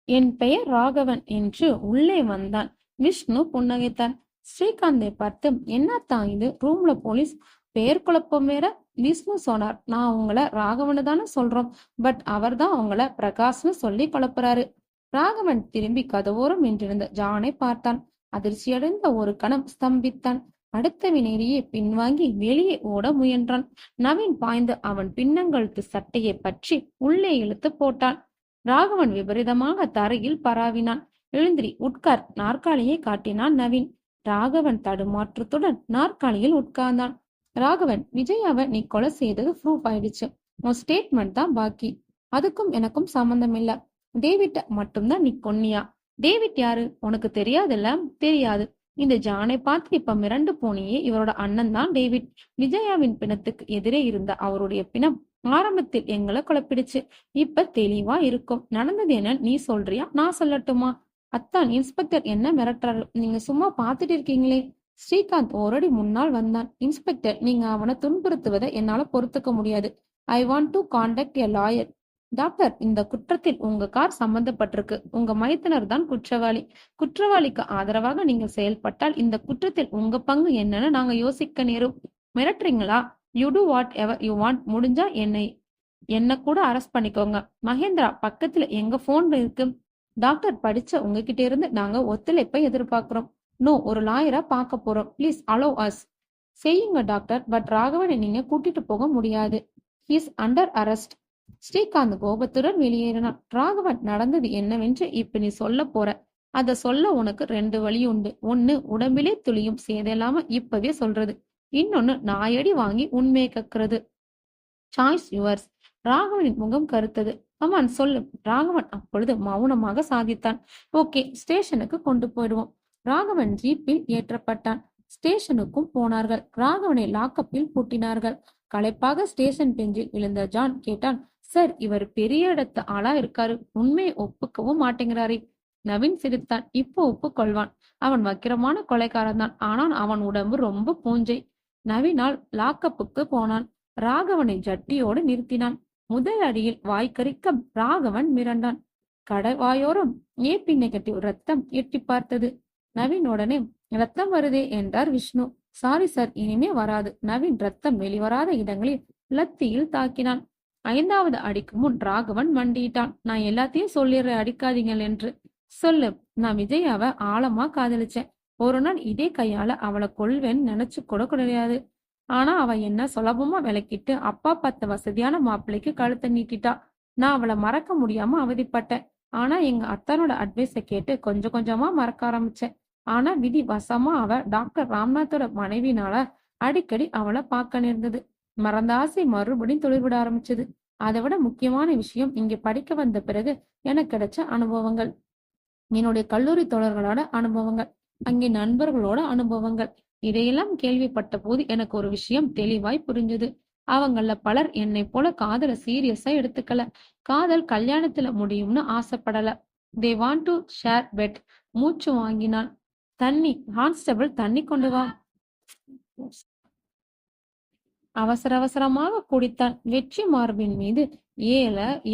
என் பெயர் ராகவன் என்று உள்ளே வந்தான். விஷ்ணு புன்னகைத்தான். ஸ்ரீகாந்தை பார்த்து, என்னத்தான் இது, ரூம்ல போலீஸ், பெயர் குழப்பம் வேற. விஷ்ணு சொன்னார், நான் உங்களை ராகவனு தானே சொல்றோம், பட் அவர் தான் உங்களை பிரகாஷ்னு சொல்லி குழப்புறாரு. ராகவன் திரும்பி கதவோரம் நின்றிருந்த ஜானை பார்த்தான். அதிர்ச்சியடைந்த ஒரு கணம் ஸ்தம்பித்தான். அடுத்த வினாடியே பின்வாங்கி வெளியே ஓட முயன்றான். நவீன் பாய்ந்து அவன் பின்னங்கழுத்து சட்டையை பற்றி உள்ளே இழுத்து போட்டான். ராகவன் விபரீதமாக தரையில் பராவினான். எழுந்திரி, உட்கார். நாற்காலியை காட்டினான் நவீன். ராகவன் தடுமாற்றத்துடன் நாற்காலியில் உட்கார்ந்தான். ராகவன், விஜயாவை நீ கொலை செய்தது ப்ரூஃப் ஆயிடுச்சு. உன் ஸ்டேட்மெண்ட் தான் பாக்கி. அதுக்கும் எனக்கும் சம்பந்தம் இல்ல. டேவிட் மட்டும்தான் நீ கொன்னியா? டேவிட் யாரு உனக்கு தெரியாதுல்ல? தெரியாது. இந்த ஜானை பார்த்து இப்ப மிரண்டு போனியே, இவரோட அண்ணன் தான் டேவிட். விஜயாவின் பிணத்துக்கு எதிரே இருந்த அவருடைய பிணம் ஆரம்பத்தில் எங்களை குழப்பிடுச்சு. இப்ப தெளிவா இருக்கும். நடந்தது என்ன நீ சொல்றியா, நான் சொல்லட்டுமா? அத்தான், இன்ஸ்பெக்டர் என்ன மிரட்டுறாரு, நீங்க சும்மா பாத்துட்டு இருக்கீங்களே. ஸ்ரீகாந்த் ஓரடி முன்னால் வந்தான். இன்ஸ்பெக்டர், நீங்க அவனை துன்புறுத்துவதை என்னால பொறுத்துக்க முடியாது. ஐ want to contact a lawyer. Doctor, இந்த குற்றத்தில் உங்க கார் சம்பந்தப்பட்டிருக்கு. உங்க மைத்தனர் தான் குற்றவாளி. குற்றவாளிக்கு ஆதரவாக நீங்க செயல்பட்டால் இந்த குற்றத்தில் உங்க பங்கு என்னன்னு நாங்க யோசிக்க நேரும். மிரட்டுறீங்களா? You do whatever you want. முடிஞ்சா என்ன கூட அரெஸ்ட் பண்ணிக்கோங்க. மகேந்திரா, பக்கத்துல எங்க போன் இருக்கு. டாக்டர், படிச்ச உங்ககிட்ட இருந்து நாங்க ஒத்துழைப்பை எதிர்பார்க்கிறோம். நோ, ஒரு லாயரா பார்க்க போறோம். Please allow us. செய்யுங்க டாக்டர், பட் ராகவனை நீங்க கூட்டிட்டு போக முடியாது. He's under arrest. ஸ்ரீகாந்த் கோபத்துடன் வெளியேறினான். ராகவன், நடந்தது என்னவென்று இப்ப நீ சொல்ல போற. அத சொல்ல உனக்கு 2 வழி உண்டு. ஒன்னு, உடம்பிலே துளியும் சேதலாம இப்பவே சொல்றது. இன்னொன்னு, நாயடி வாங்கி உண்மையை கக்குறது. Choice yours. ராகவனின் முகம் கருத்தது. அம்மான், சொல்லு. ராகவன் அப்பொழுது மௌனமாக சாதித்தான். ஓகே, ஸ்டேஷனுக்கு கொண்டு போயிடுவோம். ராகவன் ஜீப்பில் ஏற்றப்பட்டான். ஸ்டேஷனுக்கும் போனார்கள். ராகவனை லாக்கப்பில் பூட்டினார்கள். களைப்பாக ஸ்டேஷன் பெஞ்சில் விழுந்த ஜான் கேட்டான், சார், இவர் பெரிய இடத்து ஆளா இருக்காரு, உண்மையை ஒப்புக்கவும் மாட்டேங்கிறாரே. நவீன் சிரித்தான். இப்போ ஒப்புக்கொள்வான். அவன் வக்கிரமான கொலைக்காரன் தான். ஆனால் அவன் உடம்பு ரொம்ப பூஞ்சை. நவீனால் லாக்கப்புக்கு போனான். ராகவனை ஜட்டியோடு நிறுத்தினான். முதல் அடியில் வாய்க்கரிக்க ராகவன் மிரண்டான். கடவாயோரம் ஏபி நெகட்டிவ் ரத்தம் எட்டி பார்த்தது. நவீன் உடனே, ரத்தம் வருதே என்றார் விஷ்ணு. சாரி சார், இனிமே வராது. நவீன் ரத்தம் வெளிவராத இடங்களில் லத்தியில் தாக்கினான். 5வது அடிக்கு முன் ராகவன் மண்டியிட்டான். நான் எல்லாத்தையும் சொல்லிடுறேன், அடிக்காதீங்கள் என்று. சொல்லு. நான் விஜயாவை ஆழமா காதலிச்சேன். ஒரு நாள் இதே கையால அவளை கொள்வேன்னு நினைச்சு கூட கிடையாது. ஆனா அவ என்ன சுலபமா விளக்கிட்டு அப்பா பார்த்த வசதியான மாப்பிள்ளைக்கு கழுத்தை நீட்டிட்டா. நான் அவளை மறக்க முடியாம அவதிப்பட்டேன். ஆனா எங்க அத்தானோட அட்வைஸை கேட்டு கொஞ்சம் கொஞ்சமா மறக்க ஆரம்பிச்சேன். ஆனா விதி வசமா அவ டாக்டர் ராம்நாத்தோட மனைவினால அடிக்கடி அவளை பார்க்க நேர்ந்தது. மறந்த ஆசை மறுபடியும் தொழில்விட ஆரம்பிச்சது. அதை விட முக்கியமான விஷயம், இங்க படிக்க வந்த பிறகு எனக்கு கிடைச்ச அனுபவங்கள், என்னுடைய கல்லூரி தோழர்களோட அனுபவங்கள், அங்கே நண்பர்களோட அனுபவங்கள். இதையெல்லாம் கேள்விப்பட்ட போது எனக்கு ஒரு விஷயம் தெளிவாய் புரிஞ்சது. அவங்கள பலர் என்னை போல காதல சீரியஸா எடுத்துக்கல. காதல் கல்யாணத்துல முடியும்னு ஆசைப்படல. They want to share bed. மூச்சு வாங்கினான். தண்ணி. கான்ஸ்டபிள், தண்ணி கொண்டு வா. அவசர அவசரமாக குடித்தான். வெற்றி மார்பின் மீது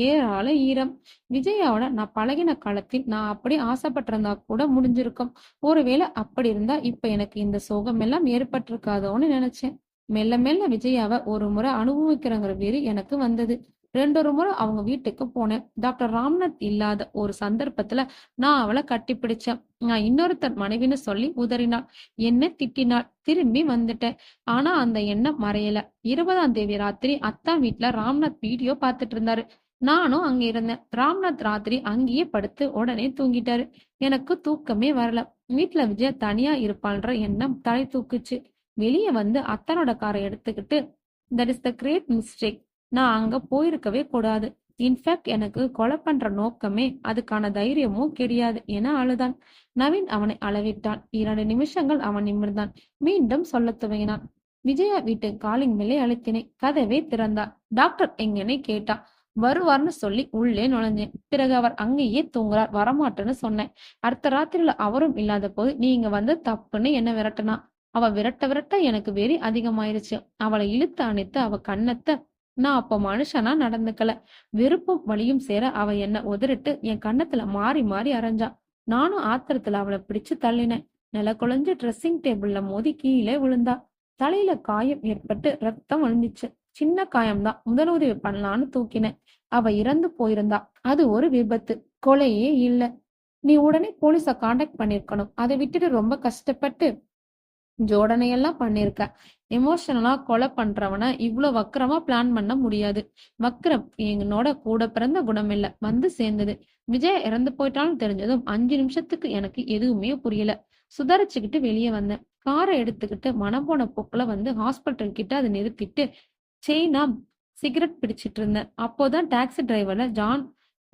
ஏறால ஈரம். விஜயாவோட நான் பழகின காலத்தில் நான் அப்படி ஆசைப்பட்டிருந்தா கூட முடிஞ்சிருக்கும். ஒருவேளை அப்படி இருந்தா இப்ப எனக்கு இந்த சோகம் எல்லாம் ஏற்பட்டிருக்காதோன்னு நினைச்சேன். மெல்ல மெல்ல விஜயாவை ஒரு முறை அனுபவிக்கிறங்கிற வெறி எனக்கு வந்தது. 2 முறை அவங்க வீட்டுக்கு போனேன். டாக்டர் ராம்நாத் இல்லாத ஒரு சந்தர்ப்பத்துல நான் அவளை கட்டிப்பிடிச்சேன். நான் இன்னொருத்தர் மனைவின்னு சொல்லி உதறினாள். என்ன திட்டினாள். திரும்பி வந்துட்டேன். ஆனா அந்த எண்ணம் மறையல. 20ஆம் தேதி ராத்திரி அத்தான் வீட்டுல ராம்நாத் வீடியோ பார்த்துட்டு இருந்தாரு. நானும் அங்க இருந்தேன். ராம்நாத் ராத்திரி அங்கேயே படுத்து உடனே தூங்கிட்டாரு. எனக்கு தூக்கமே வரல. வீட்டுல விஜயா தனியா இருப்பாள்ன்ற எண்ணம் தலை தூக்குச்சு. வெளியே வந்து அத்தனோட காரை எடுத்துக்கிட்டு, that is the great mistake. நான் அங்க போயிருக்கவே கூடாது. இன்ஃபேக்ட் எனக்கு கொலை பண்ற நோக்கமே அதுக்கான தைரியமும் கிடையாது என அழுதான். நவீன் அவனை அளவிட்டான். 2 நிமிஷங்கள் அவன் நிமிர்ந்தான். மீண்டும் சொல்ல துவங்கினான். விஜயா வீட்டு காலிங் மேலே அழுத்தினேன். கதவே திறந்தார். டாக்டர் எங்கன்னு கேட்டா. வருவார்னு சொல்லி உள்ளே நுழைஞ்சேன். பிறகு அவர் அங்கேயே தூங்குறார், வரமாட்டேன்னு சொன்னேன். அடுத்த ராத்திரியில அவரும் இல்லாத போது நீங்க வந்து தப்புன்னு என்ன விரட்டினா. அவ விரட்ட விரட்ட எனக்கு வெறி அதிகமாயிருச்சு. அவளை இழுத்து அணைத்து அவ கண்ணத்தை நான் அப்ப மனுஷனா நடந்துக்கல. வெறுப்பும் வலியும் சேர அவ என்ன உதறிட்டு என் கண்ணத்துல மாறி மாறி அரைஞ்சா. நானும் ஆத்திரத்துல அவளை பிடிச்சு தள்ளினேன். நில குழஞ்சு ட்ரெஸ்ஸிங் டேபிள்ல மோதி கீழே விழுந்தா. தலையில காயம் ஏற்பட்டு ரத்தம் வழிஞ்சிச்சு. சின்ன காயம்தான், முதலுதவி பண்ணலான்னு தூக்கினேன். அவ இறந்து போயிருந்தா. அது ஒரு விபத்து, கொலையே இல்ல. நீ உடனே போலீஸ காண்டாக்ட் பண்ணிருக்கணும். அதை விட்டுட்டு ரொம்ப கஷ்டப்பட்டு ஜோடனையெல்லாம் பண்ணிருக்க. எமோஷனலா கொலை பண்றவன இவ்வளவு வக்கரமா பிளான் பண்ண முடியாது. வக்கரம் என்னோட கூட பிறந்த குணம் இல்ல, வந்து சேர்ந்தது. விஜய இறந்து போயிட்டாலும் தெரிஞ்சதும் 5 நிமிஷத்துக்கு எனக்கு எதுவுமே புரியல. சுதாரிச்சுக்கிட்டு வெளியே வந்தேன். காரை எடுத்துக்கிட்டு மனம் போன போக்குல வந்து ஹாஸ்பிட்டல் கிட்ட அதை நிறுத்திட்டு செயினா சிகரெட் பிடிச்சிட்டு இருந்தேன். அப்போதான் டாக்ஸி டிரைவர்ல ஜான்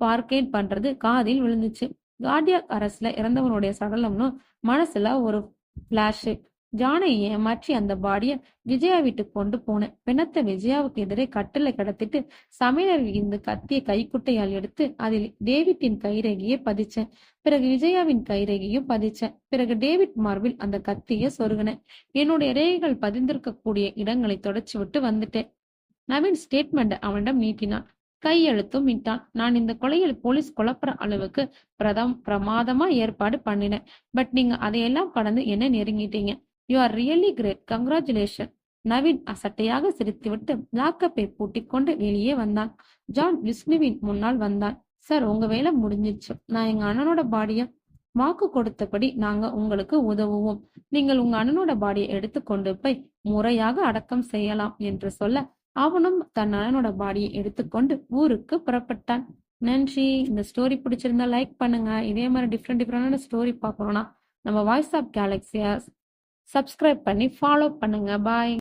பார்க்கெட் பண்றது காதில் விழுந்துச்சு. கார்டியாக் அரஸ்ட்ல இறந்தவனுடைய சடலம்னு மனசுல ஒரு பிளாஷ். ஜானை ஏமாற்றி அந்த பாடிய விஜயா வீட்டுக்கு கொண்டு போனேன். பிணத்தை விஜயாவுக்கு எதிரே கட்டில கிடத்திட்டு சமையலறையில் இருந்து கத்திய கைக்குட்டையால் எடுத்து அதில் டேவிட்டின் கைரேகையை பதிச்சேன். பிறகு விஜயாவின் கைரேகையும் பதிச்சேன். பிறகு டேவிட் மார்பில் அந்த கத்திய சொருகினேன். என்னுடைய ரேகைகள் பதிந்திருக்கக்கூடிய இடங்களை தொடச்சு விட்டு வந்துட்டேன். நவீன் ஸ்டேட்மெண்ட் அவனிடம் நீட்டினான். கையெழுத்தும் இட்டான். நான் இந்த கொலையில் போலீஸ் குழப்புற அளவுக்கு பிரமாதமா ஏற்பாடு பண்ணினேன். பட் நீங்க அதையெல்லாம் கடந்து என்ன நெருங்கிட்டீங்க. You are really great. Congratulation. Naveen அசட்டையாக சிரித்துவிட்டு லாக்கப்பை பூட்டிக்கொண்டு வெளியே வந்தான். ஜான் விஷ்ணுவின் முன்னால் வந்தான். சார், உங்க வேலை முடிஞ்சிச்சு. நான் எங்க அண்ணனோட பாடிய வாக்கு கொடுத்தபடி நாங்க உங்களுக்கு உதவுவோம். நீங்கள் உங்க அண்ணனோட பாடியை எடுத்து கொண்டு போய் முறையாக அடக்கம் செய்யலாம் என்று சொல்ல அவனும் தன் அண்ணனோட பாடியை எடுத்துக்கொண்டு ஊருக்கு புறப்பட்டான். நன்றி. இந்த ஸ்டோரி பிடிச்சிருந்தா லைக் பண்ணுங்க. இதே மாதிரி டிஃப்ரெண்டான ஸ்டோரி பார்க்கணும்னா நம்ம வாய்ஸ் ஆஃப் கேலக்ஸியா சப்ஸ்கிரைப் பண்ணி ஃபாலோ பண்ணுங்க. பாய்.